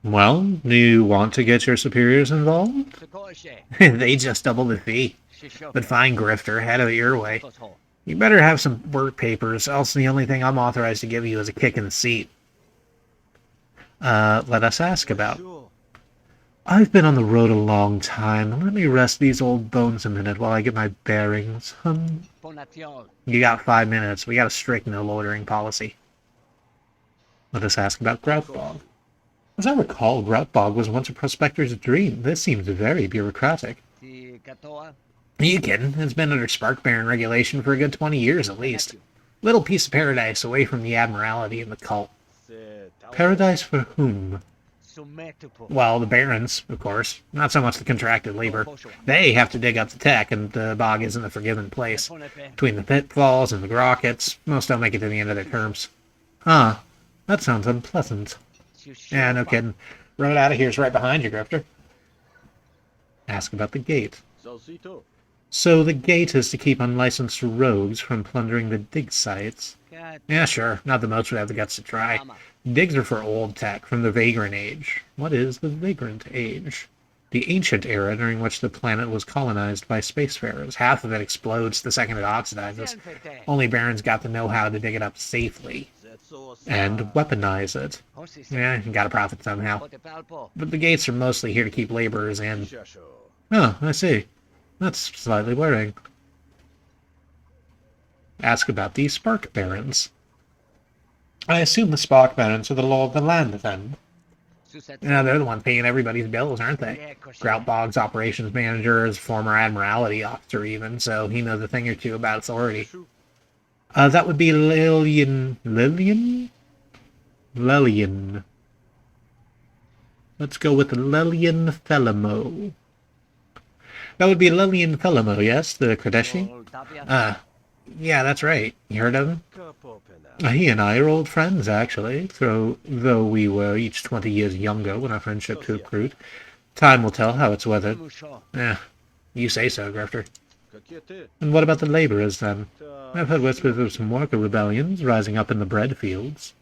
[SPEAKER 1] Well, do you want to get your superiors involved? They just double the fee. But fine, Grifter, head of your way. You better have some work papers, else the only thing I'm authorized to give you is a kick in the seat. Let us ask about. I've been on the road a long time. Let me rest these old bones a minute while I get my bearings. You got 5 minutes. We got a strict no loitering policy. Let us ask about Groutbog. As I recall, Groutbog was once a prospector's dream. This seems very bureaucratic. Are you kidding? It's been under Spark Baron regulation for a good 20 years at least. Little piece of paradise away from the Admiralty and the cult. Paradise for whom? Well, the Barons, of course. Not so much the contracted labor. They have to dig up the tech, and the bog isn't a forgiven place. Between the pitfalls and the grockets, most don't make it to the end of their terms. Huh. That sounds unpleasant. Yeah, no kidding. Road out of here's right behind you, Grifter. Ask about the gate. So the gate is to keep unlicensed rogues from plundering the dig sites. Yeah, sure. Not the most would have the guts to try. Digs are for old tech, from the Vagrant Age. What is the Vagrant Age? The ancient era during which the planet was colonized by spacefarers. Half of it explodes the second it oxidizes. Only Barons got the know-how to dig it up safely. And weaponize it. Yeah, you gotta profit somehow. But the gates are mostly here to keep laborers in. Oh, I see. That's slightly worrying. Ask about the Spark Barons. I assume the Spark Barons are the law of the land, then. Yeah, they're the ones paying everybody's bills, aren't they? Groutbog's operations manager is former Admiralty officer even, so he knows a thing or two about authority. That would be Lillian. Let's go with Lillian Thelemo. That would be Lillian Thelemo, yes? The Kradeshi? Yeah, that's right. You heard of him? He and I are old friends, actually, though we were each 20 years younger when our friendship took root. Time will tell how it's weathered. You say so, Grifter. And what about the laborers, then? I've heard whispers of some worker rebellions rising up in the bread fields.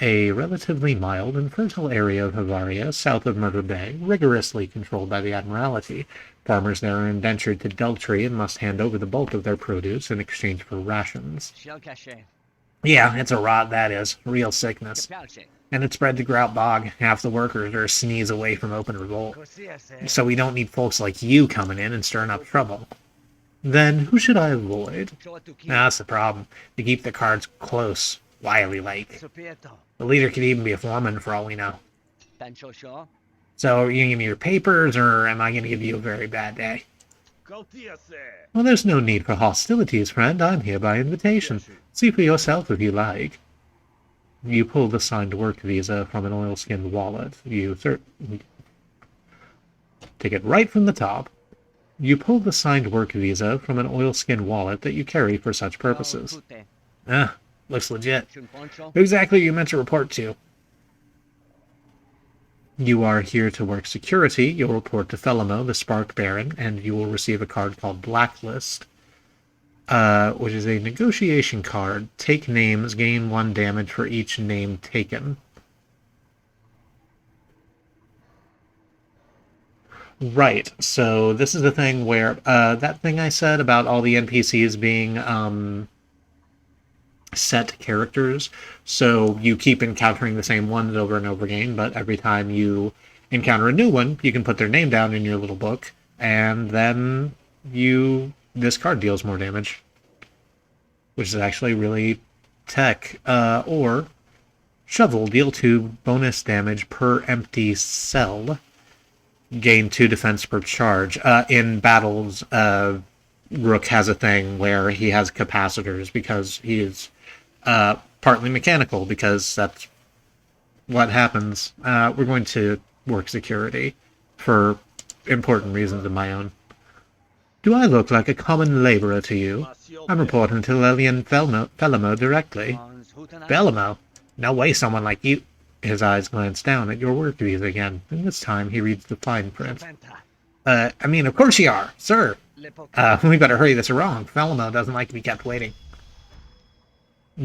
[SPEAKER 1] A relatively mild and fertile area of Havaria, south of Murder Bay, rigorously controlled by the Admiralty. Farmers there are indentured to Deltree and must hand over the bulk of their produce in exchange for rations. Yeah, it's a rot, that is. Real sickness. And it spread to Groutbog. Half the workers are a sneeze away from open revolt. So we don't need folks like you coming in and stirring up trouble. Then who should I avoid? That's the problem. They keep their cards close, wily-like. The leader could even be a foreman for all we know. So are you going to give me your papers, or am I going to give you a very bad day? Well, there's no need for hostilities, friend. I'm here by invitation. See for yourself if you like. You pull the signed work visa from an oilskin wallet. You take it right from the top. You pull the signed work visa from an oilskin wallet that you carry for such purposes. Ah, looks legit. Who exactly are you meant to report to? You are here to work security. You'll report to Felimo, the Spark Baron, and you will receive a card called Blacklist, which is a negotiation card. Take names, gain 1 damage for each name taken. Right, so this is the thing where, that thing I said about all the NPCs being, set characters, so you keep encountering the same ones over and over again, but every time you encounter a new one, you can put their name down in your little book, and then this card deals more damage, which is actually really tech. Or Shovel, deal 2 bonus damage per empty cell, gain 2 defense per charge. In battles, Rook has a thing where he has capacitors because he is partly mechanical, because that's what happens. We're going to work security for important reasons of my own. Do I look like a common laborer to you? I'm reporting to Lillian Felimo directly. Felimo? No way someone like you... His eyes glance down at your work visa again, and this time he reads the fine print. I mean, of course you are, sir. We better hurry this along. Felimo doesn't like to be kept waiting.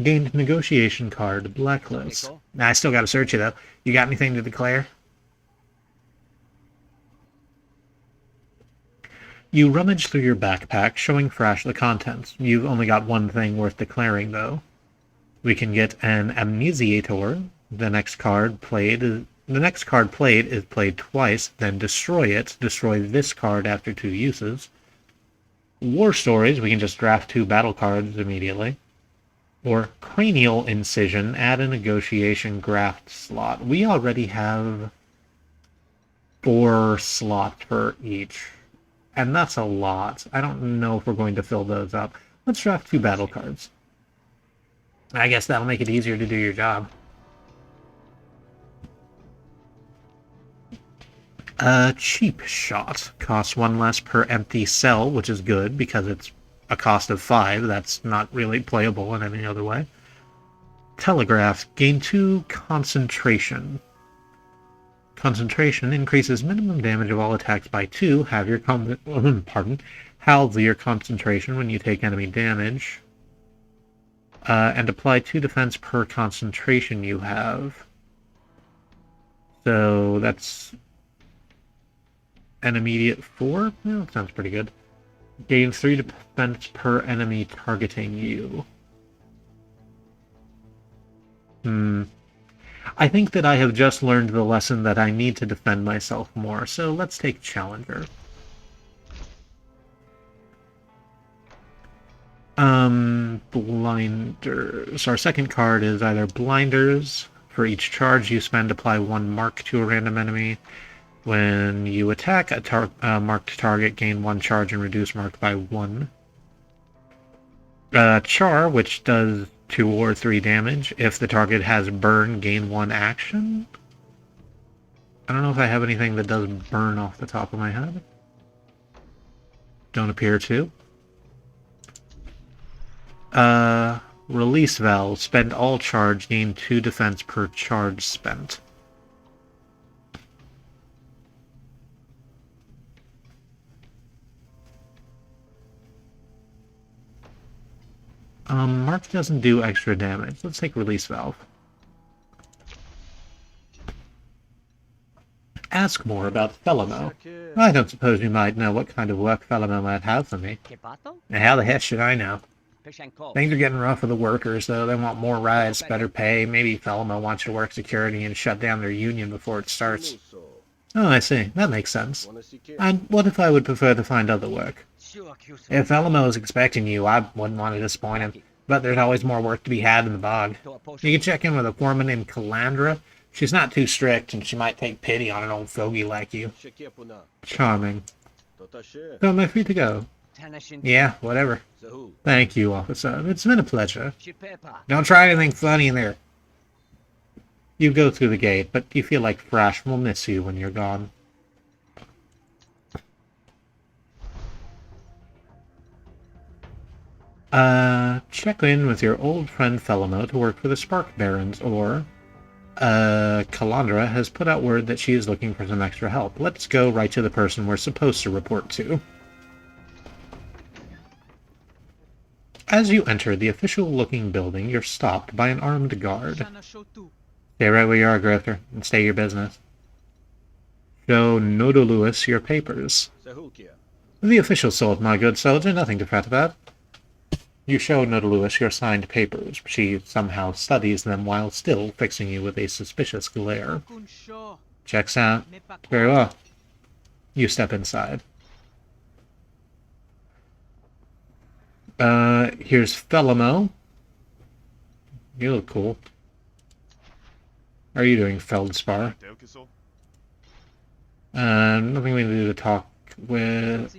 [SPEAKER 1] Gained negotiation card, Blacklist. Nah, I still gotta search you, though. You got anything to declare? You rummage through your backpack, showing Thrash the contents. You've only got one thing worth declaring, though. We can get an Amnesiator. The next card played is played twice, then destroy it. Destroy this card after 2 uses. War Stories, we can just draft 2 battle cards immediately. Or Cranial Incision, add a negotiation graft slot. We already have 4 slots for each, and that's a lot. I don't know if we're going to fill those up. Let's draft 2 battle cards. I guess that'll make it easier to do your job. Cheap Shot. Costs 1 less per empty cell, which is good, because it's a cost of 5. That's not really playable in any other way. Telegraph. Gain 2 concentration. Concentration increases minimum damage of all attacks by 2. Have your halve your concentration when you take enemy damage. And apply 2 defense per concentration you have. So that's an immediate 4? Yeah, that sounds pretty good. Gain 3 defense per enemy targeting you. I think that I have just learned the lesson that I need to defend myself more, so let's take Challenger. Blinders. Our second card is either Blinders. For each charge you spend, apply 1 mark to a random enemy. When you attack a marked target, gain 1 charge and reduce mark by 1. Char, which does 2 or 3 damage. If the target has burn, gain 1 action. I don't know if I have anything that does burn off the top of my head. Don't appear to. Release Valve. Spend all charge, gain 2 defense per charge spent. Mark doesn't do extra damage. Let's take Release Valve. Ask more about Felimo. I don't suppose you might know what kind of work Felimo might have for me. Now, how the heck should I know? Things are getting rough for the workers, though. They want more rides, better pay. Maybe Felimo wants you to work security and shut down their union before it starts. Oh, I see. That makes sense. And what if I would prefer to find other work? If Felimo is expecting you, I wouldn't want to disappoint him. But there's always more work to be had in the bog. You can check in with a foreman named Calandra. She's not too strict, and she might take pity on an old fogey like you. Charming. So am I free to go? Yeah, whatever. Thank you, officer. It's been a pleasure. Don't try anything funny in there. You go through the gate, but you feel like Thrash will miss you when you're gone. Check in with your old friend Felimo to work for the Spark Barons, or, Calandra has put out word that she is looking for some extra help. Let's go right to the person we're supposed to report to. As you enter the official-looking building, you're stopped by an armed guard. Stay right where you are, Grifter, and stay your business. Show Nodo Lewis your papers. The official sold, my good soldier, nothing to fret about. You show Nodo Lewis your signed papers. She somehow studies them while still fixing you with a suspicious glare. Checks out. Very well. You step inside. Here's Felimo. You look cool. How are you doing, Feldspar? Nothing we can do to talk with...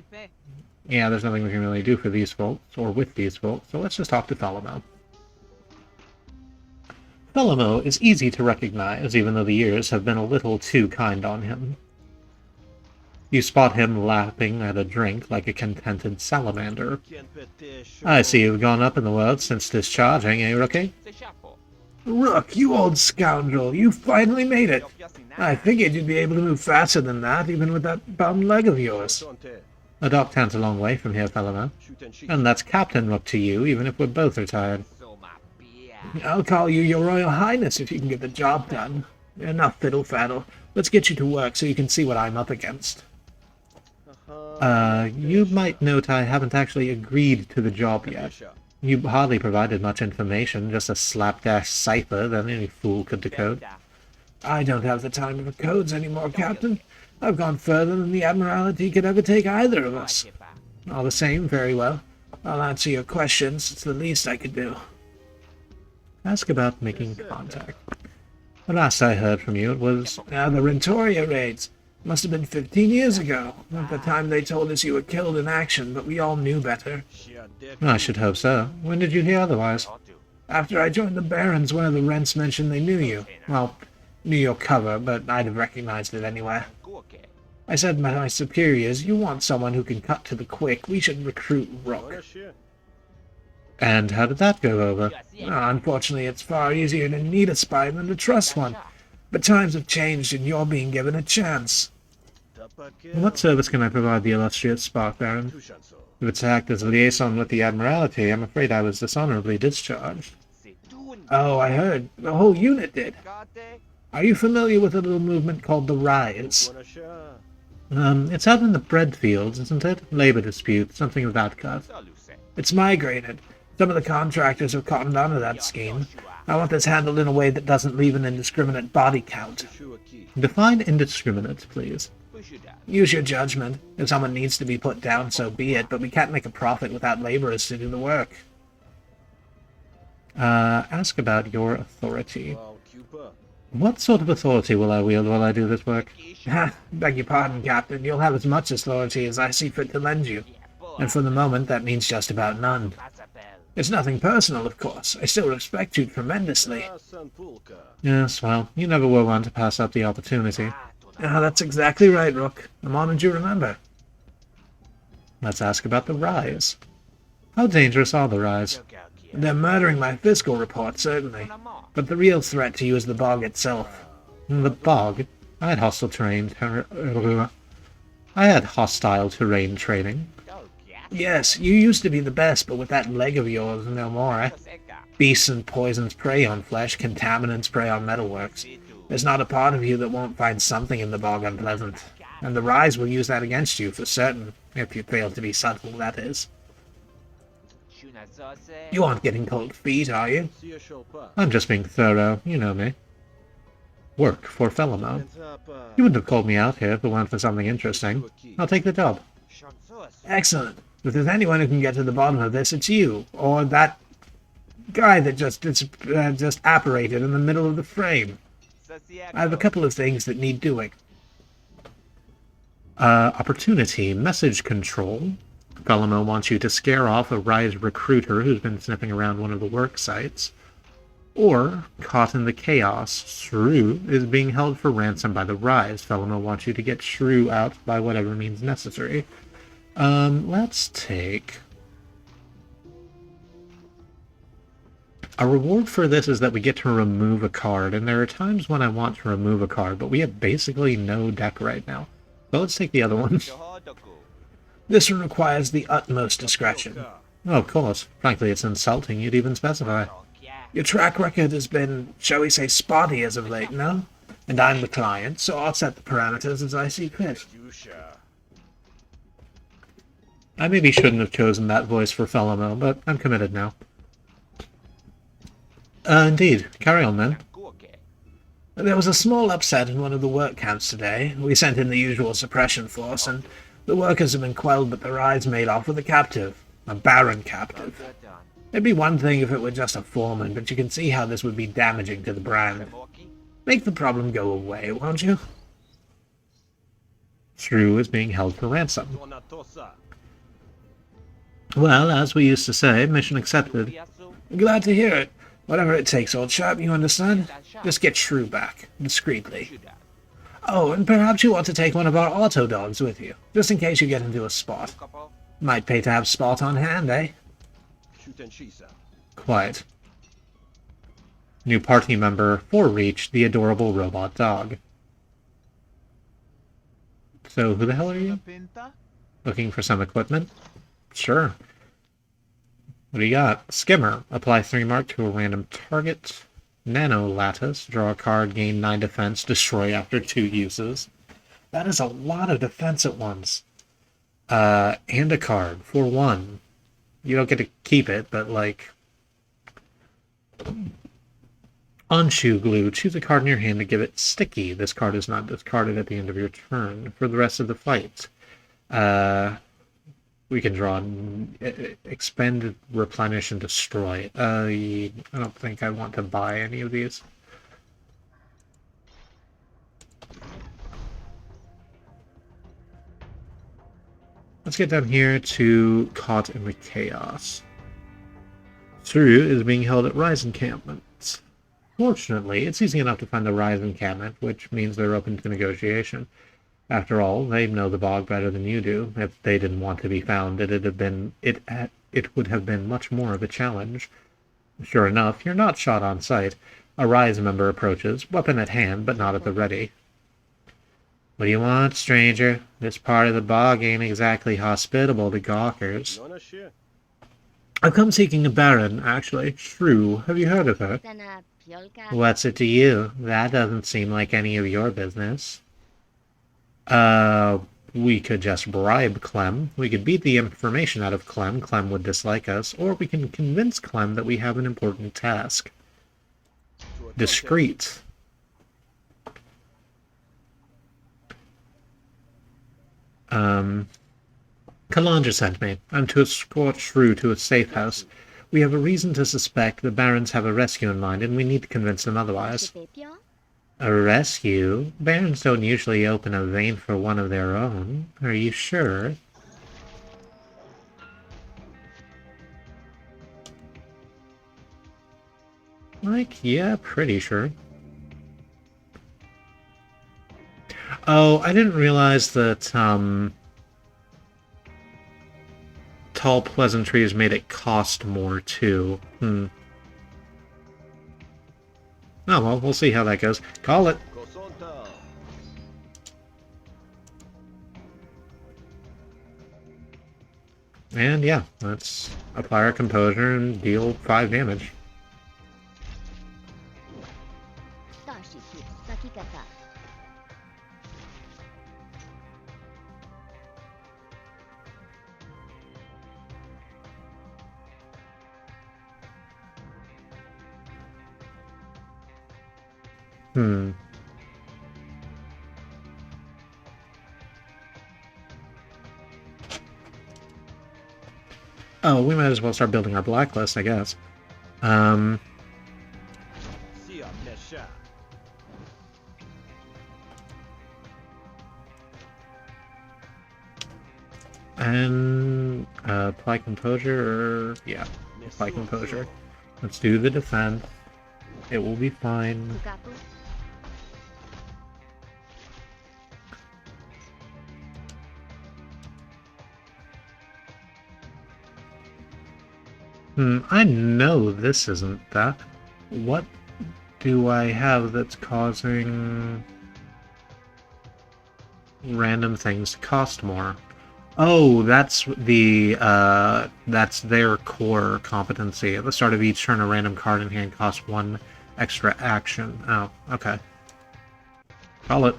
[SPEAKER 1] Yeah, there's nothing we can really do for these folks, or with these folks, so let's just talk to Felimo. Felimo is easy to recognize, even though the years have been a little too kind on him. You spot him lapping at a drink like a contented salamander. I see you've gone up in the world since discharging, eh, Rookie? Rook, you old scoundrel, you finally made it. I figured you'd be able to move faster than that, even with that bum leg of yours. A dock town's a long way from here, Felimo. And that's Captain Rook to you, even if we're both retired. I'll call you your Royal Highness if you can get the job done. Enough fiddle-faddle. Let's get you to work so you can see what I'm up against. You might note I haven't actually agreed to the job yet. You hardly provided much information, just a slapdash cipher that any fool could decode. I don't have the time for codes anymore, Captain. I've gone further than the Admiralty could ever take either of us. All the same, very well. I'll answer your questions. It's the least I could do. Ask about making contact. The last I heard from you, it was the Rentoria raids. Must have been 15 years ago. At the time they told us you were killed in action, but we all knew better. I should hope so. When did you hear otherwise? After I joined the Barons, one of the Rents mentioned they knew you. Well, knew your cover, but I'd have recognized it anyway. I said to my superiors, you want someone who can cut to the quick. We should recruit Rook. And how did that go over? Unfortunately, it's far easier to need a spy than to trust one. But times have changed, and you're being given a chance. What service can I provide the illustrious Spark Baron? If it's to act as a liaison with the Admiralty, I'm afraid I was dishonorably discharged. Oh, I heard. The whole unit did. Are you familiar with a little movement called the Rise? It's out in the bread fields, isn't it? Labor dispute, something of that cut. It's migrated. Some of the contractors have cottoned onto that scheme. I want this handled in a way that doesn't leave an indiscriminate body count. Define indiscriminate, please. Use your judgment. If someone needs to be put down, so be it, but we can't make a profit without laborers to do the work. Ask about your authority. What sort of authority will I wield while I do this work? Beg your pardon, Captain. You'll have as much authority as I see fit to lend you. And for the moment, that means just about none. It's nothing personal, of course. I still respect you tremendously. Yes, well, you never were one to pass up the opportunity. That's exactly right, Rook. I'm honored you remember. Let's ask about the Rise. How dangerous are the Rise? They're murdering my fiscal report, certainly. But the real threat to you is the bog itself. The bog? I had hostile terrain training. Yes, you used to be the best, but with that leg of yours, no more, eh? Beasts and poisons prey on flesh, contaminants prey on metalworks. There's not a part of you that won't find something in the bog unpleasant. And the Rise will use that against you, for certain, if you fail to be subtle, that is. You aren't getting cold feet, are you? I'm just being thorough, you know me. Work for Felimo. You wouldn't have called me out here if it weren't for something interesting. I'll take the job. Excellent. If there's anyone who can get to the bottom of this, it's you. Or that guy that just apparated in the middle of the frame. I have a couple of things that need doing. Opportunity. Message control. Felimo wants you to scare off a Rise recruiter who's been sniffing around one of the work sites. Or, caught in the chaos, Shrew is being held for ransom by the Rise. Felimo wants you to get Shrew out by whatever means necessary. Let's take... A reward for this is that we get to remove a card, and there are times when I want to remove a card, but we have basically no deck right now. So let's take the other one. This one requires the utmost discretion. Oh, of course. Frankly, it's insulting you'd even specify. Your track record has been, shall we say, spotty as of late, no? And I'm the client, so I'll set the parameters as I see fit. I maybe shouldn't have chosen that voice for Fellomo, but I'm committed now. Indeed. Carry on, then. There was a small upset in one of the work camps today. We sent in the usual suppression force, and the workers have been quelled, but the rides made off with a captive. A barren captive. It'd be one thing if it were just a foreman, but you can see how this would be damaging to the brand. Make the problem go away, won't you? Shrew is being held for ransom. Well, as we used to say, mission accepted. Glad to hear it. Whatever it takes, old chap, you understand? Just get Shrew back, discreetly. Oh, and perhaps you want to take one of our auto dogs with you, just in case you get into a spot. Might pay to have Spot on hand, eh? Quiet. New party member, for Reach, the adorable robot dog. So, who the hell are you? Looking for some equipment? Sure. What do you got? Skimmer. Apply 3 mark to a random target. Nano Lattice. Draw a card, gain 9 defense, destroy after 2 uses. That is a lot of defense at once. And a card for 1. You don't get to keep it, but like... On Shoe Glue, choose a card in your hand to give it Sticky. This card is not discarded at the end of your turn. For the rest of the fight, we can draw Expend, Replenish, and Destroy. I don't think I want to buy any of these. Let's get down here to Caught in the Chaos. Shrew is being held at Rise encampments. Fortunately, it's easy enough to find the Rise encampment, which means they're open to negotiation. After all, they know the bog better than you do. If they didn't want to be found, it would have been much more of a challenge. Sure enough, you're not shot on sight. A Rise member approaches, weapon at hand, but not at the ready. What do you want, stranger? This part of the bog ain't exactly hospitable to gawkers. I've come seeking a baron, actually. Shrew. Have you heard of her? What's it to you? That doesn't seem like any of your business. We could just bribe Clem. We could beat the information out of Clem. Clem would dislike us. Or we can convince Clem that we have an important task. Discreet. Kalandra sent me. I'm to escort Shrew to a safe house. We have a reason to suspect the barons have a rescue in mind, and we need to convince them otherwise. A rescue? Barons don't usually open a vein for one of their own. Are you sure? Like, yeah, pretty sure. Oh, I didn't realize that, Tall Pleasantries made it cost more, too. Oh, well, we'll see how that goes. Call it! And yeah, let's apply our composure and deal 5 damage. Oh, we might as well start building our blacklist, I guess. And apply composure, or yeah, apply composure. Let's do the defense. It will be fine. I know this isn't that. What do I have that's causing random things to cost more? Oh, that's that's their core competency. At the start of each turn, a random card in hand costs 1 extra action. Oh, okay. Call it.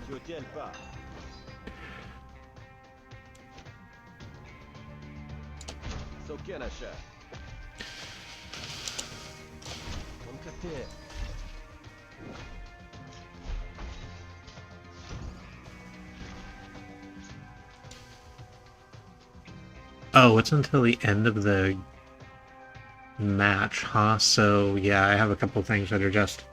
[SPEAKER 1] Oh, it's until the end of the match, huh? So, yeah, I have a couple things that are just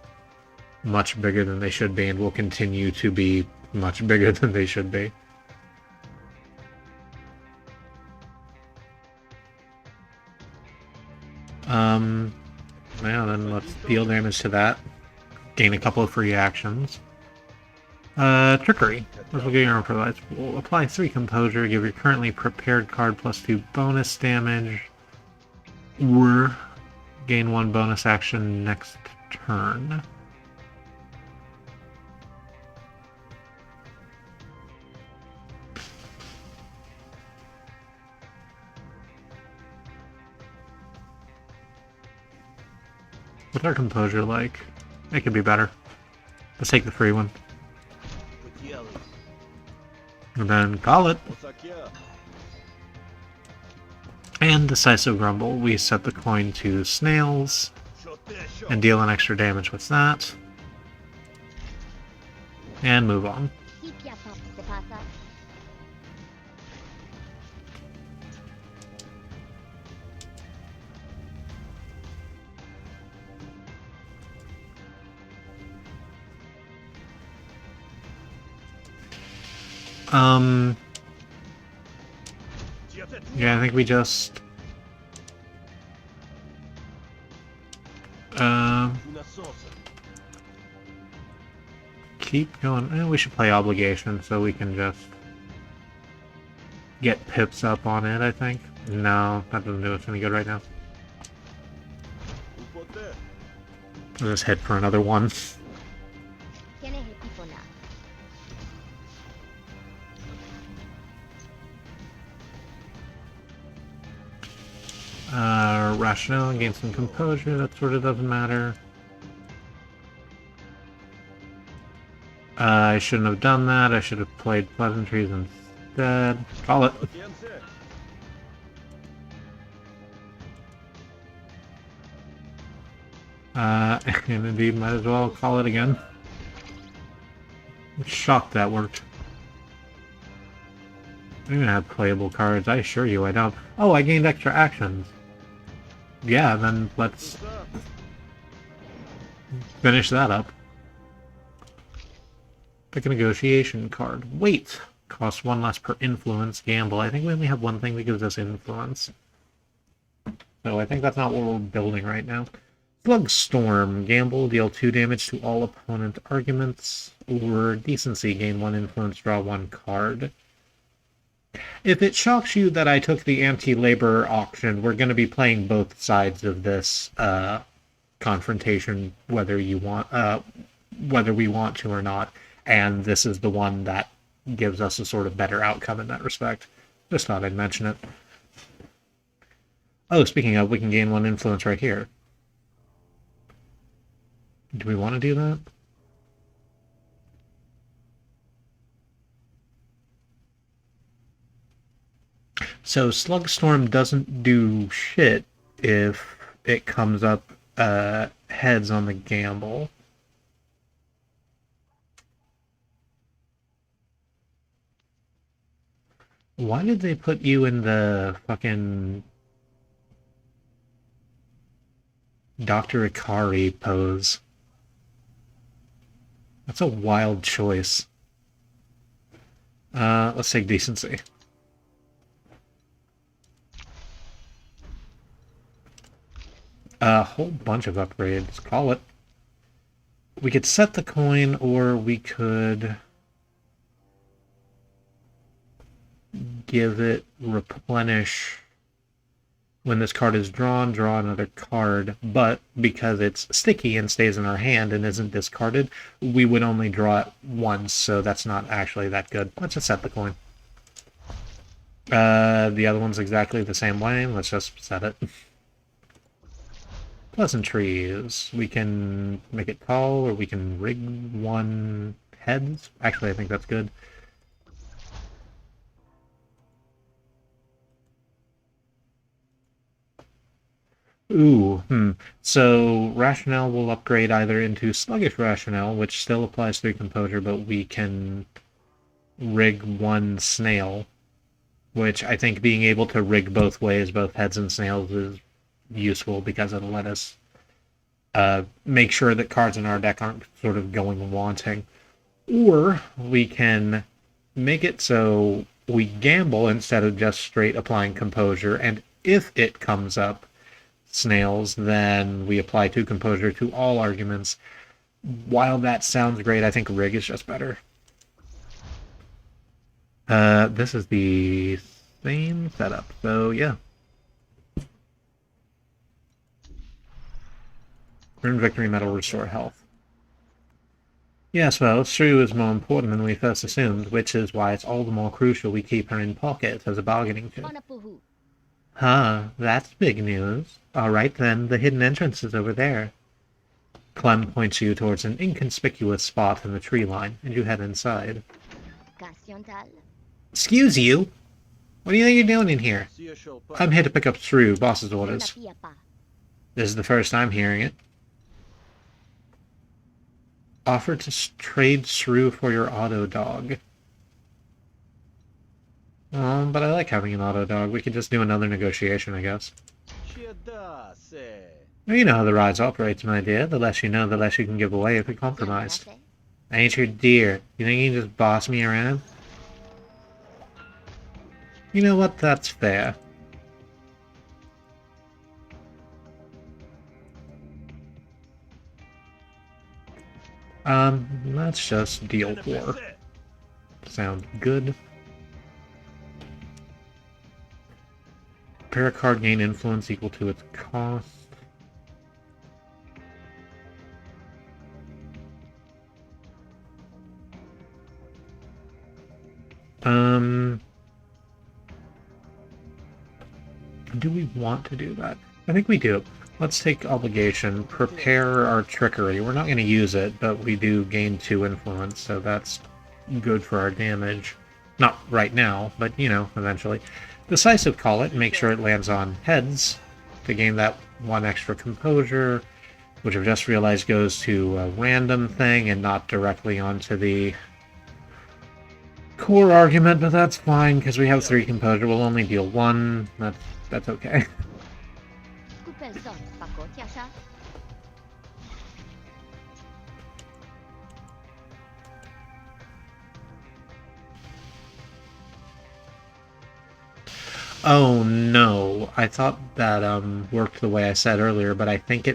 [SPEAKER 1] much bigger than they should be and will continue to be much bigger than they should be. Yeah, then let's deal damage to that. Gain a couple of free actions. Trickery. This will give your arm provides. Will apply 3 composure, give your currently prepared card +2 bonus damage, or gain 1 bonus action next turn. What's our composure like? It could be better. Let's take the free one. And then call it. And Decisive Grumble. We set the coin to snails and deal an extra damage with that. And move on. Yeah, I think we just... keep going. We should play Obligation so we can just get pips up on it, I think. No, that doesn't do us any good right now. I'll just hit for another one. Rationale, gain some composure, that sort of doesn't matter. I shouldn't have done that, I should have played Pleasantries instead. Call it. And indeed, might as well call it again. I'm shocked that worked. I don't even have playable cards, I assure you I don't. Oh, I gained extra actions. Yeah, then let's finish that up. Pick a negotiation card. Wait! Costs 1 less per influence. Gamble. I think we only have one thing that gives us influence. So I think that's not what we're building right now. Slug Storm. Gamble. Deal 2 damage to all opponent arguments. Or Decency. Gain 1 influence. Draw 1 card. If it shocks you that I took the anti-labor auction, we're going to be playing both sides of this confrontation, whether we want to or not. And this is the one that gives us a sort of better outcome in that respect. Just thought I'd mention it. Oh, speaking of, we can gain 1 influence right here. Do we want to do that? So Slugstorm doesn't do shit if it comes up heads on the gamble. Why did they put you in the fucking Dr. Ikari pose? That's a wild choice. Let's take Decency. A whole bunch of upgrades. Call it. We could set the coin, or we could give it replenish when this card is drawn, draw another card, but because it's sticky and stays in our hand and isn't discarded, we would only draw it once, so that's not actually that good. Let's just set the coin. The other one's exactly the same way. Let's just set it. Pleasantries. We can make it tall, or we can rig one heads. Actually, I think that's good. Ooh, So, Rationale will upgrade either into Sluggish Rationale, which still applies 3 Composure, but we can rig one Snail, which I think being able to rig both ways, both heads and snails, is useful because it'll let us make sure that cards in our deck aren't sort of going wanting. Or we can make it so we gamble instead of just straight applying Composure, and if it comes up snails, then we apply 2 Composure to all arguments. While that sounds great, I think rig is just better. This is the same setup, so yeah. Earn victory medal, restore health. Yes, well, Shrew is more important than we first assumed, which is why it's all the more crucial we keep her in pocket as a bargaining chip. Huh, that's big news. Alright then, the hidden entrance is over there. Clem points you towards an inconspicuous spot in the tree line, and you head inside. Excuse you? What do you think you're doing in here? I'm here to pick up Shrew, boss's orders. This is the first I'm hearing it. Offer to trade Shrew for your auto dog. But I like having an auto dog. We could just do another negotiation, I guess. You know how the rise operates, my dear. The less you know, the less you can give away if we compromised. I ain't your dear. You think you can just boss me around? You know what? That's fair. Let's just deal 4. Sounds good. Prepare a card, gain influence equal to its cost. Do we want to do that? I think we do. Let's take obligation, prepare our trickery. We're not going to use it, but we do gain 2 influence, so that's good for our damage. Not right now, but, you know, eventually. Decisive call it, make sure it lands on heads to gain that 1 extra composure, which I've just realized goes to a random thing and not directly onto the core argument, but that's fine, because we have 3 composure. We'll only deal 1. That's okay. Oh no, I thought that worked the way I said earlier, but I think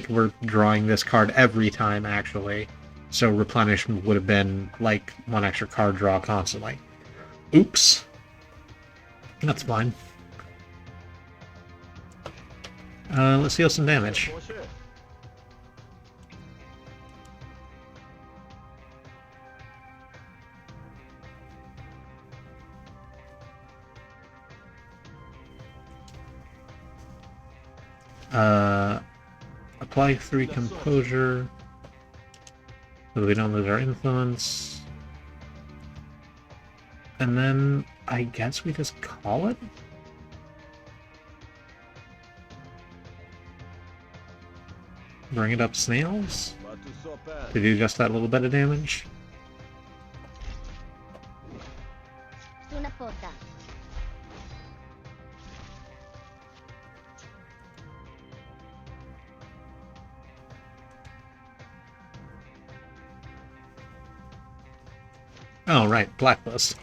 [SPEAKER 1] we're drawing this card every time, actually. So replenish would have been like 1 extra card draw constantly. Oops. That's fine. Let's deal some damage. Apply 3 composure so we don't lose our influence. And then I guess we just call it? Bring it up snails? To do just that little bit of damage? Oh, right, blacklist.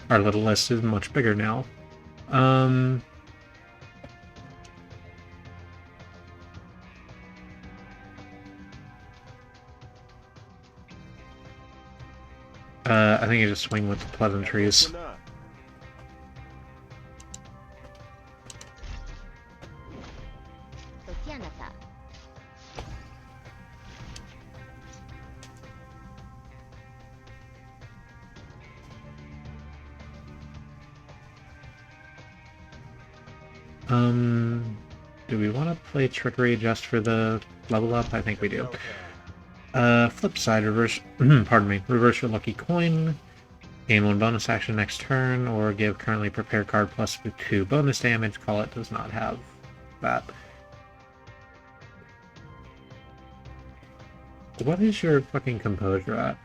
[SPEAKER 1] Our little list is much bigger now. I think you just swing with the pleasantries. Do we want to play Trickery just for the level up? I think we do. Flip side, reverse, pardon me, reverse your lucky coin, gain 1 bonus action next turn, or give currently prepared card plus 2 bonus damage. Call it does not have that. What is your fucking composure at?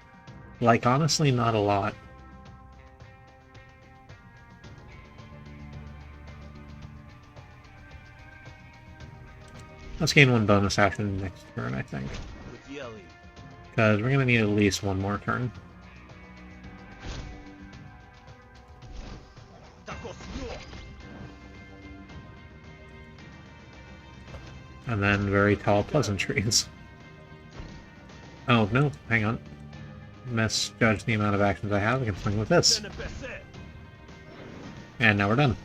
[SPEAKER 1] Like, honestly, not a lot. Let's gain 1 bonus action next turn, I think. Because we're going to need at least 1 more turn. And then very tall pleasantries. Oh, no, hang on. Misjudged the amount of actions I have. I can swing with this. And now we're done.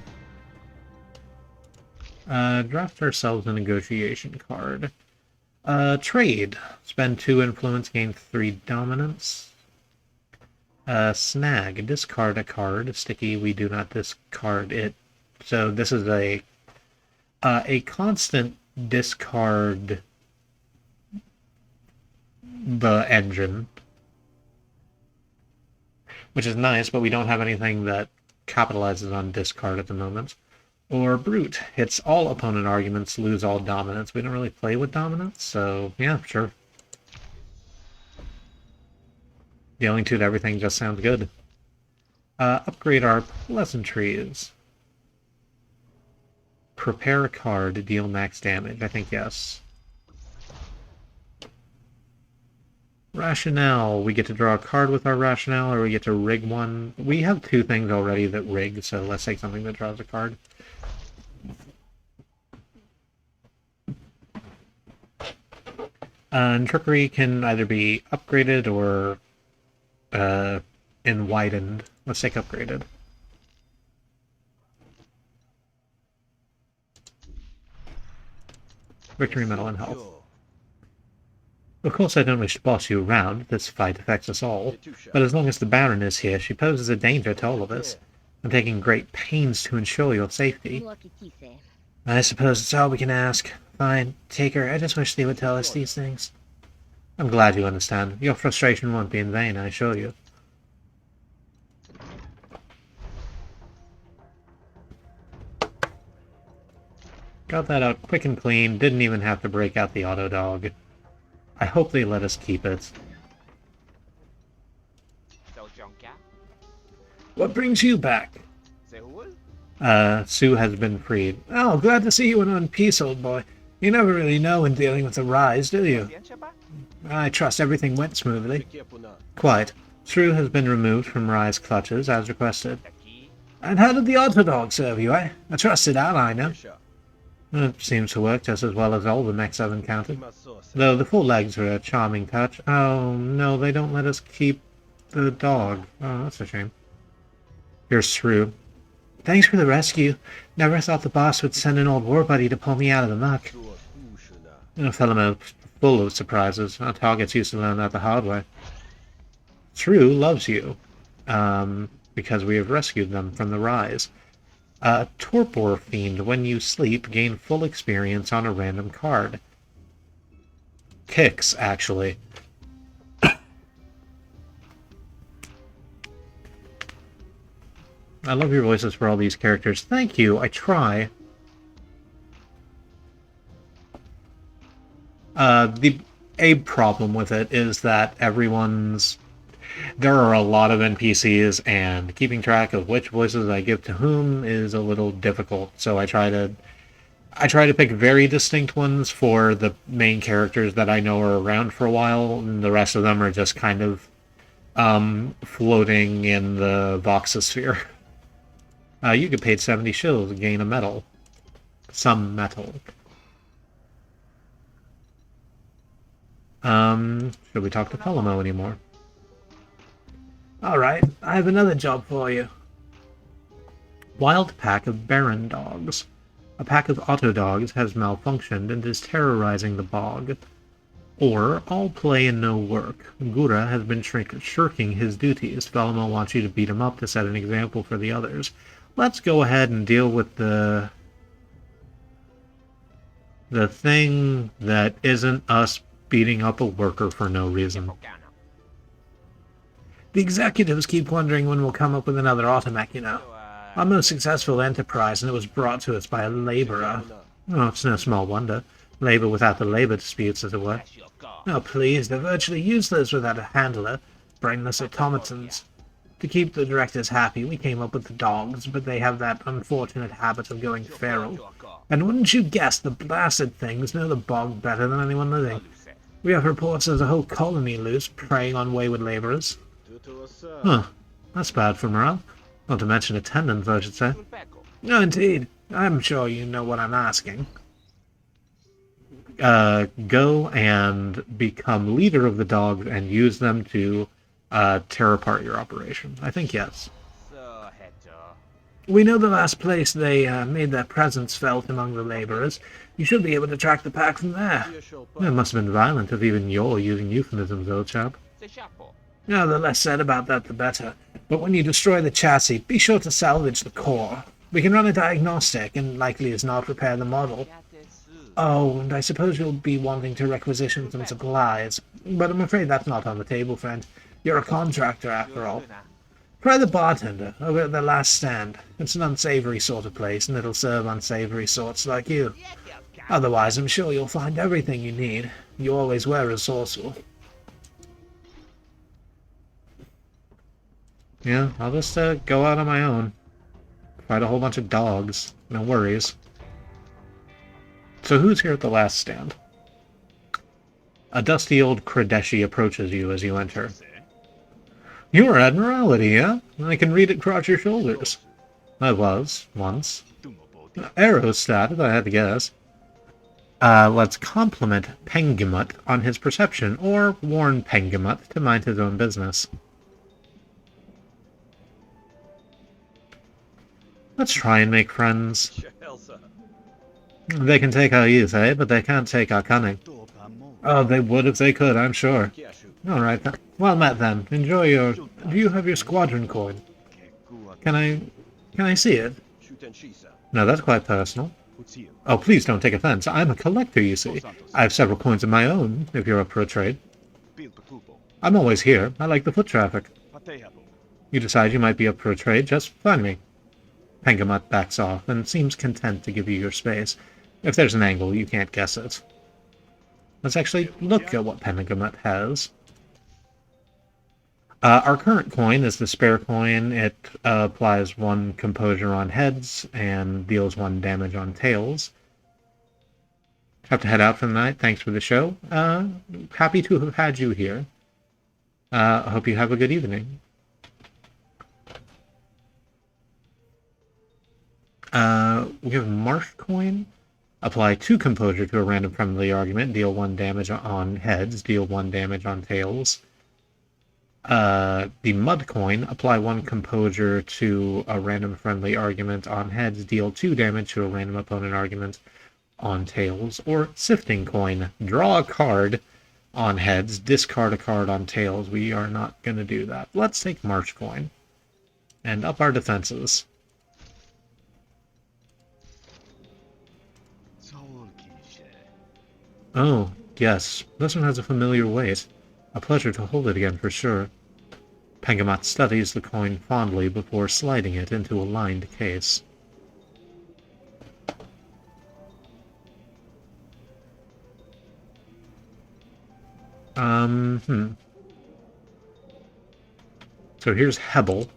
[SPEAKER 1] Draft ourselves a negotiation card. Trade. Spend 2 influence, gain 3 dominance. Snag. Discard a card. Sticky, we do not discard it. So this is a constant discard the engine. Which is nice, but we don't have anything that capitalizes on discard at the moment. Or Brute. Hits all opponent arguments, lose all dominance. We don't really play with dominance, so yeah, sure. Dealing 2 to everything just sounds good. Upgrade our pleasantries. Prepare a card to deal max damage. I think yes. Rationale. We get to draw a card with our rationale, or we get to rig one. We have 2 things already that rig, so let's take something that draws a card. And Trickery can either be upgraded or widened. Let's take upgraded. Victory medal and health. Of course I don't wish to boss you around. This fight affects us all. But as long as the Baron is here, she poses a danger to all of us. I'm taking great pains to ensure your safety. I suppose it's all we can ask. Fine, take her. I just wish they would tell us these things. I'm glad you understand. Your frustration won't be in vain, I assure you. Got that out quick and clean. Didn't even have to break out the auto dog. I hope they let us keep it. What brings you back? Sue has been freed. Oh, glad to see you in one piece, old boy. You never really know when dealing with a rise, do you? I trust everything went smoothly. Quite. Shrew has been removed from Rise clutches, as requested. And how did the auto dog serve you, eh? A trusted ally, no? It seems to work just as well as all the mechs I've encountered. Though the 4 legs are a charming touch. Oh, no, they don't let us keep the dog. Oh, that's a shame. Here's Shrew. Thanks for the rescue. Never thought the boss would send an old war buddy to pull me out of the muck. A fellow full of surprises. Our targets used to learn that the hard way. Shrew loves you, because we have rescued them from the Rise. Torpor Fiend. When you sleep, gain full experience on a random card. Kicks, actually. I love your voices for all these characters. Thank you, I try. A problem with it is that there are a lot of NPCs, and keeping track of which voices I give to whom is a little difficult, so I try to pick very distinct ones for the main characters that I know are around for a while, and the rest of them are just kind of floating in the Voxosphere. You get paid 70 shills to gain a medal. Some metal. Should we talk to Pelamo anymore? Alright, I have another job for you. Wild pack of Baron dogs. A pack of Otto dogs has malfunctioned and is terrorizing the bog. Or, all play and no work. Gura has been shirking his duties. Velma wants you to beat him up to set an example for the others. Let's go ahead and deal with the thing that isn't us beating up a worker for no reason. The executives keep wondering when we'll come up with another automech, you know. Our most successful enterprise, and it was brought to us by a laborer. Oh, it's no small wonder. Labor without the labor disputes, as it were. Oh, please, they're virtually useless without a handler. Brainless automatons. To keep the directors happy, we came up with the dogs, but they have that unfortunate habit of going feral. And wouldn't you guess, the blasted things know the bog better than anyone living. We have reports there's a whole colony loose, preying on wayward laborers. Huh, that's bad for morale. Not to mention attendance, I should say. No, indeed. I'm sure you know what I'm asking. Go and become leader of the dogs and use them to tear apart your operation. I think yes. We know the last place they made their presence felt among the laborers. You should be able to track the pack from there. It must have been violent if even you're using euphemisms, old chap. No, the less said about that, the better. But when you destroy the chassis, be sure to salvage the core. We can run a diagnostic and likely as not repair the model. Oh, and I suppose you'll be wanting to requisition some supplies. But I'm afraid that's not on the table, friend. You're a contractor, after all. Try the bartender, over at the last stand. It's an unsavory sort of place, and it'll serve unsavory sorts like you. Otherwise, I'm sure you'll find everything you need. You always were resourceful. Yeah, I'll just go out on my own. Fight a whole bunch of dogs. No worries. So who's here at the last stand? A dusty old Kradeshi approaches you as you enter. You're Admiralty, eh? I can read it across your shoulders. I was, once. Aerostat, if I had to guess. Let's compliment Pengamut on his perception, or warn Pengamut to mind his own business. Let's try and make friends. They can take our youth, eh? But they can't take our cunning. Oh, they would if they could, I'm sure. Alright, well met then. Enjoy your... Do you have your squadron coin? Can I see it? No, that's quite personal. Oh, please don't take offense. I'm a collector, you see. I have several coins of my own, if you're up for a trade. I'm always here. I like the foot traffic. You decide you might be up for a trade, just find me. Pengamut backs off and seems content to give you your space. If there's an angle, you can't guess it. Let's actually look at what Pengamut has. Our current coin is the spare coin. It applies 1 composure on heads and deals 1 damage on tails. Have to head out for the night. Thanks for the show. Happy to have had you here. Hope you have a good evening. We have Marsh coin. Apply 2 composure to a random friendly argument. Deal 1 damage on heads. Deal 1 damage on tails. The Mud coin. Apply 1 composure to a random friendly argument on heads. Deal 2 damage to a random opponent argument on tails. Or Sifting coin. Draw a card on heads. Discard a card on tails. We are not going to do that. Let's take Marsh coin. And up our defenses. Oh, yes. This one has a familiar weight. A pleasure to hold it again for sure. Pengamut studies the coin fondly before sliding it into a lined case. So here's Hebel.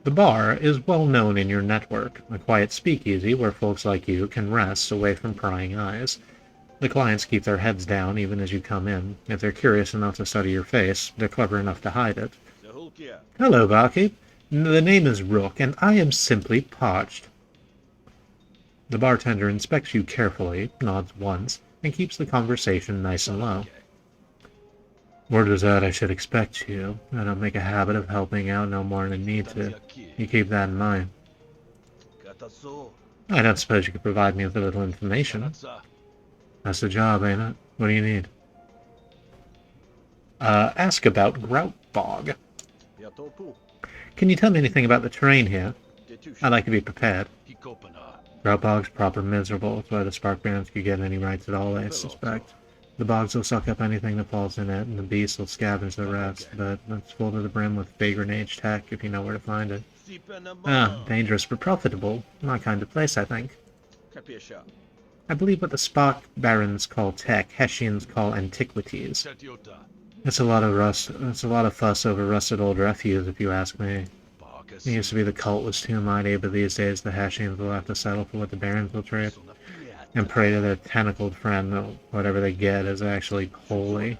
[SPEAKER 1] The bar is well known in your network, a quiet speakeasy where folks like you can rest away from prying eyes. The clients keep their heads down even as you come in. If they're curious enough to study your face, they're clever enough to hide it. Hello, barkeep. The name is Rook, and I am simply parched. The bartender inspects you carefully, nods once, and keeps the conversation nice and low. Word is out I should expect you. I don't make a habit of helping out no more than I need to. You keep that in mind. I don't suppose you could provide me with a little information. That's the job, ain't it? What do you need? Ask about Grout Bog. Can you tell me anything about the terrain here? I'd like to be prepared. Grout Bog's proper miserable. It's why the Spark Barons could get any rights at all, I suspect. The bogs will suck up anything that falls in it, and the beasts will scavenge the rest, but it's full to the brim with vagrant age tech if you know where to find it. Ah, dangerous but profitable. My kind of place, I think. I believe what the Spark Barons call tech, Hessians call antiquities. It's a lot of fuss over rusted old refuse, if you ask me. It used to be the cult was too mighty, but these days the Hessians will have to settle for what the Barons will trade, and pray to their tentacled friend that whatever they get is actually holy.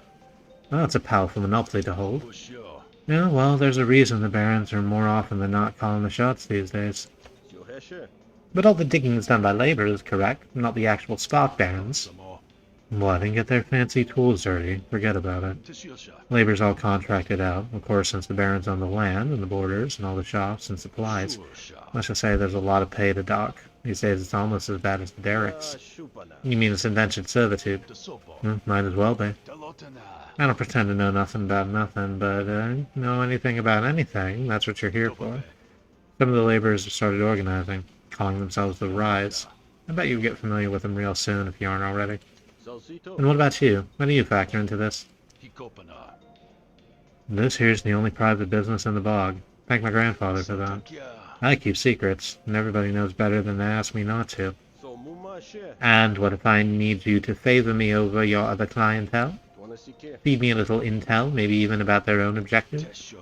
[SPEAKER 1] Well, it's a powerful monopoly to hold. Yeah, well, there's a reason the Barons are more often than not calling the shots these days. But all the digging is done by laborers, correct? Not the actual Spark Barons. Well, I didn't get their fancy tools dirty. Forget about it. Labor's all contracted out, of course, since the Barons own the land and the borders and all the shops and supplies. Let's just say there's a lot of pay to dock. These days it's almost as bad as the derricks. You mean it's indentured servitude? Might as well be. I don't pretend to know nothing about nothing, but know anything about anything. That's what you're here for. Some of the laborers have started organizing, calling themselves the Rise. I bet you'll get familiar with them real soon if you aren't already. And what about you? How do you factor into this? This here's the only private business in the bog. Thank my grandfather for that. I keep secrets, and everybody knows better than to ask me not to. And what if I need you to favor me over your other clientele? Feed me a little intel, maybe even about their own objectives?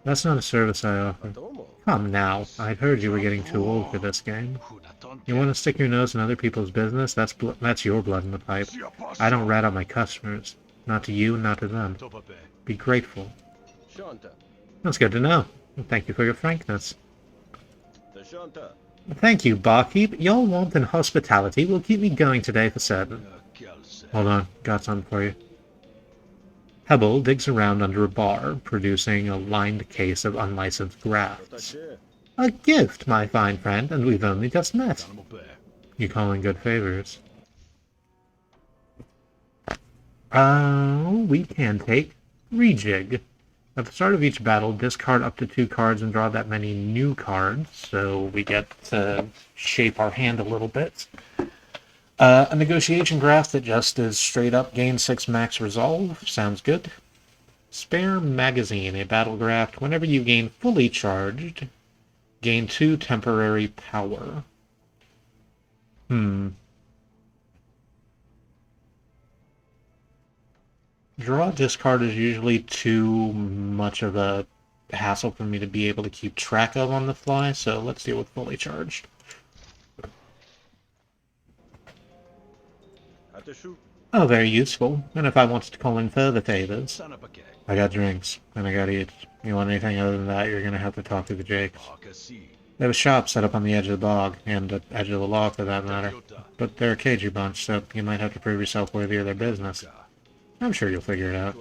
[SPEAKER 1] That's not a service I offer. Come now, I'd heard you were getting too old for this game. You want to stick your nose in other people's business? That's your blood in the pipe. I don't rat out my customers. Not to you, not to them. Be grateful. That's good to know. Thank you for your frankness. Thank you, barkeep. Your warmth and hospitality will keep me going today for certain. Hold on, got something for you. Hebel digs around under a bar, producing a lined case of unlicensed grafts. A gift, my fine friend, and we've only just met. You call in good favors. We can take Rejig. At the start of each battle, discard up to 2 cards and draw that many new cards, so we get to shape our hand a little bit. A negotiation graft that just is straight up gain 6 max resolve. Sounds good. Spare magazine, a battle graft. Whenever you gain fully charged, gain 2 temporary power. Draw discard is usually too much of a hassle for me to be able to keep track of on the fly, so let's deal with fully charged. Oh, very useful. And if I wanted to call in further favors, I got drinks, and I got eats. You want anything other than that, you're gonna have to talk to the Jakes. They have a shop set up on the edge of the bog, and the edge of the law for that matter. But they're a cagey bunch, so you might have to prove yourself worthy of their business. I'm sure you'll figure it out.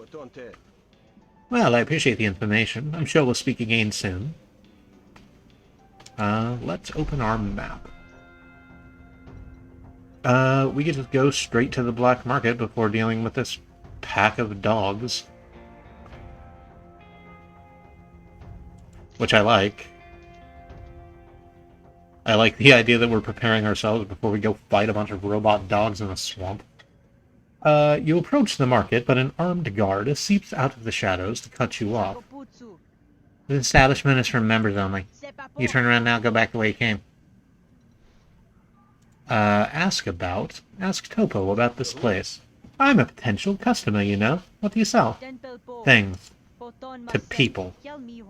[SPEAKER 1] Well, I appreciate the information. I'm sure we'll speak again soon. Let's open our map. We could just go straight to the black market before dealing with this pack of dogs. Which I like. I like the idea that we're preparing ourselves before we go fight a bunch of robot dogs in a swamp. You approach the market, but an armed guard seeps out of the shadows to cut you off. The establishment is for members only. You turn around now, go back the way you came. Ask Topo about this place. I'm a potential customer, you know. What do you sell? Things. To people.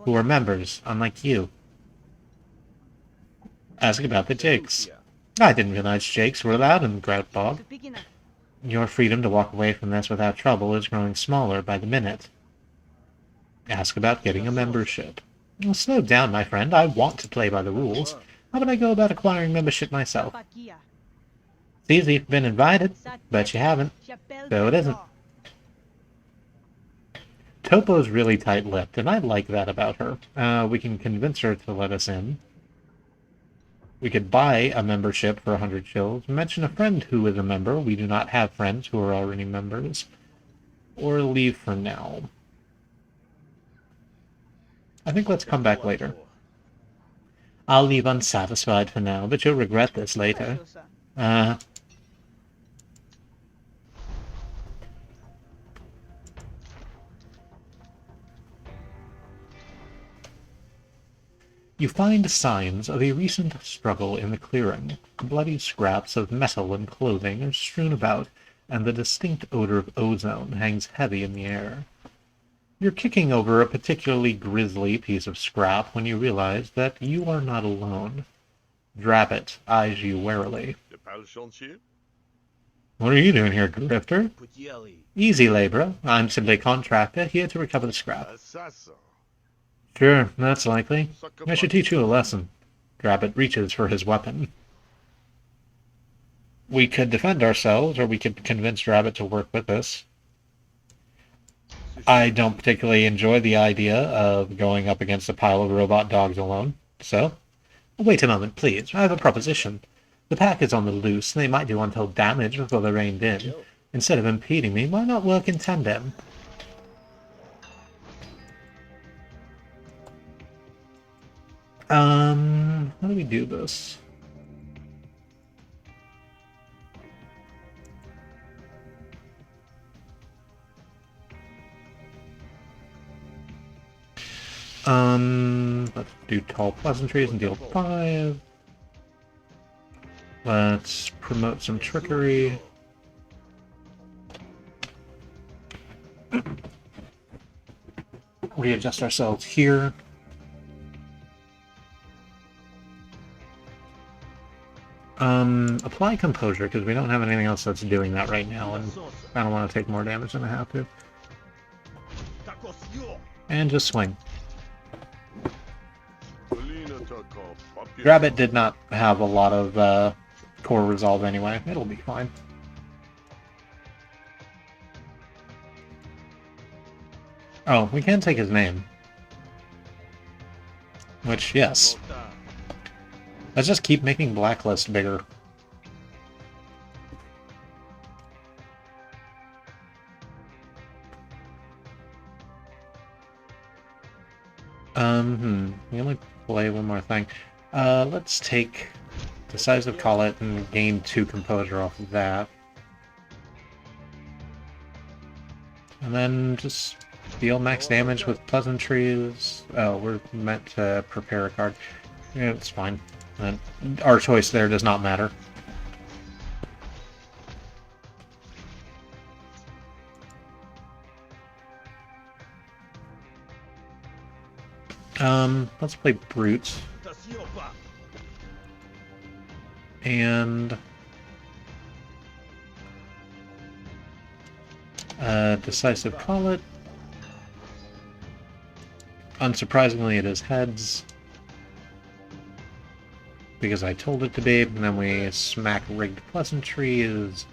[SPEAKER 1] Who are members, unlike you. Ask about the Jakes. I didn't realize Jakes were allowed in Grout Bog. Your freedom to walk away from this without trouble is growing smaller by the minute. Ask about getting a membership. Well, slow down, my friend. I want to play by the rules. How would I go about acquiring membership myself? It's easy if you've been invited, but you haven't. So it isn't. Topo's really tight-lipped, and I like that about her. We can convince her to let us in. We could buy a membership for 100 shills, mention a friend who is a member. We do not have friends who are already members. Or leave for now. I think let's come back later. I'll leave unsatisfied for now, but you'll regret this later. You find signs of a recent struggle in the clearing. Bloody scraps of metal and clothing are strewn about, and the distinct odor of ozone hangs heavy in the air. You're kicking over a particularly grisly piece of scrap when you realize that you are not alone. Drabbit eyes you warily. What are you doing here, Grifter? Easy, laborer. I'm simply a contractor, here to recover the scrap. Sure, that's likely. I should teach you a lesson. Drabbit reaches for his weapon. We could defend ourselves, or we could convince Drabbit to work with us. I don't particularly enjoy the idea of going up against a pile of robot dogs alone, so... Wait a moment, please. I have a proposition. The pack is on the loose, and they might do untold damage before they're reined in. Instead of impeding me, why not work in tandem? How do we do this? Let's do tall pleasantries and deal 5. Let's promote some trickery. Readjust ourselves here. Apply composure, because we don't have anything else that's doing that right now, and I don't want to take more damage than I have to. And just swing. Drabbit did not have a lot of core resolve anyway. It'll be fine. Oh, we can take his name. Which, yes. Let's just keep making Blacklist bigger. We only play one more thing. Let's take Decisive Call It and gain 2 Composure off of that. And then just deal max damage with Pleasantries. Oh, we're meant to prepare a card. Yeah, it's fine. Our choice there does not matter. Let's play Brute. And... Decisive Call It. Unsurprisingly, it is heads. Because I told it to be, and then we smack Rigged Pleasantries.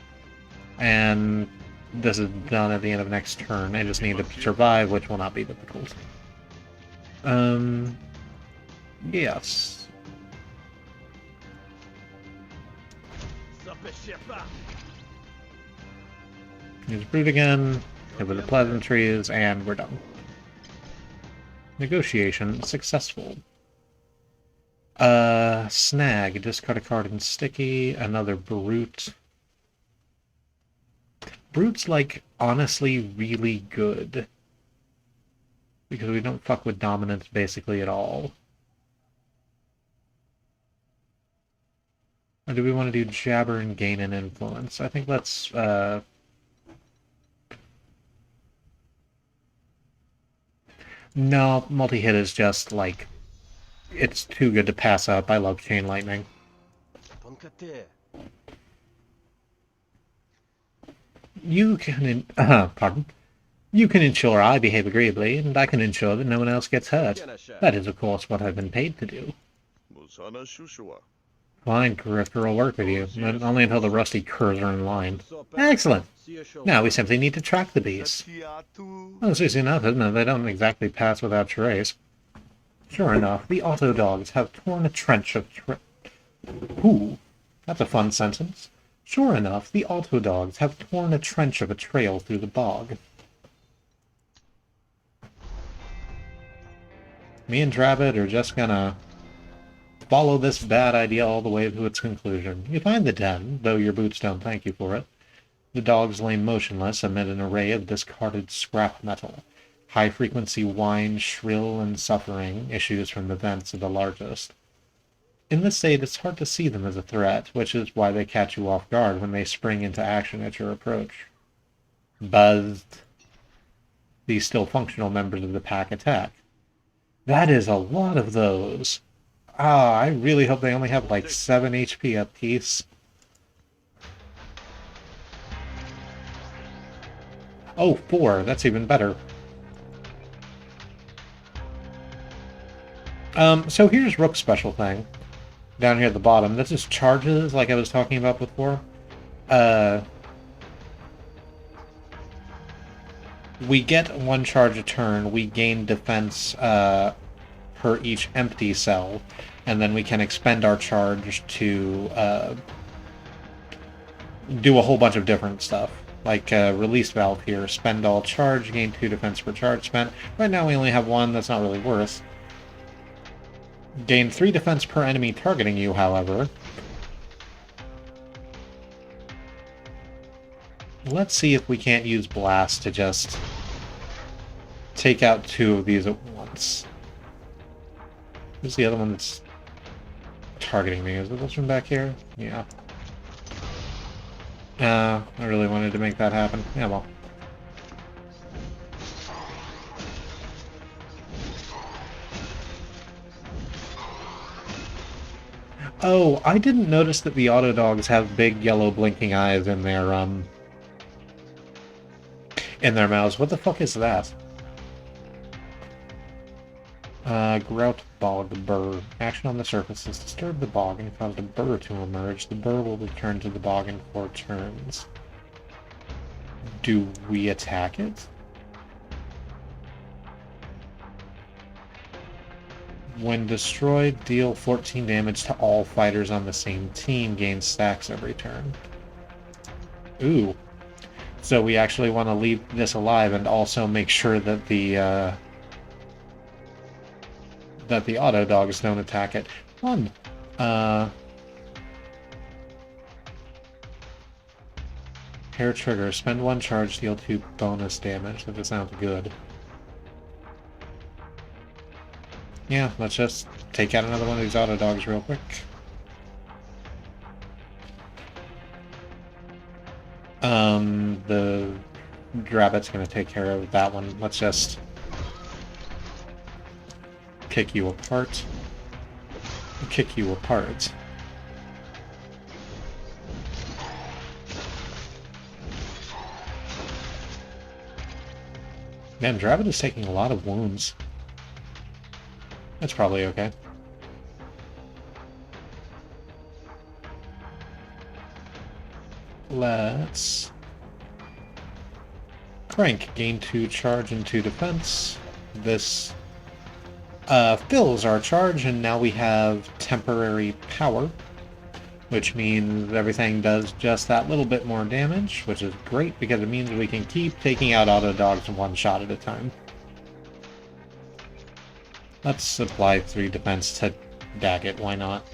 [SPEAKER 1] And this is done at the end of next turn. I just need to survive, which will not be difficult. Yes. Use Brute again, hit with the Pleasantries, and we're done. Negotiation successful. Snag, discard a card in Sticky, another Brute. Brute's, like, honestly really good. Because we don't fuck with dominance basically at all. Or do we want to do Jabber and gain an influence? I think let's, No, multi-hit is just, like, it's too good to pass up. I love Chain Lightning. You can, pardon? You can ensure I behave agreeably, and I can ensure that no one else gets hurt. That is, of course, what I've been paid to do. Fine, Grifter will work with you, but only until the rusty curs are in line. Excellent! Now we simply need to track the beasts. Well, it's easy enough, isn't it? They don't exactly pass without trace. Sure enough, the auto dogs have torn a trench of Ooh, that's a fun sentence. Sure enough, the auto dogs have torn a trench of a trail through the bog. Me and Drabbit are just gonna follow this bad idea all the way to its conclusion. You find the den, though your boots don't thank you for it. The dogs lay motionless amid an array of discarded scrap metal. High-frequency whine, shrill and suffering, issues from the vents of the largest. In this state, it's hard to see them as a threat, which is why they catch you off guard when they spring into action at your approach. Buzzed. These still functional members of the pack attack. That is a lot of those. I really hope they only have like 7 HP apiece. Oh, 4. That's even better. So here's Rook's special thing. Down here at the bottom. This is charges, like I was talking about before. We get 1 charge a turn. We gain defense per each empty cell. And then we can expend our charge to do a whole bunch of different stuff. Like release valve here. Spend all charge, gain 2 defense per charge spent. Right now we only have 1, that's not really worth. Gain 3 defense per enemy targeting you, however. Let's see if we can't use Blast to just take out 2 of these at once. Who's the other one that's targeting me? Is it this one back here? Yeah. I really wanted to make that happen. Yeah, well. Oh, I didn't notice that the auto dogs have big yellow blinking eyes in their mouths. What the fuck is that? Grout bog burr. Action on the surface has disturbed the bog and caused a burr to emerge. The burr will return to the bog in 4 turns. Do we attack it? When destroyed, deal 14 damage to all fighters on the same team, gain stacks every turn. Ooh. So we actually want to leave this alive and also make sure that the auto dogs don't attack it. Fun. Hair trigger. Spend 1 charge, deal 2 bonus damage. That sounds good. Yeah, let's just take out another one of these auto dogs real quick. The Drabbit's gonna take care of that one. Let's just kick you apart. Kick you apart. Man, Drabbit is taking a lot of wounds. That's probably okay. Let's crank. Gain 2 charge and 2 defense. This fills our charge, and now we have temporary power, which means everything does just that little bit more damage, which is great because it means we can keep taking out auto dogs 1 shot at a time. Let's apply 3 defense to Daggett, why not?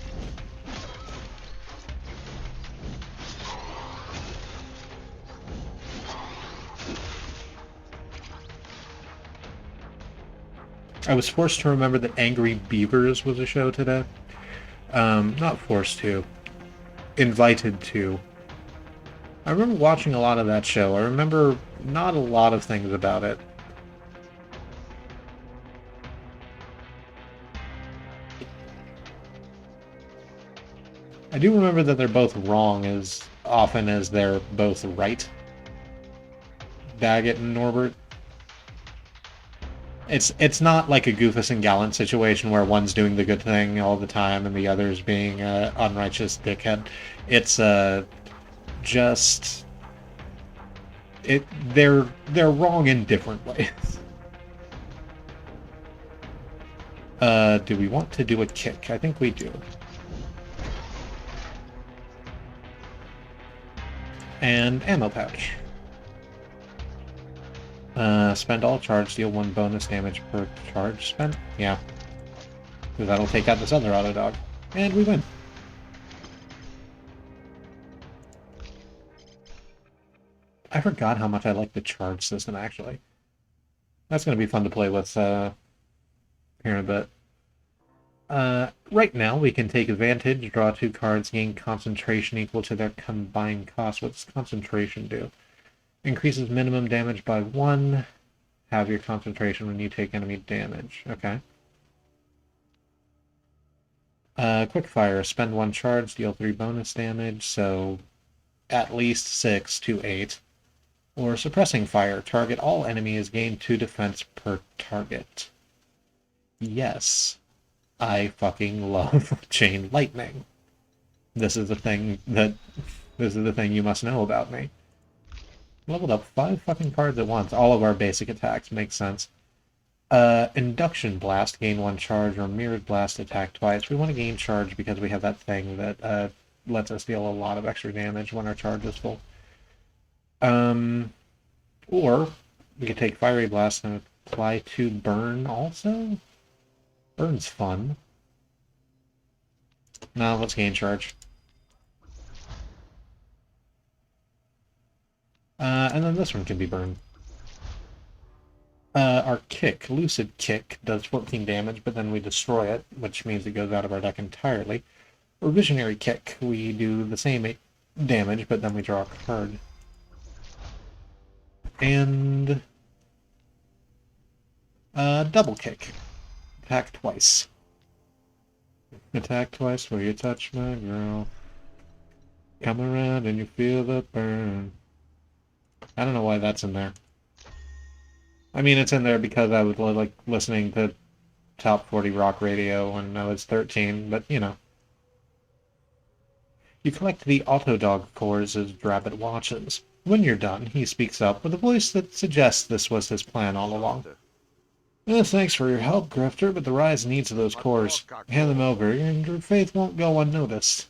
[SPEAKER 1] I was forced to remember that Angry Beavers was a show today. Not forced to. Invited to. I remember watching a lot of that show. I remember not a lot of things about it. I do remember that they're both wrong as often as they're both right. Daggett and Norbert. It's not like a Goofus and Gallant situation where one's doing the good thing all the time and the other's being a unrighteous dickhead. It's just they're wrong in different ways. Do we want to do a kick? I think we do. And ammo pouch. Spend all charge, deal 1 bonus damage per charge spent? Yeah. Because that'll take out this other auto dog. And we win. I forgot how much I like the charge system, actually. That's going to be fun to play with here in a bit. Right now, we can take advantage, draw 2 cards, gain concentration equal to their combined cost. What does concentration do? Increases minimum damage by 1. Have your concentration when you take enemy damage. Okay. Quickfire. Spend 1 charge, deal 3 bonus damage, so at least 6 to 8. Or Suppressing Fire. Target all enemies, gain 2 defense per target. Yes. I fucking love Chain Lightning. This is the thing you must know about me. Leveled up 5 fucking cards at once. All of our basic attacks. Makes sense. Induction Blast. Gain 1 charge, or Mirrored Blast. Attack twice. We want to gain charge because we have that thing that lets us deal a lot of extra damage when our charge is full. Or we could take Fiery Blast and apply to Burn also? Burn's fun. No, let's gain charge. And then this one can be burned. Our kick, Lucid Kick, does 14 damage, but then we destroy it, which means it goes out of our deck entirely. Or Visionary Kick, we do the same damage, but then we draw a card. And Double Kick. Attack twice. Attack twice where you touch my girl. Come around and you feel the burn. I don't know why that's in there. I mean, it's in there because I was like listening to Top 40 Rock Radio when I was 13, but you know. You collect the Autodog cores as Drabbit watches. When you're done, he speaks up with a voice that suggests this was his plan all along. Thanks for your help, Grifter, but the Rise needs those cores. Hand them over, and your faith won't go unnoticed.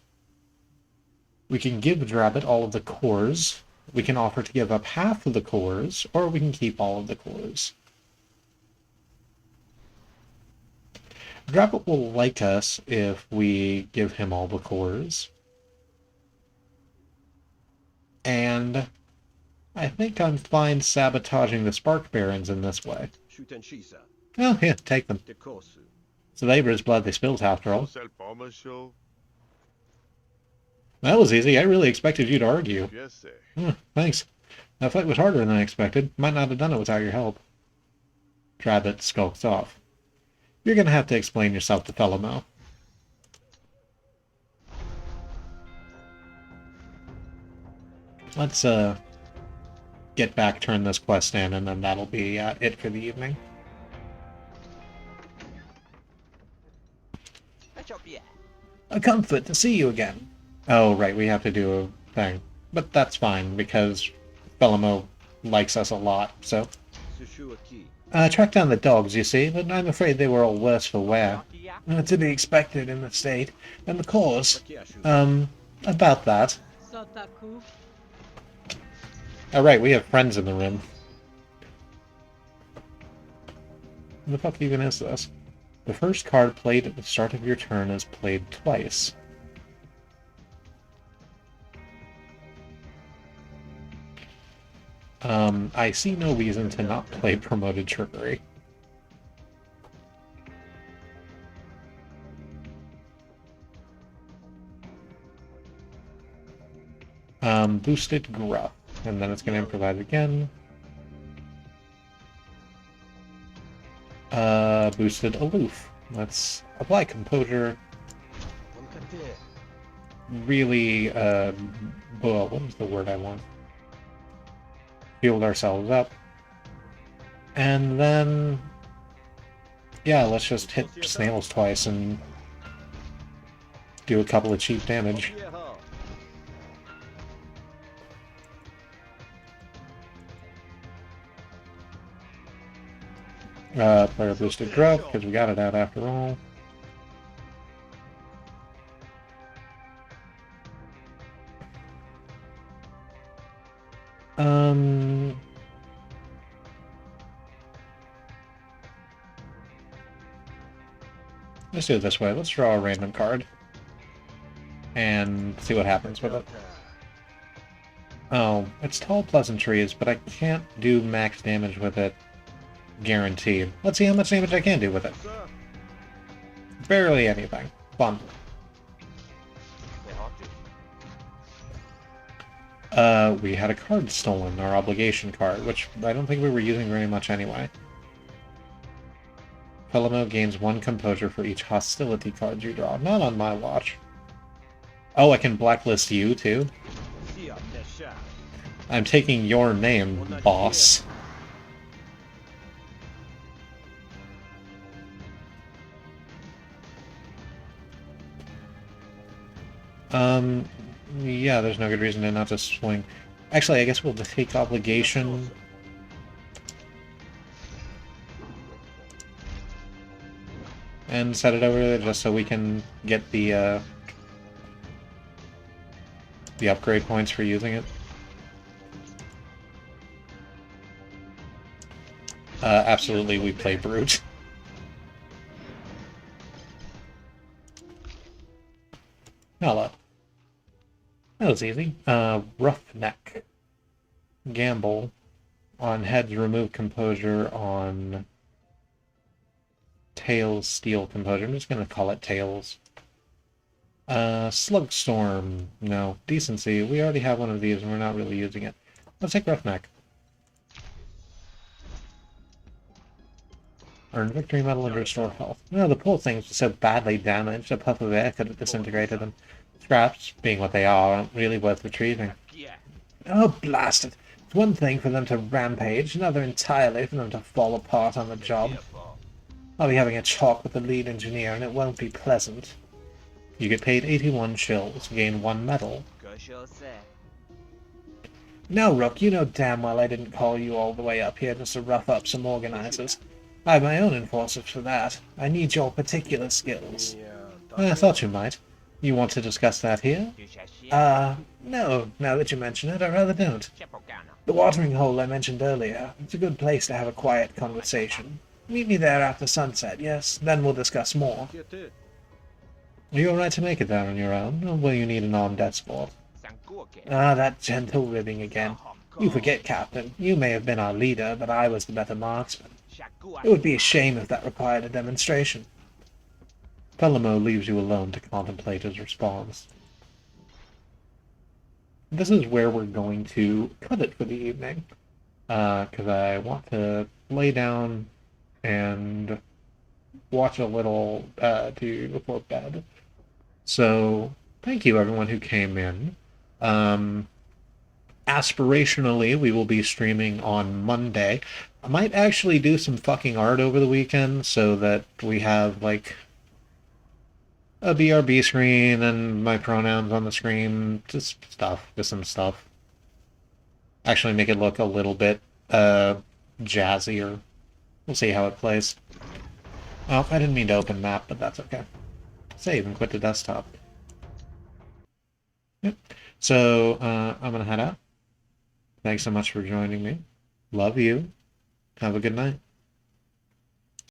[SPEAKER 1] We can give Drabbit all of the cores. We can offer to give up half of the cores, or we can keep all of the cores. Drabbit will like us if we give him all the cores. And I think I'm fine sabotaging the Spark Barons in this way. Oh, yeah, take them. It's the laborer's blood they spilled, after all. That was easy. I really expected you to argue. Thanks. That fight was harder than I expected. Might not have done it without your help. Drabbit skulks off. You're gonna have to explain yourself to Fellomo. Let's, get back, turn this quest in, and then that'll be it for the evening. A comfort to see you again. Oh, right, we have to do a thing. But that's fine, because Fellomo likes us a lot, so... track down the dogs, you see, but I'm afraid they were all worse for wear. To be expected in the state. And the cause? About that. Alright, we have friends in the room. What the fuck even is this? The first card played at the start of your turn is played twice. I see no reason to not play Promoted Trickery. Boosted Gruff, and then it's going to improvise again. Boosted Aloof. Let's apply Composure. Really, well, what is the word I want? Healed ourselves up. And then Yeah, let's just hit snails twice and do a couple of cheap damage. Player boosted growth, because we got it out after all. Let's do it this way. Let's draw a random card. And see what happens with it. Oh, it's Tall Pleasantries, but I can't do max damage with it. Guaranteed. Let's see how much damage I can do with it. Barely anything. Fun. We had a card stolen, our obligation card, which I don't think we were using very much anyway. Pelamo gains 1 composure for each hostility card you draw. Not on my watch. Oh, I can blacklist you, too? I'm taking your name, boss. Yeah, there's no good reason to not just swing. Actually, I guess we'll take obligation. And set it over there just so we can get the upgrade points for using it. Absolutely, we play Brute. Hello. That was easy. Roughneck. Gamble. On heads, remove composure. On tails, steal composure. I'm just going to call it tails. Slugstorm. No. Decency. We already have one of these and we're not really using it. Let's take Roughneck. Earn victory medal and restore health. No, the poor things were so badly damaged, a puff of air could have disintegrated them. Scraps, being what they are, aren't really worth retrieving. Oh, blast it! It's one thing for them to rampage, another entirely for them to fall apart on the job. I'll be having a talk with the lead engineer, and it won't be pleasant. You get paid 81 shills, gain 1 medal. Now, Rook, you know damn well I didn't call you all the way up here just to rough up some organizers. I have my own enforcers for that. I need your particular skills. I thought you might. You want to discuss that here? No. Now that you mention it, I rather don't. The watering hole I mentioned earlier. It's a good place to have a quiet conversation. Meet me there after sunset, yes? Then we'll discuss more. Are you alright to make it there on your own, or will you need an armed escort? Ah, that gentle ribbing again. You forget, Captain. You may have been our leader, but I was the better marksman. It would be a shame if that required a demonstration. Pelamo leaves you alone to contemplate his response. This is where we're going to cut it for the evening, because I want to lay down and watch a little before bed. So, thank you everyone who came in. Aspirationally, we will be streaming on Monday. I might actually do some fucking art over the weekend so that we have, like, a BRB screen and my pronouns on the screen. Just some stuff. Actually make it look a little bit, jazzier. We'll see how it plays. Oh, I didn't mean to open map, but that's okay. Save and quit the desktop. Yep. So, I'm gonna head out. Thanks so much for joining me. Love you. Have a good night.